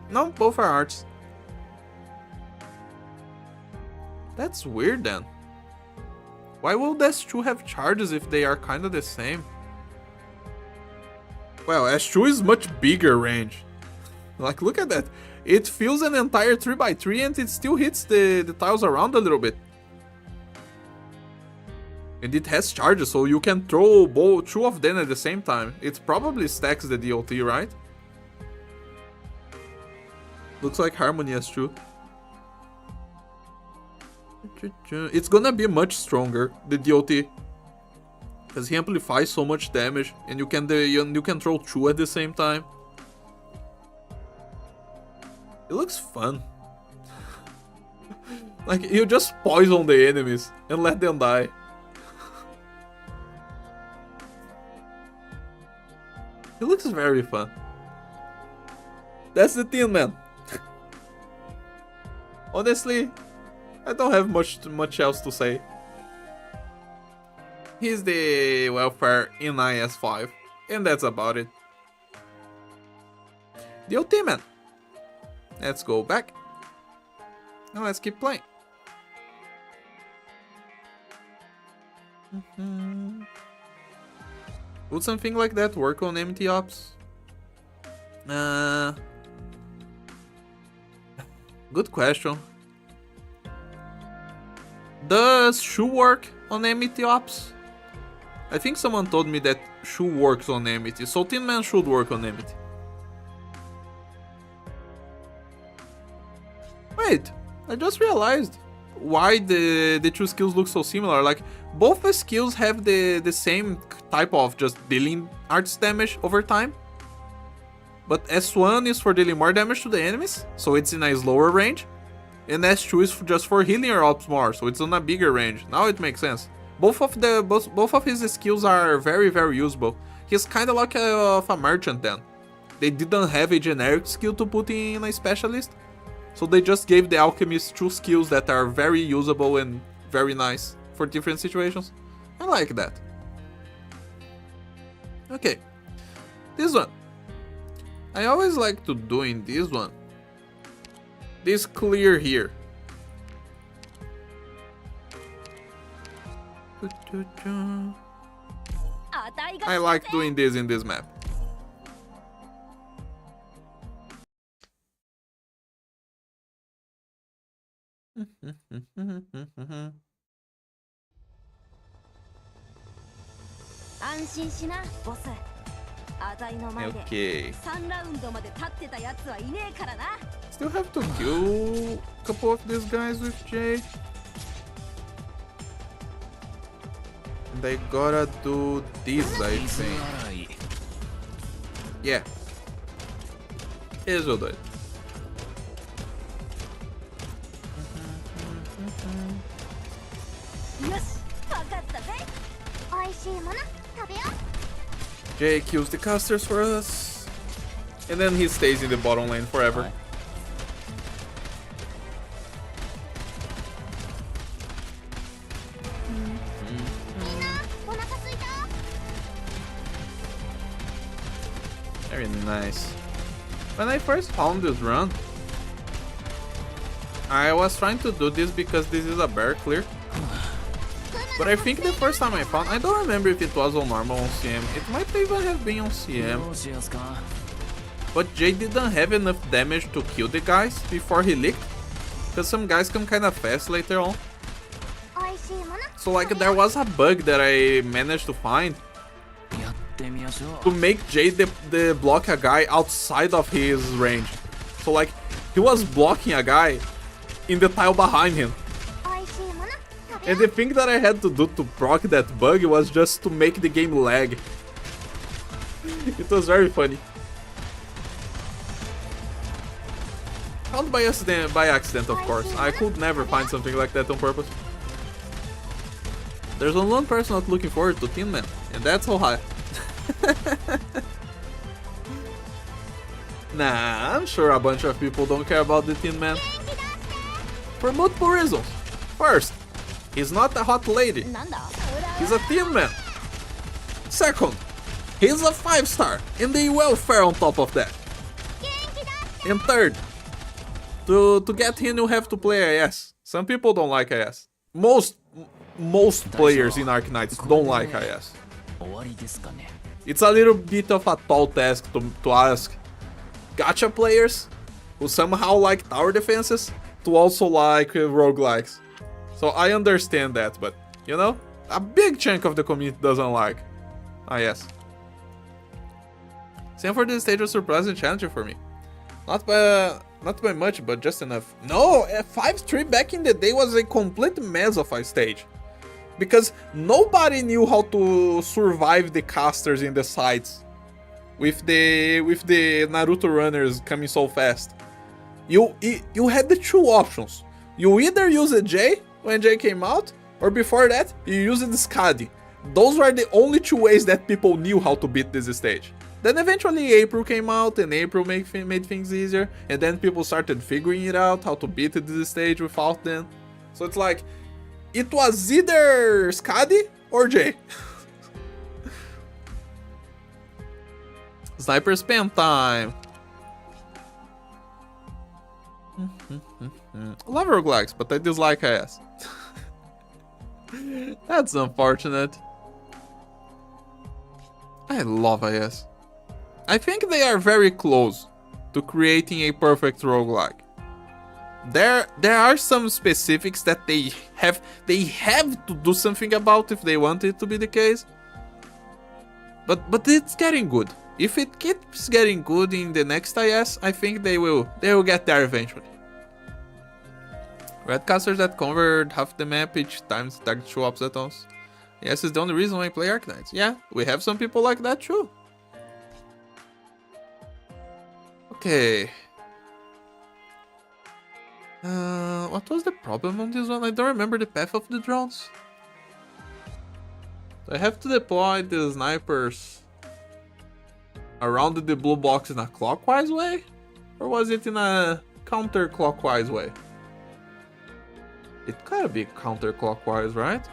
No, both are arts. That's weird then. Why will S2 have charges if they are kinda the same? Well, S2 is much bigger range. Like, look at that. It fills an entire 3x3 and it still hits the tiles around a little bit. And it has charges, so you can throw both, two of them at the same time. It probably stacks the DOT, right? Looks like Harmony has two. It's gonna be much stronger, the DOT. Because he amplifies so much damage, and you can throw two at the same time. It looks fun. Like, you just poison the enemies and let them die. It looks very fun. That's the Tin Man. Honestly, I don't have much else to say. He's the welfare in IS5, and that's about it. The OT Man. Let's go back. Now let's keep playing. Would something like that work on MT Ops? Good question. Does Shoe work on MT Ops? I think someone told me that Shoe works on MT, so Tin Man should work on MT. Wait, I just realized why the two skills look so similar. Like, both the skills have the same type of just dealing arts damage over time. But S1 is for dealing more damage to the enemies, so it's in a slower range. And S2 is just for healing your ops more, so it's on a bigger range. Now it makes sense. Both of his skills are very, very usable. He's kind of like a merchant then. They didn't have a generic skill to put in a specialist, so they just gave the alchemist two skills that are very usable and very nice for different situations. I like that. Okay, this one. I always like to do in this one. This clear here. I like doing this in this map. Okay. Still have to kill a couple of these guys with Jay. And I gotta do this, I think. Yeah. Here's what I do it. Jay kills the casters for us. And then he stays in the bottom lane forever. Very nice. When I first found this run, I was trying to do this because this is a bear clear. But I think the first time I found, I don't remember if it was on normal on CM. It might even have been on CM. But Jay didn't have enough damage to kill the guys before he leaked. Because some guys come kinda fast later on. So like there was a bug that I managed to find to make Jay block a guy outside of his range. So like he was blocking a guy in the tile behind him. And the thing that I had to do to proc that bug was just to make the game lag. It was very funny. Found by accident, of course. I could never find something like that on purpose. There's only one person not looking forward to Tin Man, and that's Ohio. Nah, I'm sure a bunch of people don't care about the Tin Man. For multiple reasons. First, he's not a hot lady. He's a Tin Man. Second, he's a 5-star and the welfare on top of that. And third, to get him you have to play IS. Some people don't like IS. Most players in Arknights don't like IS. It's a little bit of a tall task to ask gacha players who somehow like tower defenses to also like roguelikes. So I understand that, but you know, a big chunk of the community doesn't like. Ah, yes. Same for this stage was surprising challenging for me. Not by much, but just enough. No, 5-3 back in the day was a complete mess of a stage. Because nobody knew how to survive the casters in the sides. With the Naruto runners coming so fast. You had the two options. You either use a J when J came out, or before that, you used the Skadi. Those were the only two ways that people knew how to beat this stage. Then eventually April came out, and April made things easier, and then people started figuring it out, how to beat this stage without them. So it's like, it was either Skadi or J. Sniper spam time. I love roguelikes, but I dislike IS. That's unfortunate. I love IS. I think they are very close to creating a perfect roguelike. There are some specifics that they have to do something about if they want it to be the case. But it's getting good. If it keeps getting good in the next IS, I think they will get there eventually. Red casters that convert half the map each time target 2 ops at once. Yes, it's the only reason why I play Arknights. Yeah, we have some people like that too. Okay. What was the problem on this one? I don't remember the path of the drones. So I have to deploy the snipers around the blue box in a clockwise way? Or was it in a counterclockwise way? It gotta be counterclockwise, right?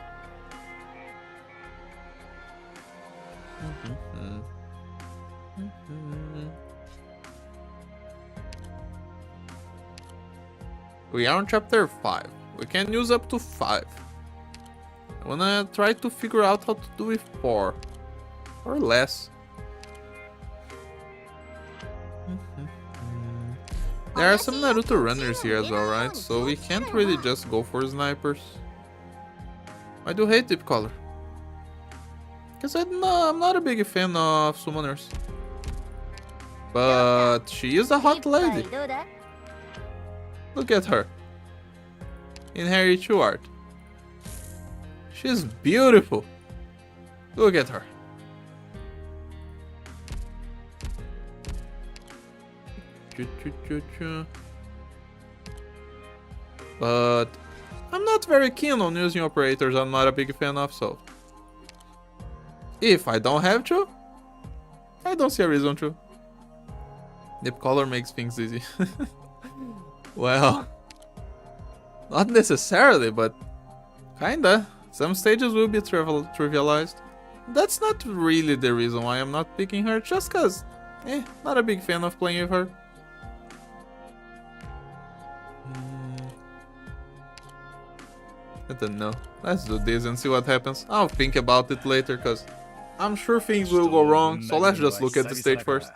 We are on chapter 5. We can use up to 5. I wanna try to figure out how to do with 4. Or less. There are some Naruto runners here as well, right? So we can't really just go for snipers. I do hate Deep Color. Because I'm not a big fan of summoners. But she is a hot lady. Look at her. In Harry Chu art. She's beautiful. Look at her. But I'm not very keen on using operators I'm not a big fan of, so if I don't have to, I don't see a reason to. Deep color makes things easy. Well, not necessarily, but kinda. Some stages will be trivialized. That's not really the reason why I'm not picking her, just cause, not a big fan of playing with her. I don't know. Let's do this and see what happens. I'll think about it later, cause I'm sure things will go wrong, so let's just look at the stage first.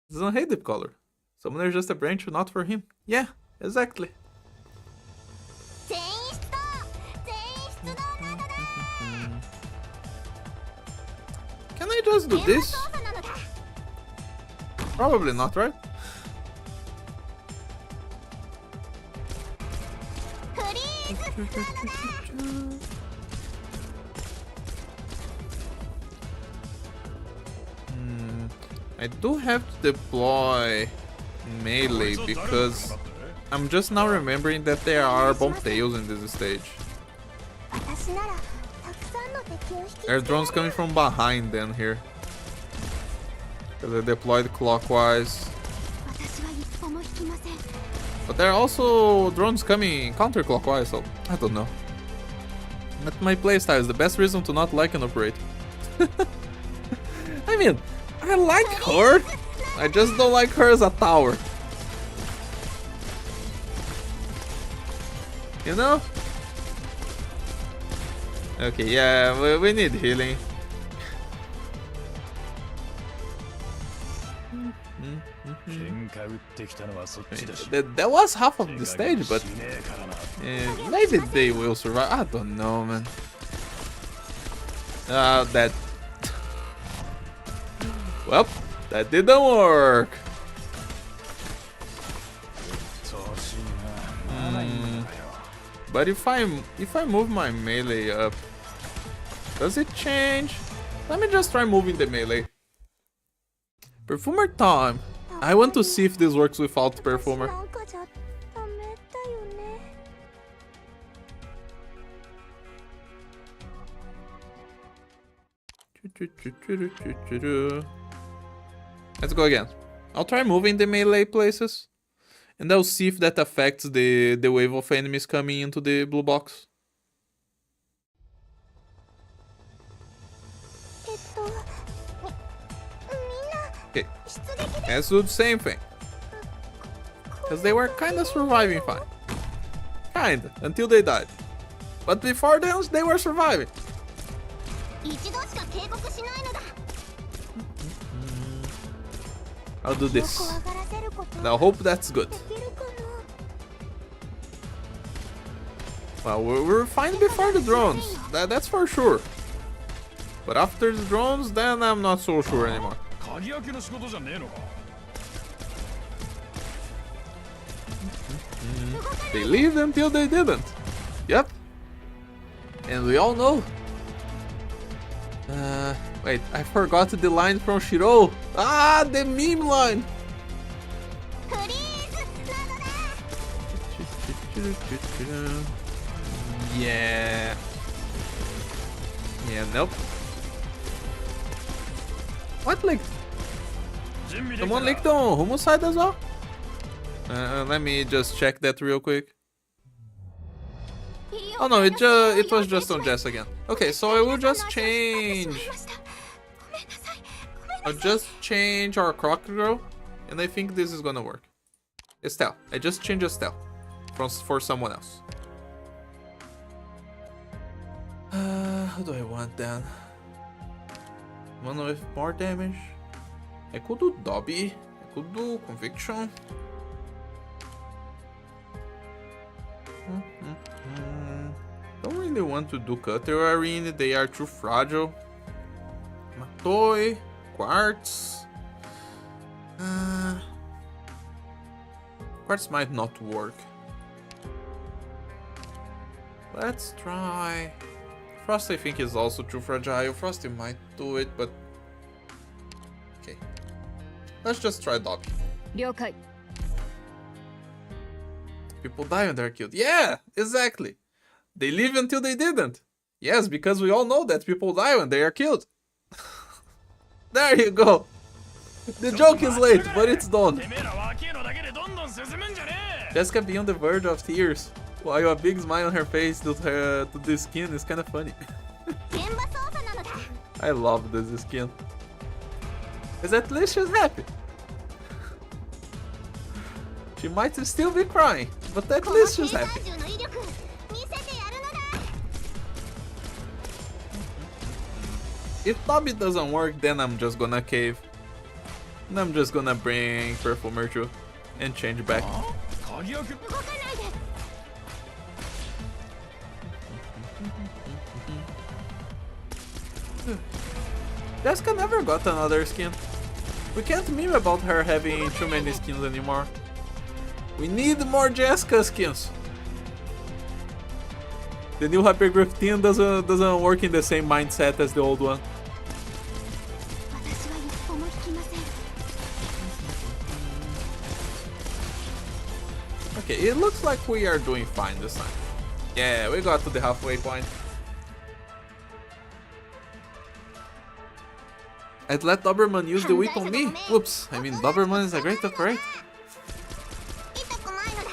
Doesn't hate Deep Color. Summoner is just a branch, not for him. Yeah, exactly. Can I just do this? Probably not, right? I do have to deploy melee because I'm just now remembering that there are bomb tails in this stage. There are drones coming from behind then here. Because I deployed clockwise. But there are also drones coming counterclockwise, so I don't know. But my playstyle is the best reason to not like an operator. I mean, I like her. I just don't like her as a tower. You know? Okay, yeah, we need healing. 喧嘩売ってきたのはそっちだし That was half of the stage, but maybe they will survive. I don't know, man. That. Well, that didn't work. But if I move my melee up, does it change? Let me just try moving the melee. Perfumer time. I want to see if this works without Perfumer. なんかじゃダメだよね。 Let's go again. I'll try moving the melee places, and I'll see if that affects the wave of enemies coming into the blue box. みんな Okay, 出撃で let's do the same thing. Because they were kinda surviving fine. Kinda, until they died. But before then, they were surviving. 一度しか警告しないのだ。 I'll do 怖 this. がらせること And I hope that's good. できるかな。 Well, we're fine before the drones. That's for sure. But after the drones, then I'm not so sure anymore. 鍵開けの仕事じゃねえのか They lived until they didn't. Yep. And we all know. Wait, I forgot the line from Shiro. Ah, the meme line. フリーズなのだ。 Yeah. Yeah, nope. What leaked? 準備できた Someone な leaked on Humo side as well? Let me just check that real quick. Oh no, it was just on Jess again. Okay, so I will just change. I'll just change our crocodile, and I think this is gonna work. Estelle. I just changed Estelle for someone else. Who do I want then? One with more damage. I could do Dobby. I could do Conviction. Don't really want to do Cutter Arena. They are too fragile. Matoy. Quartz. Quartz might not work. Let's try. Frost I think is also too fragile. Frosty might do it, but... Okay. Let's just try Dobby. 了解。 People die when they're killed. Yeah, exactly. They live until they didn't. Yes, because we all know that people die when they are killed. There you go. The joke is late, but it's done. てめえら若えのだけでどんどん進むんじゃねえ Jessica being on the verge of tears, while a big smile on her face to this skin is kind of funny. 現場捜査なのだ。 I love this skin. Because at least she's happy. She might still be crying, but at この least 警 she's 察 happy. 銃の威力見せてやるのだ。 If Dobby doesn't work, then I'm just gonna cave. And I'm just gonna bring Perfumer too and change back. 鍵開け動かないで。 Jessica never got another skin. We can't meme about her having too many skins anymore. We need more Jessica skins. The new Hypergriff team doesn't work in the same mindset as the old one. 私は一歩も引きません。 Okay, it looks like we are doing fine this time. Yeah, we got to the halfway point. I'd let Doberman use the whip on me. Whoops, I mean Doberman is a great operator. 痛くないのだ。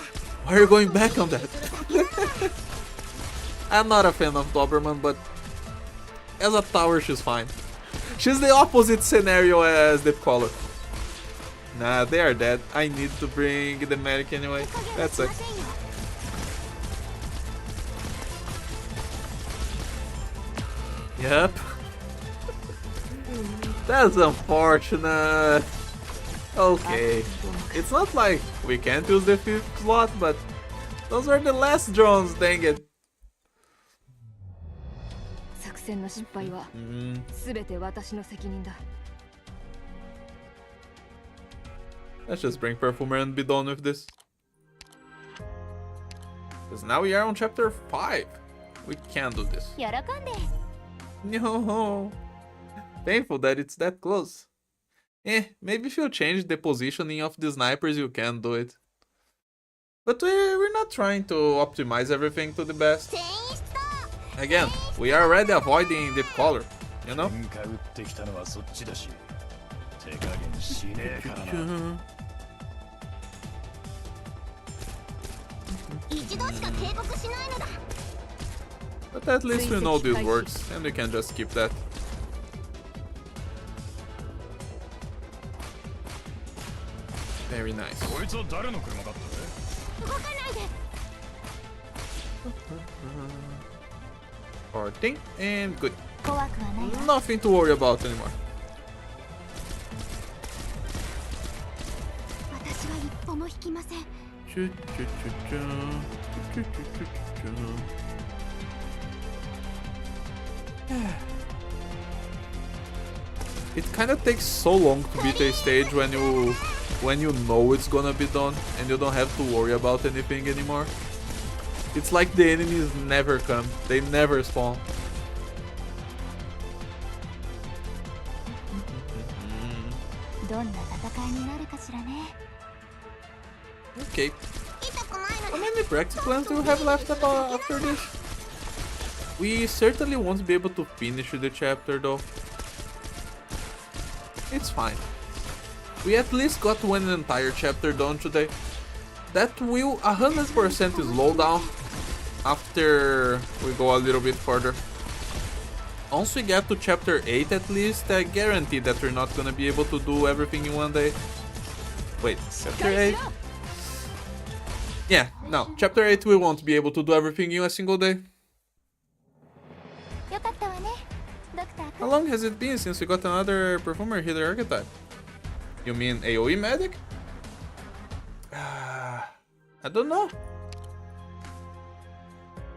Why are you going back on that? I'm not a fan of Doberman, but as a tower she's fine. She's the opposite scenario as the Collar. Nah, they are dead. I need to bring the medic anyway. That sucks. Yep. That's unfortunate. Okay. It's not like we can't use the 5th slot, but those are the last drones, dang it. 作戦の失敗は全て私の責任だ。 Let's just bring Perfumer and be done with this. Because now we are on chapter 5. We can do this. 喜んで。 No. Painful that it's that close. Maybe if you change the positioning of the snipers, you can do it. But we're not trying to optimize everything to the best. 戦士と Again, we are already avoiding deep color, you know? 喧嘩打ってきたのはそっちだし手加減しねえからな。一度しか警告しないのだ。 But at least we know this works, and we can just skip that. Very nice. こいつは誰の車だった動かないで。 Porting, and good. 怖くはないわ。 Nothing to worry about anymore. 私は一歩も引きません。 It kind of takes so long to beat a stage when you know it's gonna be done and you don't have to worry about anything anymore. It's like the enemies never come, they never spawn. Mm. どんな戦いになるかしらね。 Okay. 痛くないの How だ。 many practice plans do we have left after this? We certainly won't be able to finish the chapter though. It's fine. We at least got one entire chapter done today. That will 100% slow down after we go a little bit further. Once we get to chapter 8 at least, I guarantee that we're not gonna be able to do everything in one day. Wait, chapter 8? Yeah, no, chapter 8 we won't be able to do everything in a single day. よかったわね、ドクター How long has it been since we got another performer healer archetype? You mean AoE medic? I don't know.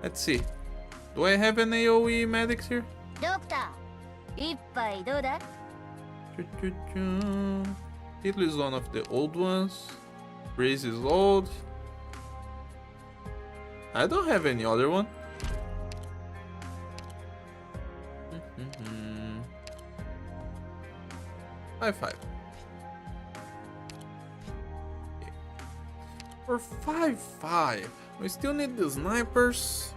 Let's see. Do I have an AoE medics here? ドクター、一杯どうだ？ Hitler is one of the old ones. Breeze is old. I don't have any other one. High five. Okay. For 5-5, we still need the snipers.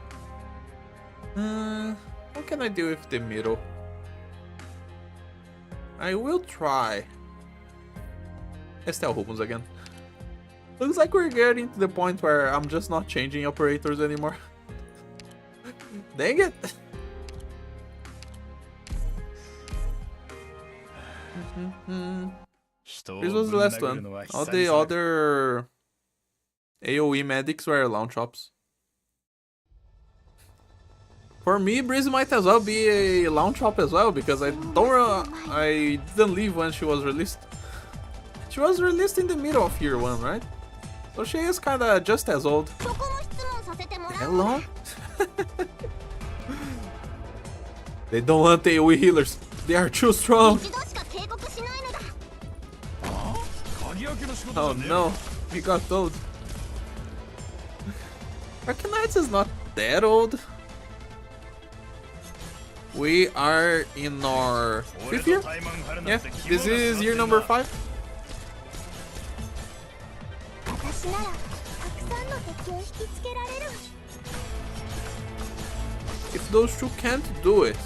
What can I do with the middle? I will try. Estelle Rubens again. Looks like we're getting to the point where I'm just not changing operators anymore. Dang it! This was the last one. All the other AoE medics were launch ops. For me, Breeze might as well be a launch op as well because I didn't leave when she was released. She was released in the middle of year 1, right? So she is kinda just as old. そこも質問させてもらう。 Hello? They don't want AoE healers. They are too strong. 一度しか警告しないのだ。鍵開けの仕事 Oh じゃねえ no, we got told. Arknights is not that old. We are in our 5th year? Yeah, this is year number 5. 私ならたくさんの敵を引きつけられる。 If those two can't do it,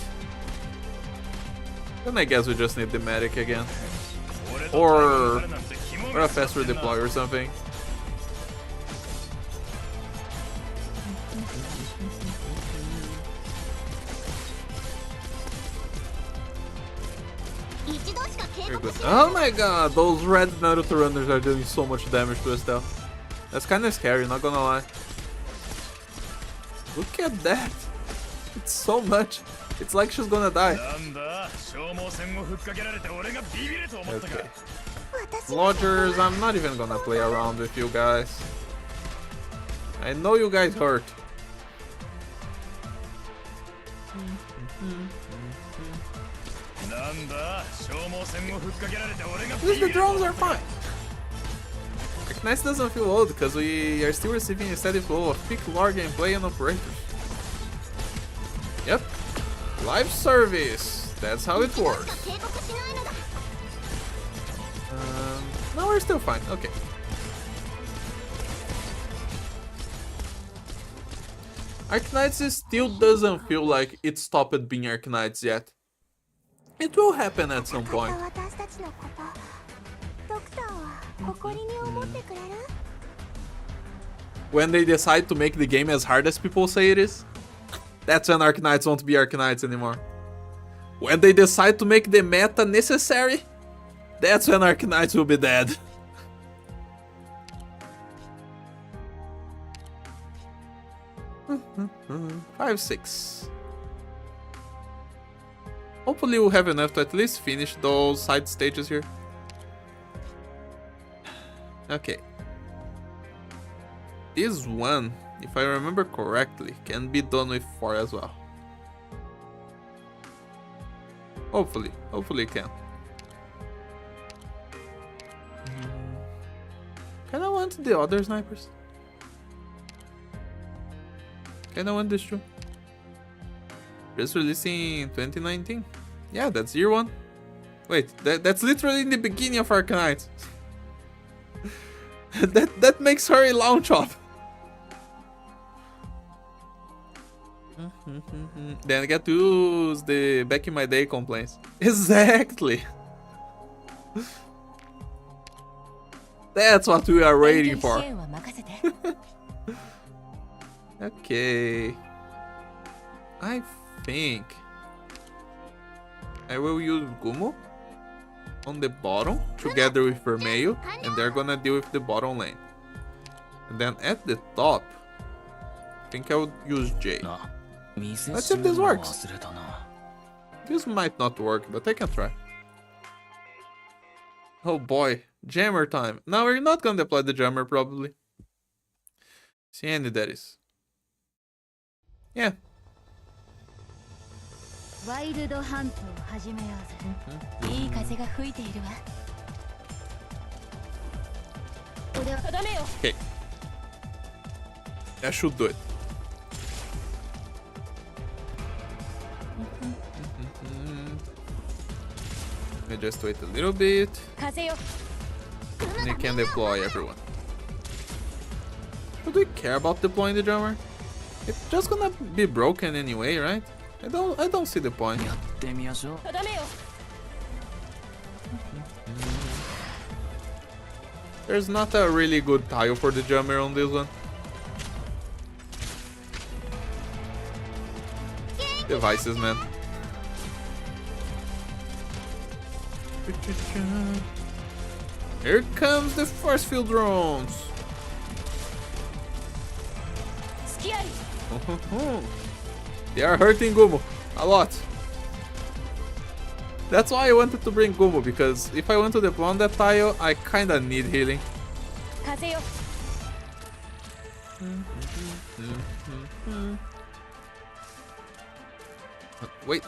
then I guess we just need the medic again. Or a faster deploy or something. Very good. Oh my god, those red Naruto runners are doing so much damage to Estelle. That's kinda scary, not gonna lie. Look at that! It's so much. It's like she's gonna die. なんだ消耗戦をふっかけられて俺がビビると思ったか Okay. 私 Lodgers, I'm not even gonna play around with you guys. I know you guys hurt. At least the drones are fine. Arknights doesn't feel old because we are still receiving a steady flow of peak lore gameplay and operators. Yep. Live service. That's how it works. No, we're still fine. Okay. Arknights still doesn't feel like it stopped being Arknights yet. It will happen at some point. When they decide to make the game as hard as people say it is, that's when Arknights won't be Arknights anymore. When they decide to make the meta necessary, that's when Arknights will be dead. Five, 6. Hopefully we'll have enough to at least finish those side stages here. Okay. This one, if I remember correctly, can be done with 4 as well. Hopefully it can. Can I want the other snipers? Can I want this too? Just released in 2019? Yeah, that's year 1. Wait, that's literally in the beginning of Arknights. that makes her a launch off. Then I get to use the back in my day complaints. Exactly. That's what we are waiting for. Okay. I think I will use Gumo on the bottom together with Vermeil, and they're gonna deal with the bottom lane. And then at the top, I think I would use J. Let's see if this works. This might not work, but I can try. Oh boy, jammer time. Now we're not gonna deploy the jammer probably. See any that is. Yeah. Okay. That should do it. Let me just wait a little bit. And you can deploy everyone. Should we care about deploying the drummer? It's just gonna be broken anyway, right? I don't see the point. There's not a really good tile for the drummer on this one. Devices, man. Here comes the first field drones. They are hurting Gumo a lot. That's why I wanted to bring Gumo, because if I want to deploy on that tile, I kinda need healing. Wait,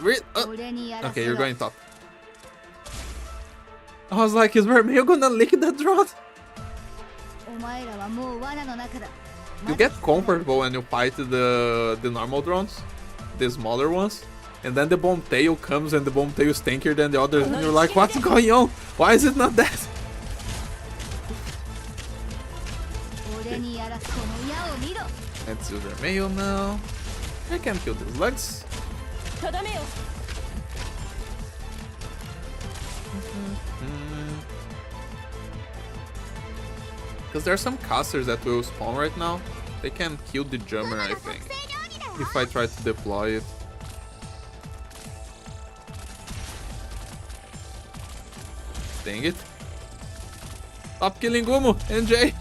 okay, you're going top. I was like, is Vermeil gonna lick that drone? You get comfortable when you fight the normal drones, the smaller ones, and then the bomb tail comes and the bomb tail is tankier than the others, and you're like, what's going on? Why is it not that? Let's use Vermeil now. I can kill these legs. Because there are some casters that will spawn right now. They can kill the jammer, I think, if I try to deploy it. Dang it. Stop killing Gumo, NJ!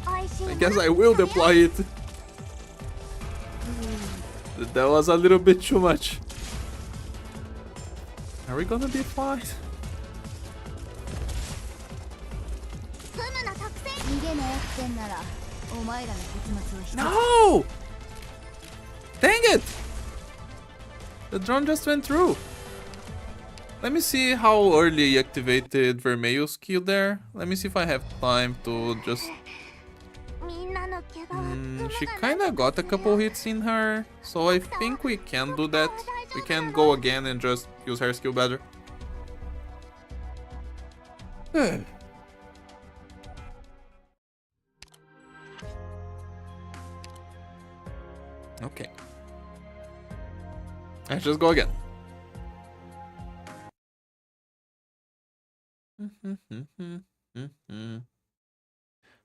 I guess I will deploy it. That was a little bit too much. Are we gonna be fine? No! Dang it! The drone just went through. Let me see how early you activated Vermelho's skill there. Let me see if I have time to just... she kinda got a couple hits in her, so I think we can do that. We can go again and just use her skill better. Okay. Let's just go again.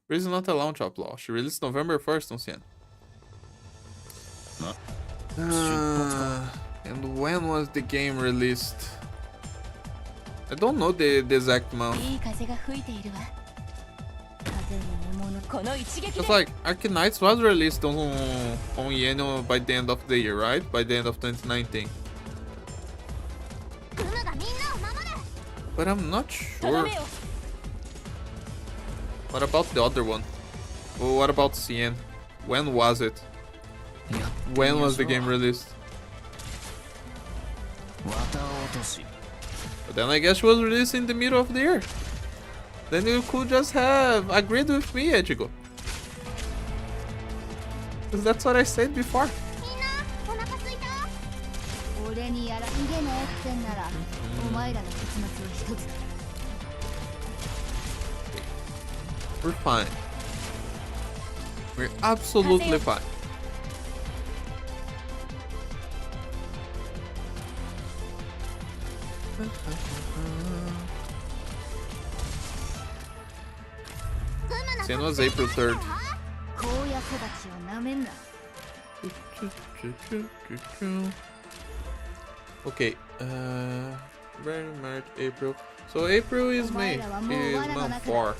Breeze is not a launch outlaw. She released November 1st on CN. And when was the game released? I don't know the exact month. It's like Arknights was released on Yen by the end of the year, right? By the end of 2019. But I'm not sure. What about the other one? Well, what about CN? When was it? When was the game released? But then I guess she was released in the middle of the year. Then you could just have agreed with me, Echigo. Because that's what I said before. We're fine. We're absolutely fine. It was April 3rd. Okay, February, March, April. So April is May, is month 4.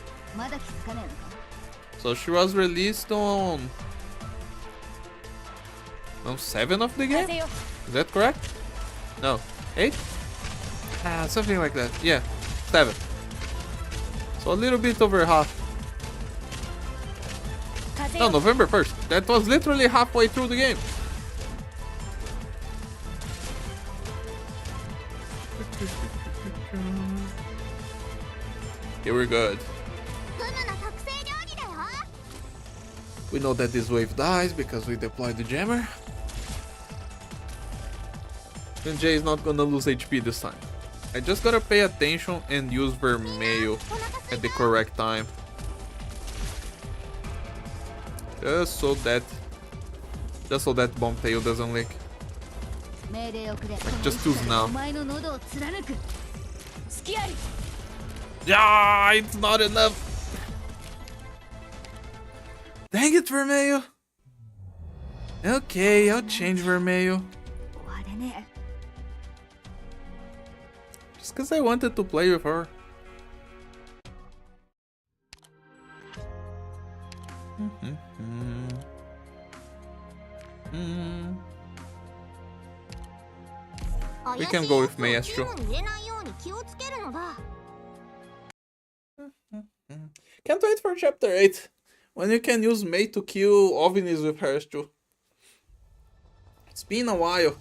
So she was released on 7 of the game? Is that correct? No, 8? Something like that. Yeah, 7. So a little bit over half. No, November 1st. That was literally halfway through the game. Okay, we're good. We know that this wave dies because we deployed the jammer. And Jay is not gonna lose HP this time. I just gotta pay attention and use Vermelho at the correct time. Just so that bomb tail doesn't leak. Like, just choose now. Yeah, it's not enough. Dang it, Vermelho. Okay, I'll change Vermelho. Just because I wanted to play with her. We can go with Maestro. Can't wait for chapter 8, when you can use Mei to kill Ovinis with Herstro. It's been a while.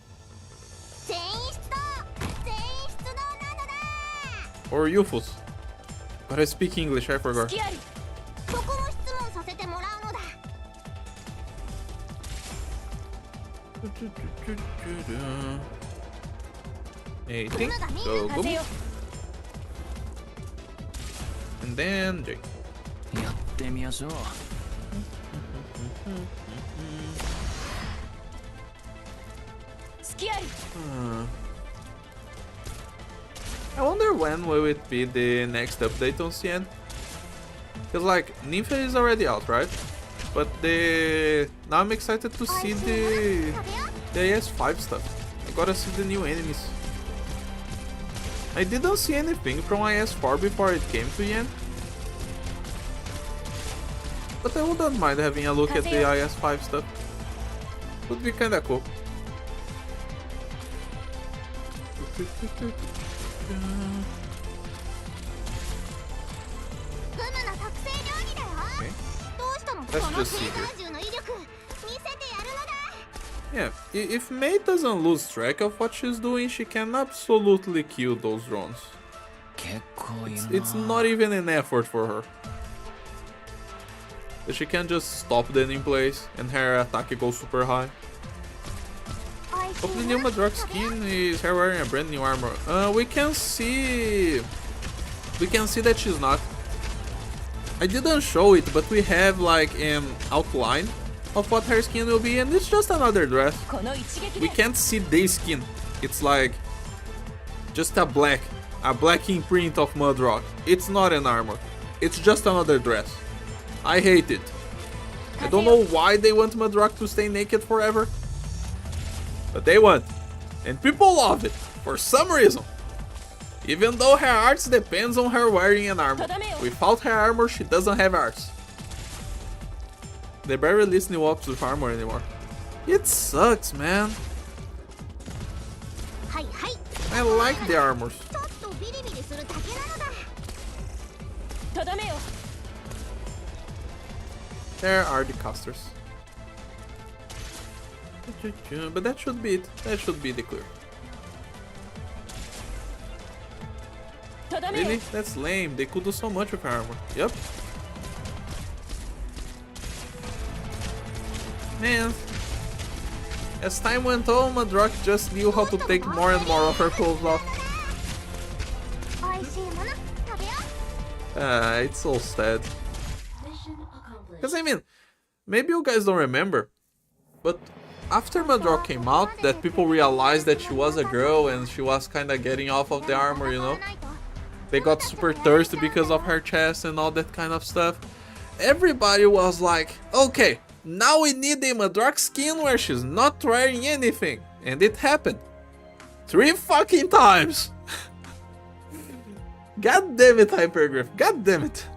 Or Yufus. But I speak English, I forgot. 18. So boom. And then J. I wonder when will it be the next update on CN? Cause like Nympha is already out, right? But now I'm excited to see the IS5 stuff. I gotta see the new enemies. I didn't see anything from IS4 before it came to Yen. But I wouldn't mind having a look at the IS5 stuff. Would be kinda cool. Let's just see here. Yeah, if Mei doesn't lose track of what she's doing, she can absolutely kill those drones. It's not even an effort for her. But she can just stop them in place and her attack goes super high. Hope the new Madrox skin is her wearing a brand new armor. We can see that she's not. I didn't show it, but we have like an outline of what her skin will be, and it's just another dress. We can't see the skin. It's like just a black imprint of Mudrock. It's not an armor. It's just another dress. I hate it. I don't know why they want Mudrock to stay naked forever, but they want, and people love it for some reason. Even though her arts depends on her wearing an armor. Without her armor, she doesn't have arts. They barely release new ops with armor anymore. It sucks, man. I like the armors. There are the casters. But that should be it. That should be the clear. Really? That's lame. They could do so much with armor. Yep. Man. As time went on, Madrock just knew how to take more and more of her clothes off. It's so sad. Because I mean, maybe you guys don't remember, but after Madrock came out, that people realized that she was a girl and she was kinda getting off of the armor, you know? They got super thirsty because of her chest and all that kind of stuff. Everybody was like, okay, now we need a Madrock skin where she's not wearing anything. And it happened. 3 fucking times. God damn it, Hypergriff. God damn it.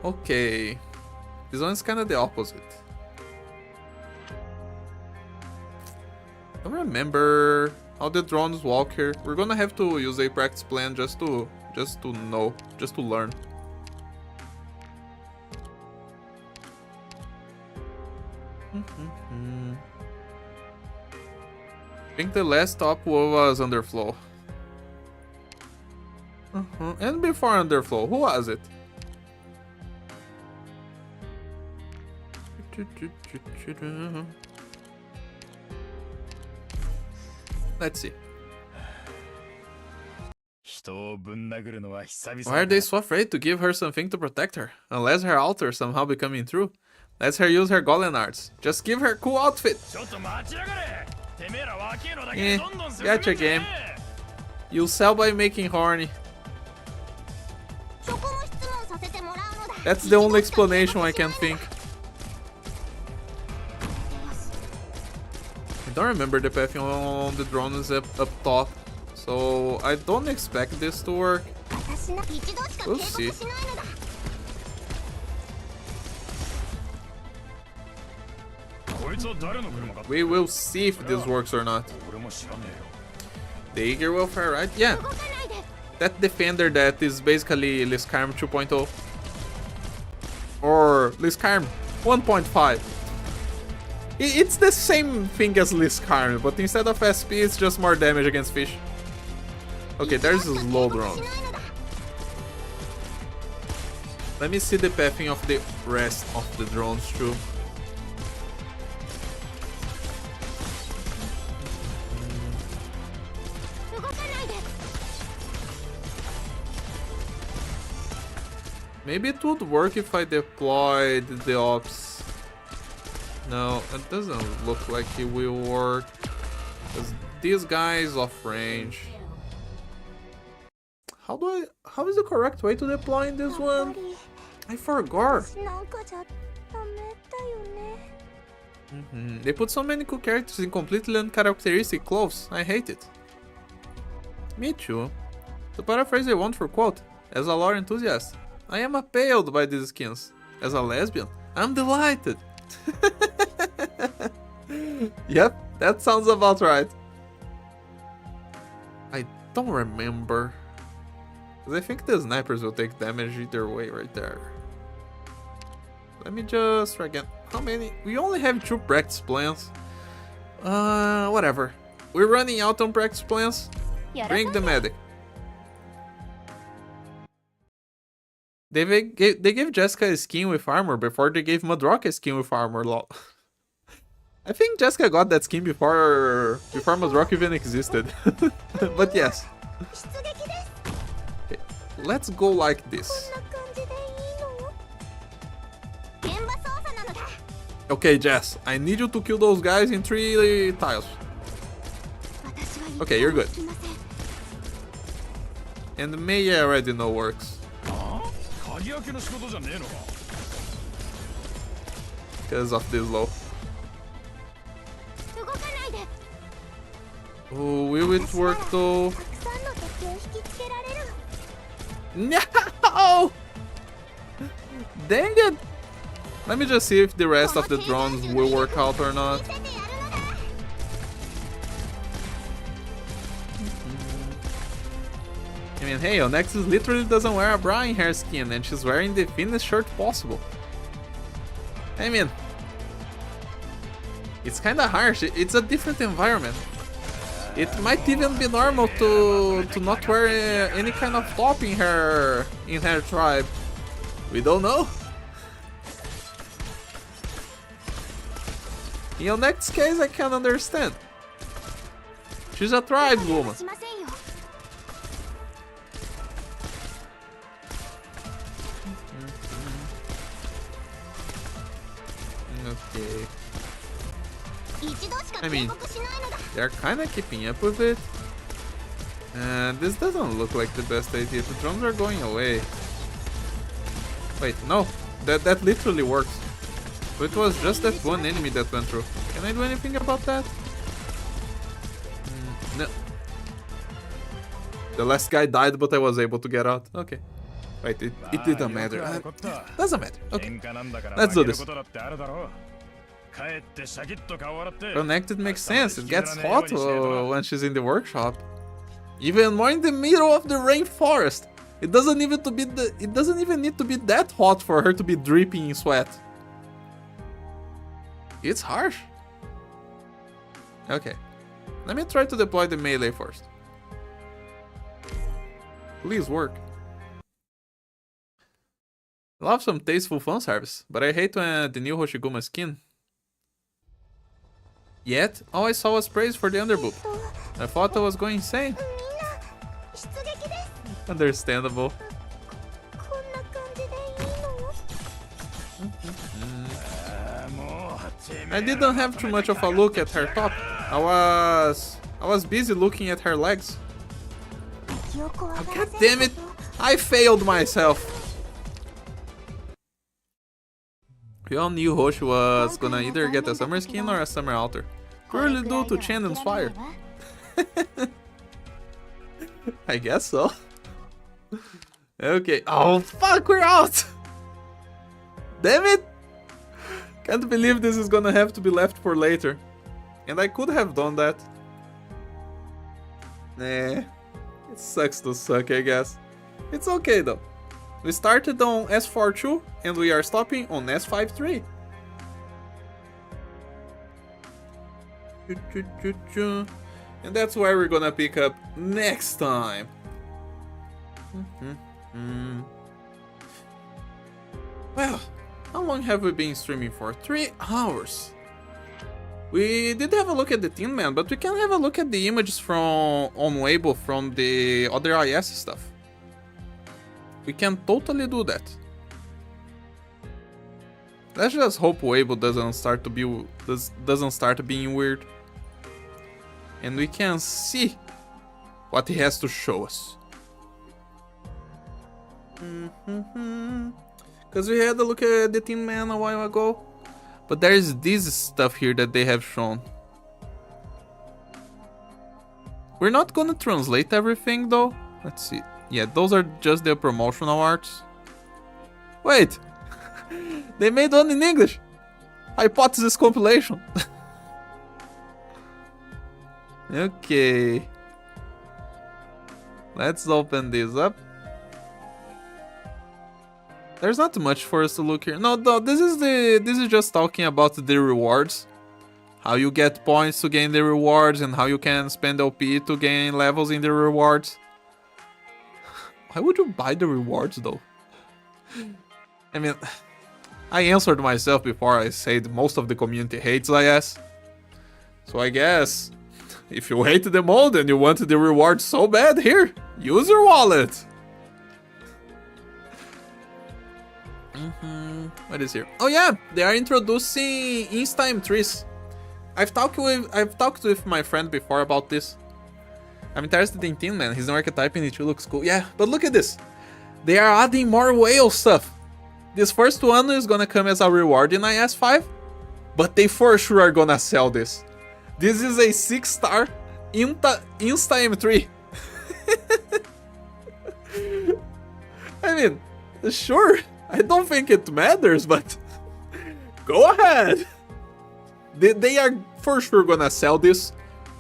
Okay. This one's kind of the opposite. I don't remember how the drones walk here. We're gonna have to use a practice plan just to know, just to learn. I think the last top was Underflow. And before Underflow, who was it? Let's see. Why are they so afraid to give her something to protect her? Unless her altar somehow becoming true. Let's her use her golem arts. Just give her a cool outfit. Gotcha game. You'll sell by making horny. That's the only explanation I can think. I don't remember the pathing on the drones up top, so I don't expect this to work. We'll see. We will see if this works or not. The Eager Welfare, right? Yeah. That defender that is basically Liskarm 2.0. Or Liskarm 1.5. It's the same thing as Liskarm, but instead of SP, it's just more damage against fish. Okay, there's a slow drone. Let me see the pathing of the rest of the drones too. Maybe it would work if I deployed the ops. No, it doesn't look like it will work. Because this guy is off range. How is the correct way to deploy in this one? I forgot. They put so many cool characters in completely uncharacteristic clothes. I hate it. Me too. To paraphrase a wonderful quote, as a lore enthusiast, I am appalled by these skins. As a lesbian, I'm delighted. Yep, that sounds about right. I don't remember. 'Cause I think the snipers will take damage either way right there. Let me just try again. How many? We only have 2 practice plans. Whatever. We're running out on practice plans. Bring the medic. They gave Jessica a skin with armor before they gave Madrock a skin with armor. Lol. I think Jessica got that skin before Madrock even existed. But yes. Okay, let's go like this. Okay, Jess, I need you to kill those guys in 3 tiles. Okay, you're good. And the Mei I already know works. Because of this low. Oh, will it work though? No! Dang it! Let me just see if the rest of the drones will work out or not. I mean, hey, Onexus literally doesn't wear a bra in her skin, and she's wearing the thinnest shirt possible. I mean, it's kinda harsh, it's a different environment. It might even be normal to not wear any kind of top in her tribe. We don't know. In your next case, I can understand. She's a tribe woman. Okay. I mean, they're kinda keeping up with it. And this doesn't look like the best idea. The drums are going away. Wait, no. That literally works. It was just that one enemy that went through. Can I do anything about that? No. The last guy died, but I was able to get out. Okay. Wait, it didn't matter. Doesn't matter. Okay. Let's do this. Connected makes sense. It gets hot when she's in the workshop. Even more in the middle of the rainforest. It doesn't even need to be that hot for her to be dripping in sweat. It's harsh. Okay. Let me try to deploy the melee first. Please work. Love some tasteful fun service, but I hate when the new Hoshiguma skin. Yet, all I saw was praise for the underboob. I thought I was going insane. Understandable. I didn't have too much of a look at her top. I was busy looking at her legs. Oh, God damn it! I failed myself. We all knew Hoshi was gonna either get a summer skin or a summer altar. Purely due to Chandon's fire. I guess so. Okay. Oh fuck, we're out! Damn it! Can't believe this is gonna have to be left for later. And I could have done that. Nah. It sucks to suck, I guess. It's okay though. We started on S42 and we are stopping on S53. And that's where we're gonna pick up next time. Well, how long have we been streaming for? 3 hours. We did have a look at the Tin Man, but we can have a look at the images from on Weibo from the other IS stuff. We can totally do that. Let's just hope Weibo doesn't start being weird. And we can see what he has to show us. Because we had a look at the Tin Man a while ago. But there's this stuff here that they have shown. We're not gonna translate everything though. Let's see. Yeah, those are just the promotional arts. Wait! They made one in English! Hypothesis compilation. Okay. Let's open this up. There's not much for us to look here. No, this is just talking about the rewards. How you get points to gain the rewards and how you can spend OP to gain levels in the rewards. Why would you buy the rewards though? I mean, I answered myself before. I said most of the community hates IS. So I guess if you hate them all and you want the rewards so bad, here, use your wallet. What is here? Oh yeah, they are introducing Insta M3s. I've talked with my friend before about this. I'm interested in Tin Man. His new archetype in it looks cool. Yeah, but look at this. They are adding more whale stuff. This first one is gonna come as a reward in IS5, but they for sure are gonna sell this. This is a 6-star Insta M3. I mean, sure. I don't think it matters, but go ahead. They are for sure gonna sell this.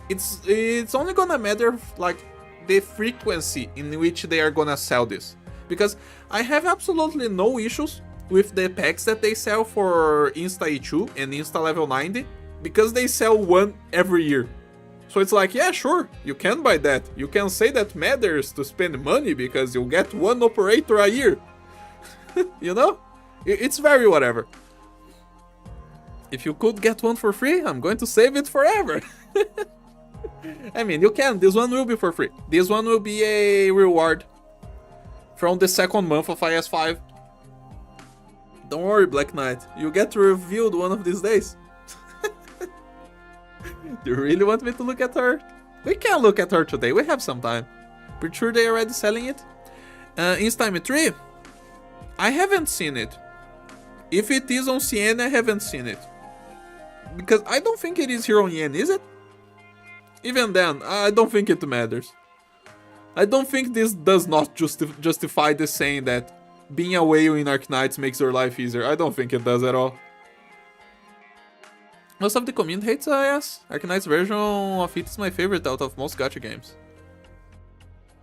It's only gonna matter like the frequency in which they are gonna sell this, because I have absolutely no issues with the packs that they sell for Insta E2 and Insta level 90, because they sell one every year. So it's like, yeah, sure, you can buy that. You can say that matters to spend money because you get one operator a year. You know? It's very whatever. If you could get one for free, I'm going to save it forever. I mean, you can. This one will be for free. This one will be a reward from the second month of IS5. Don't worry, Black Knight. You'll get revealed one of these days. Do you really want me to look at her? We can look at her today. We have some time. Pretty sure they're already selling it. Insta M3? I haven't seen it. If it is on CN, I haven't seen it. Because I don't think it is here on Yen, is it? Even then, I don't think it matters. I don't think this does not justify the saying that being a whale in Arknights makes your life easier. I don't think it does at all. Most of the community hates IS. Arknights version of it is my favorite out of most gacha games.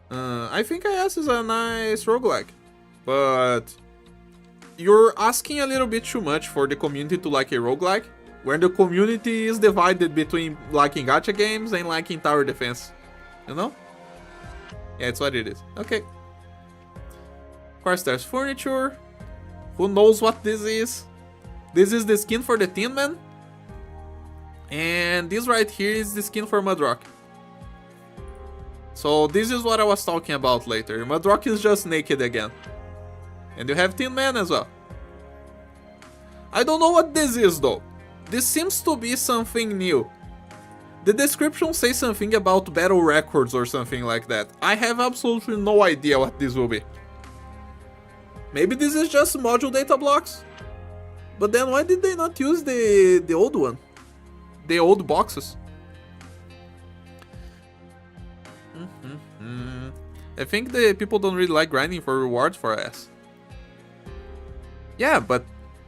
I think IS is a nice roguelike. But you're asking a little bit too much for the community to like a roguelike, where the community is divided between liking gacha games and liking tower defense. You know? Yeah, it's what it is. Okay. Of course, there's furniture. Who knows what this is? This is the skin for the Tin Man. And this right here is the skin for Mudrock. So this is what I was talking about later. Mudrock is just naked again. And you have Tin Man as well. I don't know what this is though. This seems to be something new. The description says something about battle records or something like that. I have absolutely no idea what this will be. Maybe this is just module data blocks? But then why did they not use the old one? The old boxes? I think the people don't really like grinding for rewards for IS. Yeah, but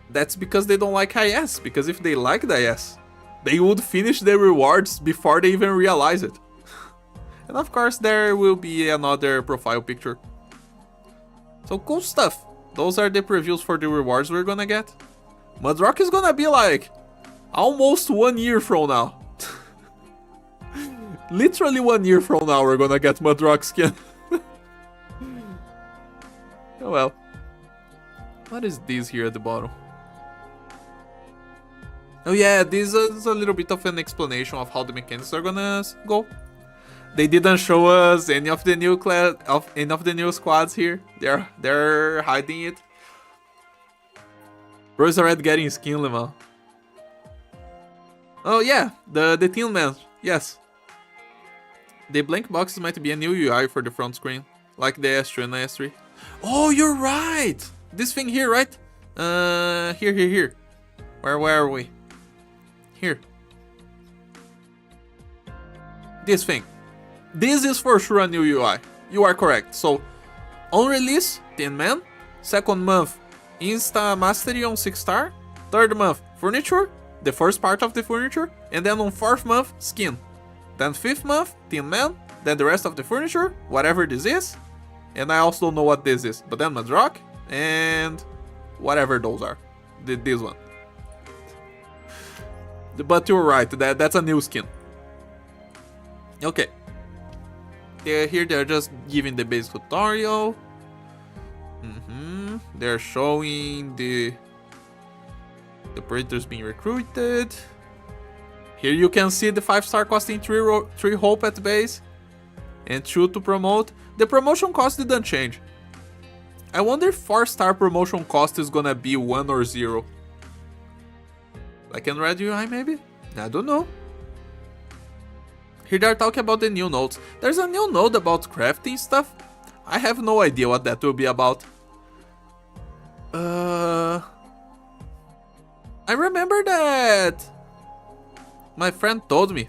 that's because they don't like IS. Because if they liked IS, they would finish the rewards before they even realize it. And of course there will be another profile picture. So cool stuff. Those are the previews for the rewards we're gonna get. Mudrock is gonna be like almost 1 year from now. Literally 1 year from now we're gonna get Mudrock skin. Oh well. What is this here at the bottom? Oh yeah, this is a little bit of an explanation of how the mechanics are gonna go. They didn't show us any of the new squads here. They're hiding it. Bro is already getting skin, Lema. Oh yeah, the Tin Man, yes. The blank boxes might be a new UI for the front screen, like the S2 and S3. Oh, you're right! This thing here, right? Here. Where are we? Here. This thing. This is for sure a new UI. You are correct. So, on release, Tin Man. Second month, Insta Mastery on 6-star. Third month, Furniture. The first part of the furniture. And then on 4th month, Skin. Then 5th month, Tin Man. Then the rest of the furniture, whatever this is. And I also don't know what this is. But then Mudrock. And Whatever those are. This one. But you're right, that's a new skin. Okay. Here they're just giving the basic tutorial. They're showing the operators being recruited. Here you can see the 5-star costing 3 hope at base and 2 to promote. The promotion cost didn't change. I wonder if 4-star promotion cost is gonna be 1 or 0. Like in Red UI maybe? I don't know. Here they're talking about the new nodes. There's a new node about crafting stuff. I have no idea what that will be about. I remember that my friend told me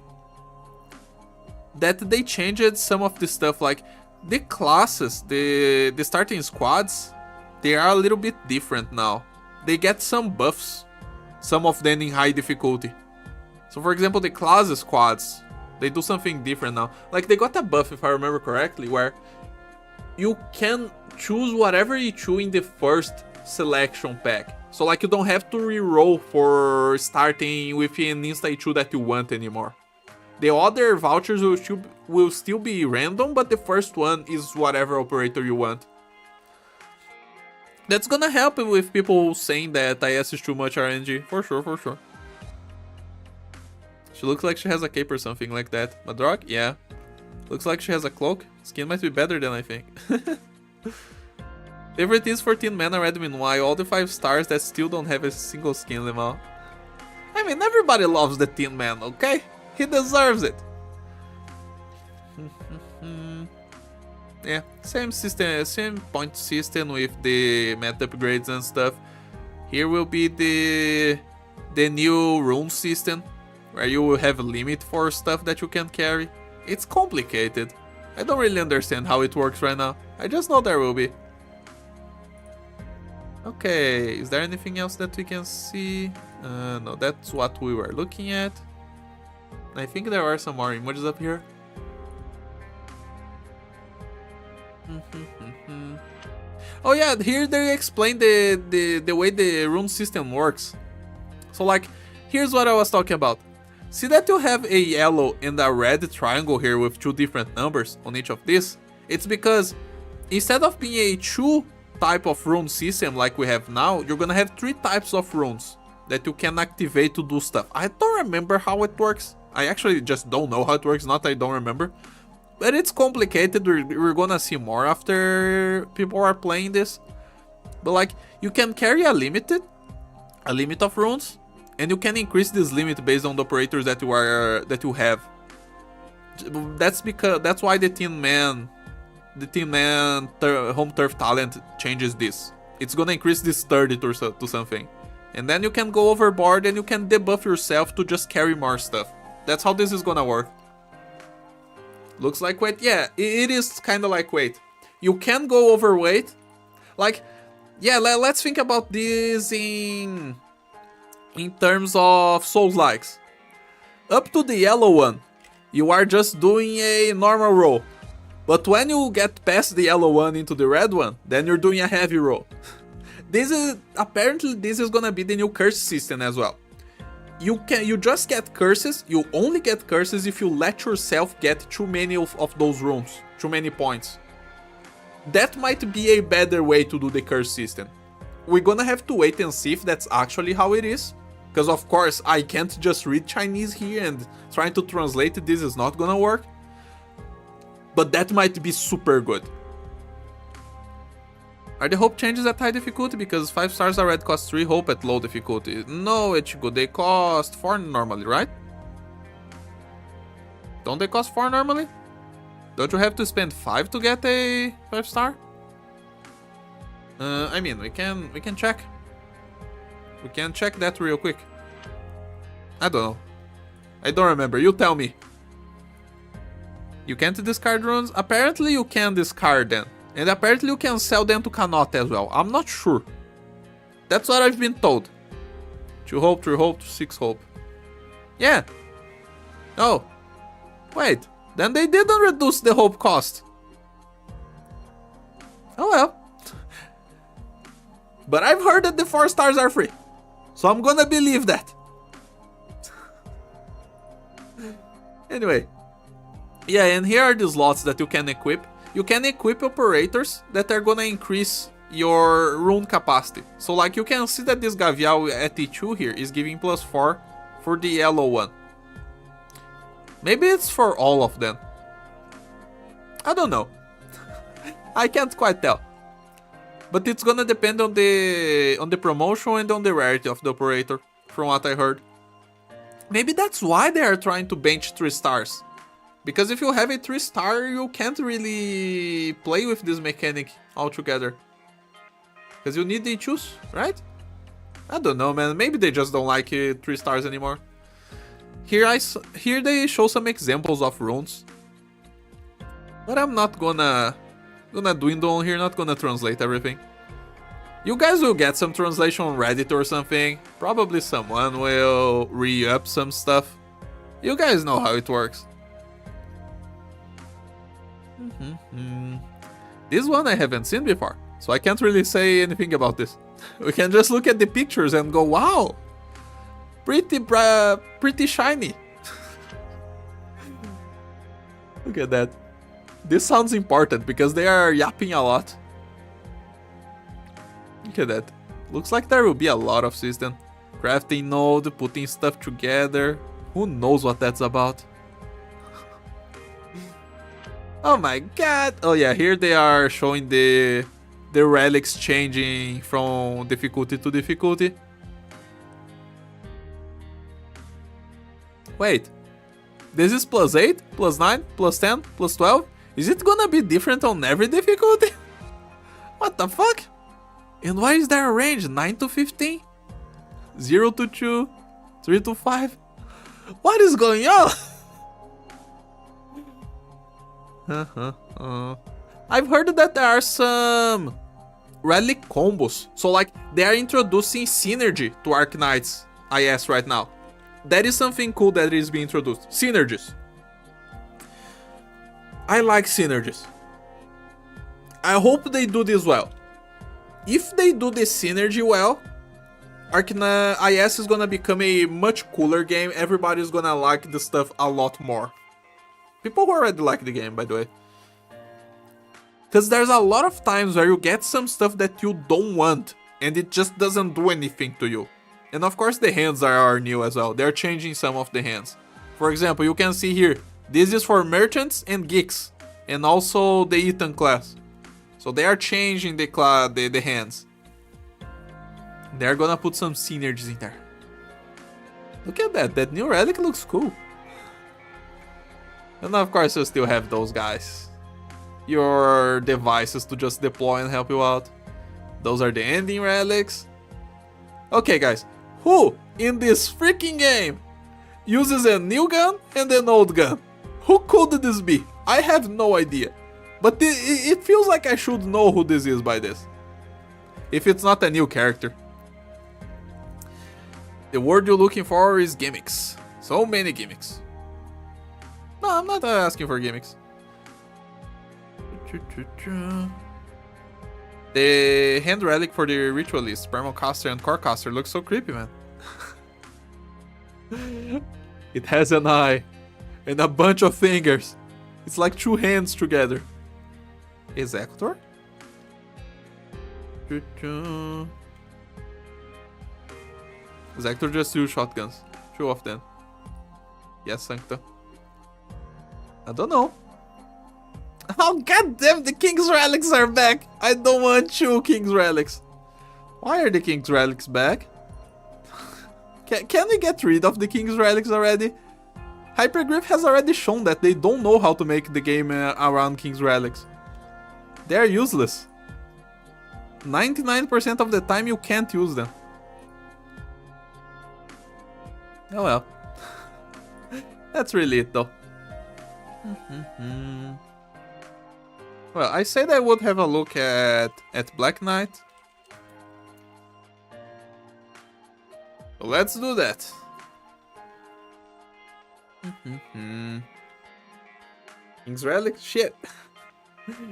that they changed some of the stuff, like the classes, the starting squads, they are a little bit different now. They get some buffs, some of them in high difficulty. So for example, the class squads, they do something different now. Like they got a buff, if I remember correctly, where you can choose whatever you choose in the first selection pack. So like you don't have to re-roll for starting with an insta tool that you want anymore. The other vouchers will still be random, but the first one is whatever operator you want. That's gonna help with people saying that IS is too much RNG. For sure, for sure. She looks like she has a cape or something like that. Madrog? Yeah. Looks like she has a cloak. Skin might be better than I think. Favorite is 14 mana red meanwhile, all the 5 stars that still don't have a single skin Limal. I mean, everybody loves the Tin Man, okay? He deserves it. Yeah, same system, same point system with the meta upgrades and stuff. Here will be the new rune system, where you will have a limit for stuff that you can carry. It's complicated. I don't really understand how it works right now. I just know there will be. Okay, is there anything else that we can see? No, that's what we were looking at. I think there are some more emojis up here. Oh yeah, here they explain the way the rune system works. So like, here's what I was talking about. See that you have a yellow and a red triangle here with 2 different numbers on each of these? It's because instead of being a 2 type of rune system like we have now, you're gonna have 3 types of runes that you can activate to do stuff. I don't remember how it works. I actually just don't know how it works, not I don't remember. But it's complicated, we're gonna see more after people are playing this. But like, you can carry a limit of runes, and you can increase this limit based on the operators that you have. That's why the Tin Man home turf talent changes this. It's gonna increase this 30 to something. And then you can go overboard and you can debuff yourself to just carry more stuff. That's how this is gonna work. Looks like weight. Yeah, it is kind of like weight. You can go overweight. Like, yeah, let's think about this in terms of Souls likes. Up to the yellow one, you are just doing a normal roll. But when you get past the yellow one into the red one, then you're doing a heavy roll. Apparently this is gonna be the new curse system as well. You just get curses, you only get curses if you let yourself get too many of those runes, too many points. That might be a better way to do the curse system. We're gonna have to wait and see if that's actually how it is. Because of course I can't just read Chinese here, and trying to translate this is not gonna work. But that might be super good. Are the hope changes at high difficulty? Because 5 stars are red cost 3 hope at low difficulty. No, Ichigo, they cost 4 normally, right? Don't they cost 4 normally? Don't you have to spend 5 to get a 5 star? I mean, we can check. We can check that real quick. I don't know. I don't remember. You tell me. You can't discard runes? Apparently you can discard them. And apparently you can sell them to Kanot as well. I'm not sure. That's what I've been told. 2 hope, 3 hope, 6 hope. Yeah. Oh. Wait. Then they didn't reduce the hope cost. Oh well. But I've heard that the 4 stars are free. So I'm gonna believe that. Anyway. Yeah, and here are the slots that you can equip. You can equip operators that are gonna increase your rune capacity. So like you can see that this Gavial at E2 here is giving +4 for the yellow one. Maybe it's for all of them. I don't know. I can't quite tell. But it's gonna depend on the promotion and on the rarity of the operator, from what I heard. Maybe that's why they are trying to bench 3 stars. Because if you have a 3 star, you can't really play with this mechanic altogether. Because you need the choose, right? I don't know, man. Maybe they just don't like 3 stars anymore. Here they show some examples of runes. But I'm not gonna dwindle here, not gonna translate everything. You guys will get some translation on Reddit or something. Probably someone will re-up some stuff. You guys know how it works. This one I haven't seen before, so I can't really say anything about this. We can just look at the pictures and go, wow! Pretty shiny. Look at that. This sounds important because they are yapping a lot. Look at that. Looks like there will be a lot of system. Crafting node, putting stuff together. Who knows what that's about? Oh my god. Oh yeah, here they are showing the relics changing from difficulty to difficulty. Wait. This is +8, +9, +10, +12? Is it gonna be different on every difficulty? What the fuck? And why is there a range? 9 to 15? 0 to 2? 3 to 5? What is going on? I've heard that there are some relic combos. So like they are introducing synergy to Arknights IS right now. That is something cool that is being introduced. Synergies. I like synergies. I hope they do this well. If they do the synergy well, IS is gonna become a much cooler game. Everybody's gonna like the stuff a lot more. People who already like the game, by the way. Because there's a lot of times where you get some stuff that you don't want, and it just doesn't do anything to you. And of course the hands are new as well. They're changing some of the hands. For example, you can see here, this is for merchants and geeks, and also the Ethan class. So they are changing the hands. They're gonna put some synergies in there. Look at that, that new relic looks cool. And of course you still have those guys. Your devices to just deploy and help you out. Those are the ending relics. Okay guys, who in this freaking game uses a new gun and an old gun? Who could this be? I have no idea. But it feels like I should know who this is by this. If it's not a new character. The word you're looking for is gimmicks. So many gimmicks. No, I'm not asking for gimmicks. The hand relic for the ritualist, Permacaster and Corecaster looks so creepy, man. It has an eye and a bunch of fingers. It's like 2 hands together. Executor? Executor just 2 shotguns. 2 of them. Yes, Sancta. I don't know. Oh goddamn, the King's Relics are back! I don't want 2 King's Relics. Why are the King's Relics back? Can we get rid of the King's Relics already? Hypergriff has already shown that they don't know how to make the game around King's Relics. They're useless. 99% of the time you can't use them. Oh well. That's really it though. Well, I said I would have a look at Black Knight. So let's do that. King's Relics? Shit.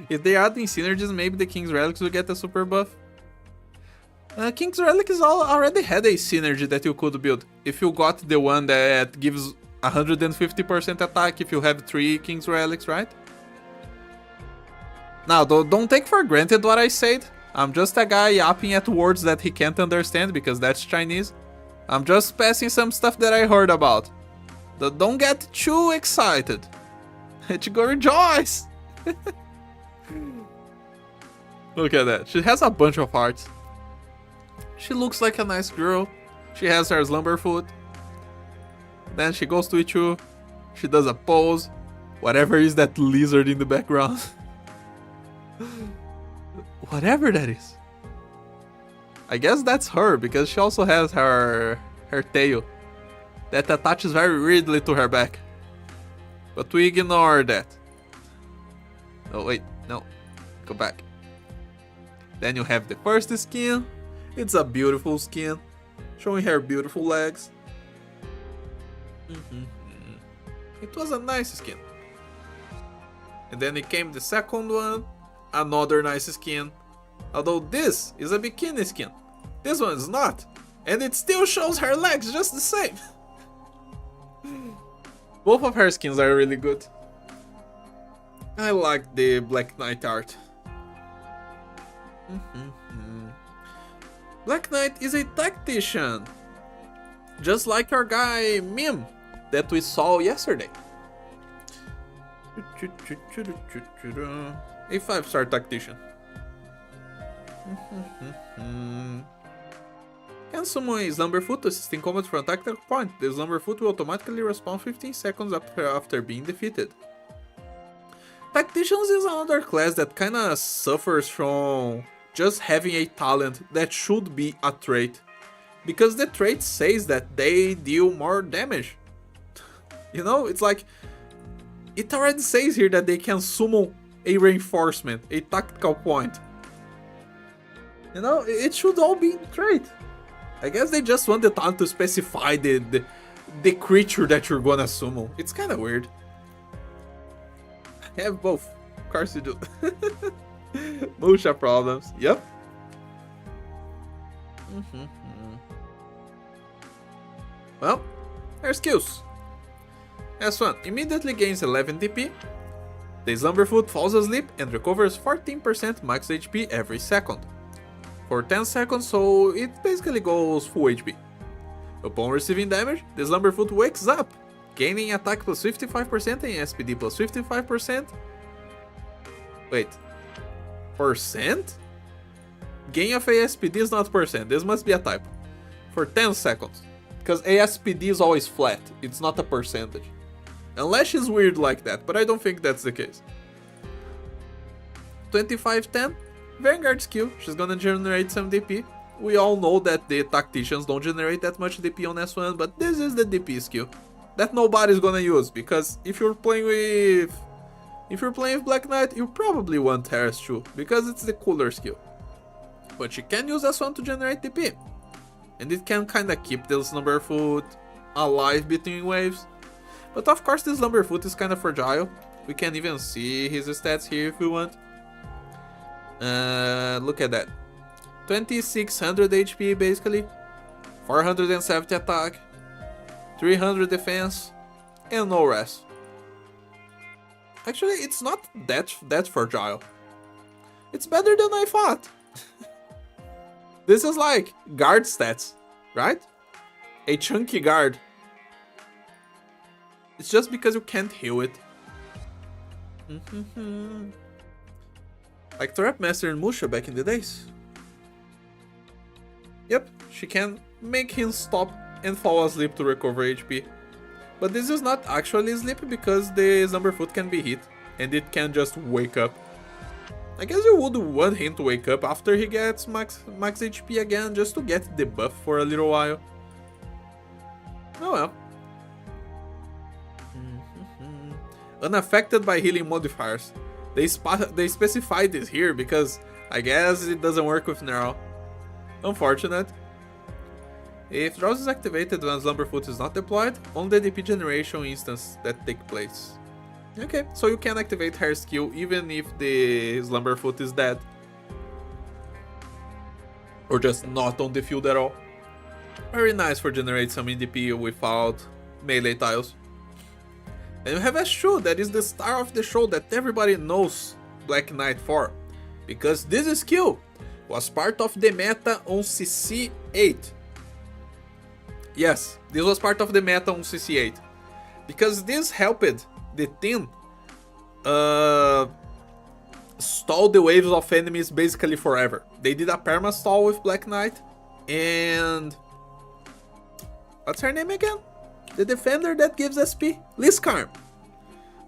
If they add in synergies, maybe the King's Relics will get a super buff. King's Relic is already had a synergy that you could build. If you got the one that gives 150% attack if you have 3 King's Relics, right? Now, don't take for granted what I said. I'm just a guy yapping at words that he can't understand because that's Chinese. I'm just passing some stuff that I heard about. Don't get too excited. Go rejoice! Look at that. She has a bunch of hearts. She looks like a nice girl. She has her Slumberfoot. Then she goes to Ichu. She does a pose. Whatever is that lizard in the background. Whatever that is. I guess that's her because she also has her tail that attaches very weirdly to her back. But we ignore that. Oh wait, no. Go back. Then you have the first skin. It's a beautiful skin, showing her beautiful legs. It was a nice skin. And then it came the second one, another nice skin. Although this is a bikini skin. This one is not. And it still shows her legs just the same. Both of her skins are really good. I like the Black Knight art. Black Knight is a tactician. Just like our guy Mim that we saw yesterday. A 5-star tactician. Can summon a Slumberfoot to assist in combat from attack point. The Slumberfoot will automatically respawn 15 seconds after being defeated. Tacticians is another class that kinda suffers from just having a talent that should be a trait. Because the trait says that they deal more damage. You know, it's like, it already says here that they can summon a reinforcement, a tactical point. You know, it should all be trait. I guess they just want the talent to specify the creature that you're gonna summon. It's kinda weird. I have both. Of course you do. Musha problems. Yep. Well, her skills. S1 immediately gains 11 DP. The Slumberfoot falls asleep and recovers 14% max HP every second. For 10 seconds, so it basically goes full HP. Upon receiving damage, the Slumberfoot wakes up, gaining attack plus 55% and SPD plus 55%. Wait. Percent? Gain of ASPD is not percent, this must be a typo. For 10 seconds. Because ASPD is always flat, it's not a percentage. Unless she's weird like that, but I don't think that's the case. 2510, Vanguard skill, she's gonna generate some DP. We all know that the tacticians don't generate that much DP on S1, but this is the DP skill that nobody's gonna use, because if you're playing with Black Knight, you probably want Harris too, because it's the cooler skill. But you can use S1 to generate DP, and it can kinda keep this Slumberfoot alive between waves. But of course this Slumberfoot is kinda fragile. We can even see his stats here if we want. Look at that. 2600 HP basically, 470 attack, 300 defense, and no rest. Actually, it's not that fragile. It's better than I thought. This is like guard stats, right? A chunky guard. It's just because you can't heal it. Like Trapmaster and Musha back in the days. Yep, she can make him stop and fall asleep to recover HP. But this is not actually sleep because the Slumberfoot can be hit and it can just wake up. I guess you would want him to wake up after he gets max HP again just to get the buff for a little while. Oh well. Unaffected by healing modifiers. They specify this here because I guess it doesn't work with Neural. Unfortunate. If Drowse is activated when Slumberfoot is not deployed, only the DP generation instance that take place. Okay, so you can activate her skill even if the Slumberfoot is dead. or just not on the field at all. Very nice for generate some EDP without melee tiles. And you have S2, that is the star of the show that everybody knows Black Knight for, because this skill was part of the meta on CC8. Yes, this was part of the meta on CC8, because this helped the team stall the waves of enemies basically forever. They did a perma stall with Black Knight, and what's her name again? The defender that gives SP? Liscarm.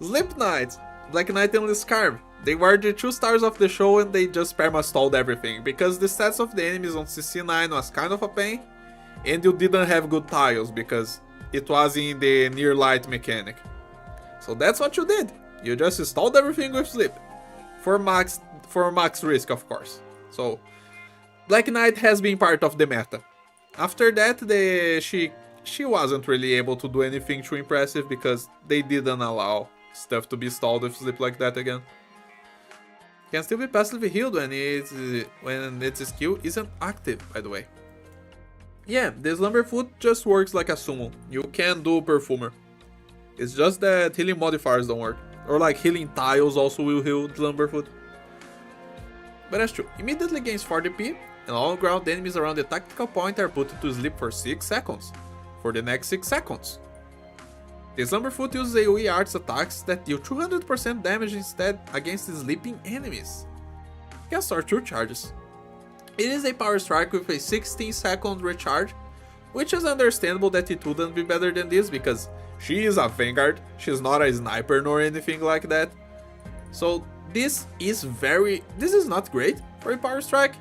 Sleep Knight, Black Knight and Liscarm. They were the 2 stars of the show, and they just perma stalled everything, because the stats of the enemies on CC9 was kind of a pain, and you didn't have good tiles because it was in the near light mechanic. So that's what you did. You just installed everything with Sleep. For max risk, of course. So Black Knight has been part of the meta. After that, she wasn't really able to do anything too impressive, because they didn't allow stuff to be stalled with Sleep like that again. Can still be passively healed when its skill isn't active, by the way. Yeah, the Slumberfoot just works like a summon. You can do Perfumer. It's just that healing modifiers don't work. Or like healing tiles also will heal Slumberfoot. But that's true. Immediately gains 4 DP, and all ground enemies around the tactical point are put to sleep for 6 seconds. For the next 6 seconds. The Slumberfoot uses AoE arts attacks that deal 200% damage instead against the sleeping enemies. Can start 2 charges. It is a power strike with a 16-second recharge, which is understandable that it wouldn't be better than this, because she is a Vanguard, she's not a sniper nor anything like that. So this is not great for a power strike,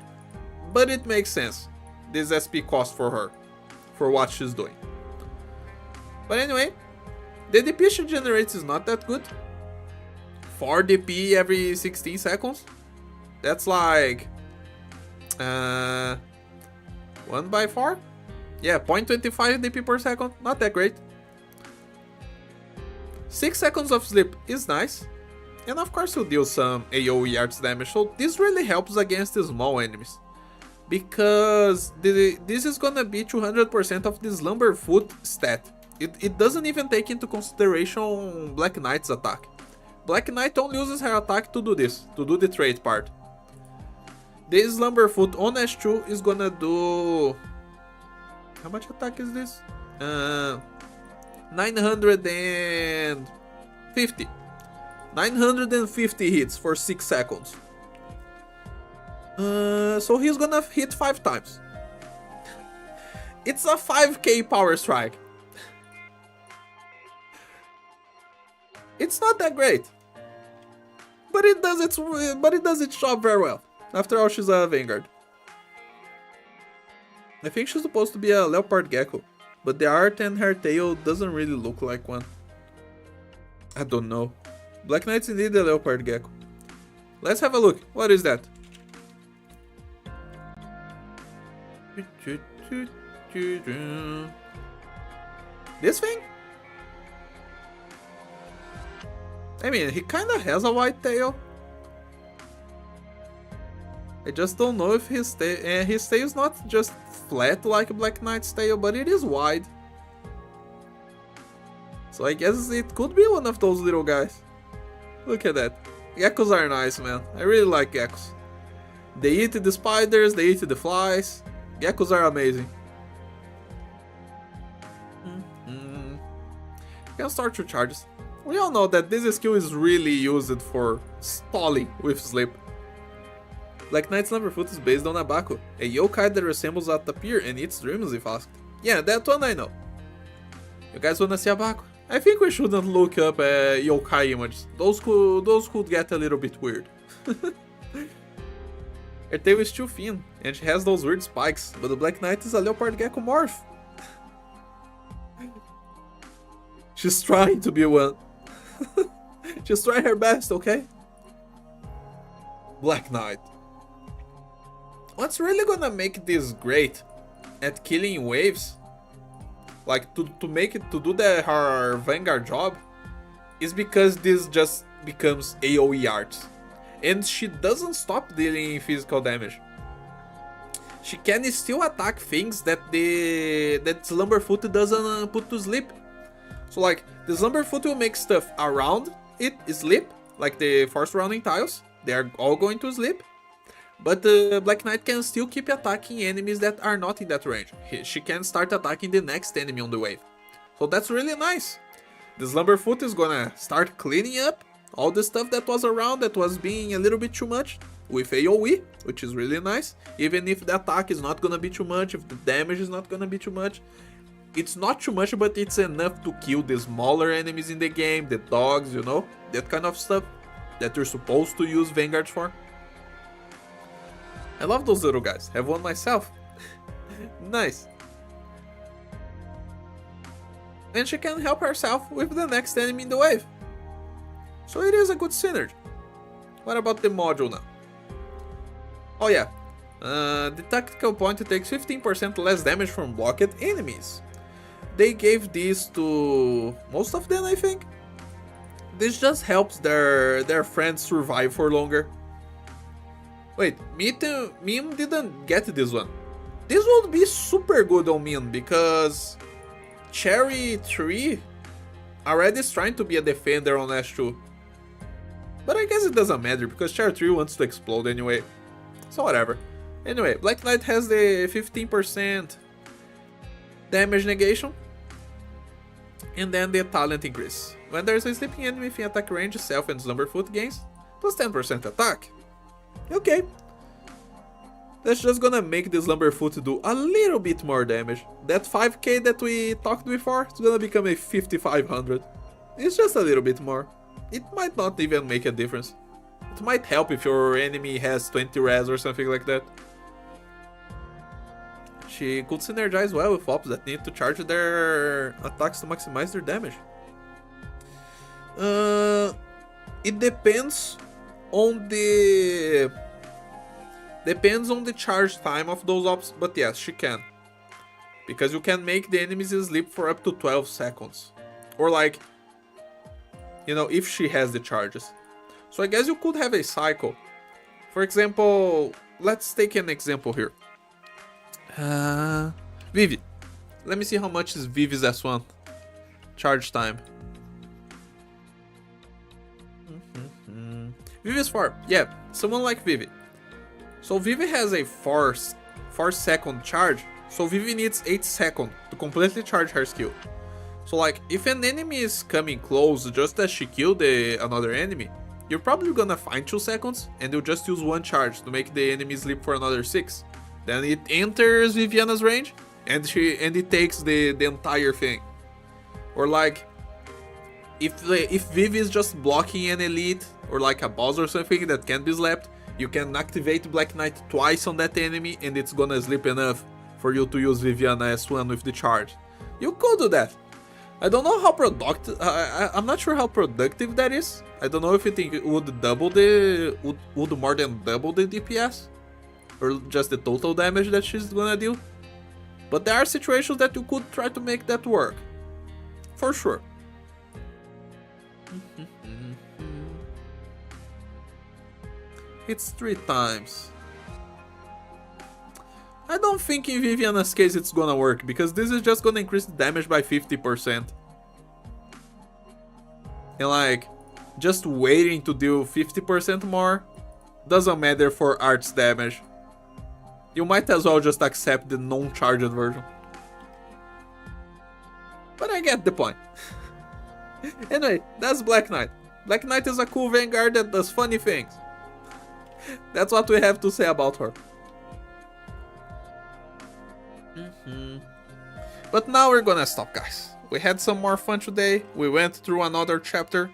but it makes sense. This SP cost for her, for what she's doing. But anyway, the DP she generates is not that good. 4 DP every 16 seconds. That's like 1 by 4? Yeah, 0.25 DP per second, not that great. 6 seconds of sleep is nice, and of course you deal some AoE arts damage, so this really helps against the small enemies. Because this is gonna be 200% of the Slumberfoot stat. It doesn't even take into consideration Black Knight's attack. Black Knight only uses her attack to do this, to do the trait part. The Slumberfoot on S2 is gonna do... How much attack is this? 950. 950 hits for 6 seconds. So he's gonna hit 5 times. It's a 5k power strike. It's not that great, but it does its job very well. After all, she's a Vanguard. I think she's supposed to be a leopard gecko, but the art and her tail doesn't really look like one. I don't know. Black Knight's indeed a leopard gecko. Let's have a look. What is that? This thing? I mean, he kinda has a white tail. I just don't know if his tail is not just flat like Black Knight's tail, but it is wide. So I guess it could be one of those little guys. Look at that. Geckos are nice, man. I really like geckos. They eat the spiders, they eat the flies. Geckos are amazing. Can start 2 charges. We all know that this skill is really used for stalling with sleep. Black Knight's Slumberfoot is based on Abaku, a yokai that resembles a tapir and eats dreams if asked. Yeah, that one I know. You guys wanna see Abaku? I think we shouldn't look up yokai images. Those could get a little bit weird. Her tail is too thin, and she has those weird spikes, but the Black Knight is a leopard gecko morph. She's trying to be one. She's trying her best, okay? Black Knight. What's really gonna make this great at killing waves, like to do her Vanguard job, is because this just becomes AoE art, and she doesn't stop dealing physical damage. she can still attack things that that Slumberfoot doesn't put to sleep. So like, the Slumberfoot will make stuff around it sleep, like the four surrounding tiles. They are all going to sleep. But the Black Knight can still keep attacking enemies that are not in that range. She can start attacking the next enemy on the wave. So that's really nice. The Slumberfoot is gonna start cleaning up all the stuff that was around that was being a little bit too much with AoE, which is really nice. Even if the attack is not gonna be too much, if the damage is not gonna be too much. It's not too much, but it's enough to kill the smaller enemies in the game, the dogs, you know, that kind of stuff that you're supposed to use Vanguards for. I love those little guys. Have one myself. Nice. And she can help herself with the next enemy in the wave. So it is a good synergy. What about the module now? Oh yeah. The tactical point takes 15% less damage from blocked enemies. They gave this to most of them, I think. This just helps their friends survive for longer. Wait, Mim didn't get this one. This would be super good on Mim because Cherry 3 already is trying to be a defender on S2. But I guess it doesn't matter because Cherry 3 wants to explode anyway. So whatever. Anyway, Black Knight has the 15% damage negation. And then the talent increase. When there is a sleeping enemy within attack range, Self and Slumberfoot gains plus 10% attack. Okay. That's just gonna make the Slumberfoot do a little bit more damage. That 5k that we talked before is gonna become a 5500. It's just a little bit more. It might not even make a difference. It might help if your enemy has 20 res or something like that. She could synergize well with ops that need to charge their attacks to maximize their damage. It depends on the charge time of those ops, but yes, she can. Because you can make the enemies sleep for up to 12 seconds. Or like, you know, if she has the charges. So I guess you could have a cycle. For example, let's take an example here. Vivi. Let me see how much is Vivi's S1 charge time. Vivi's 4. Yeah, someone like Vivi. So Vivi has a 4 second charge. So Vivi needs 8 seconds to completely charge her skill. So like, if an enemy is coming close just as she killed another enemy, you're probably gonna find 2 seconds and you'll just use 1 charge to make the enemy sleep for another 6. Then it enters Viviana's range and it takes the entire thing. Or like, if Vivi is just blocking an elite or like a boss or something that can be slapped, you can activate Black Knight twice on that enemy and it's gonna sleep enough for you to use Viviana S1 with the charge. You could do that. I don't know how productive. I'm not sure how productive that is. I don't know if you think it would would more than double the DPS or just the total damage that she's gonna deal. But there are situations that you could try to make that work, for sure. It's 3 times. I don't think in Viviana's case it's gonna work, because this is just gonna increase the damage by 50%. And like, just waiting to deal 50% more doesn't matter for arts damage. You might as well just accept the non-charged version. But I get the point. Anyway, that's Black Knight. Black Knight is a cool Vanguard that does funny things. That's what we have to say about her. But now we're gonna stop, guys. We had some more fun today. We went through another chapter.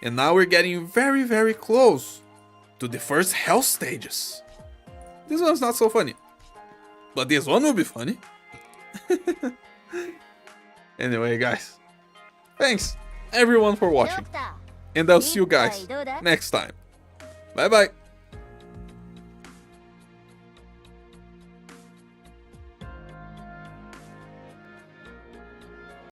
And now we're getting very, very close to the first hell stages. This one's not so funny. But this one will be funny. Anyway, guys. Thanks, everyone, for watching. And I'll see you guys next time. Bye-bye.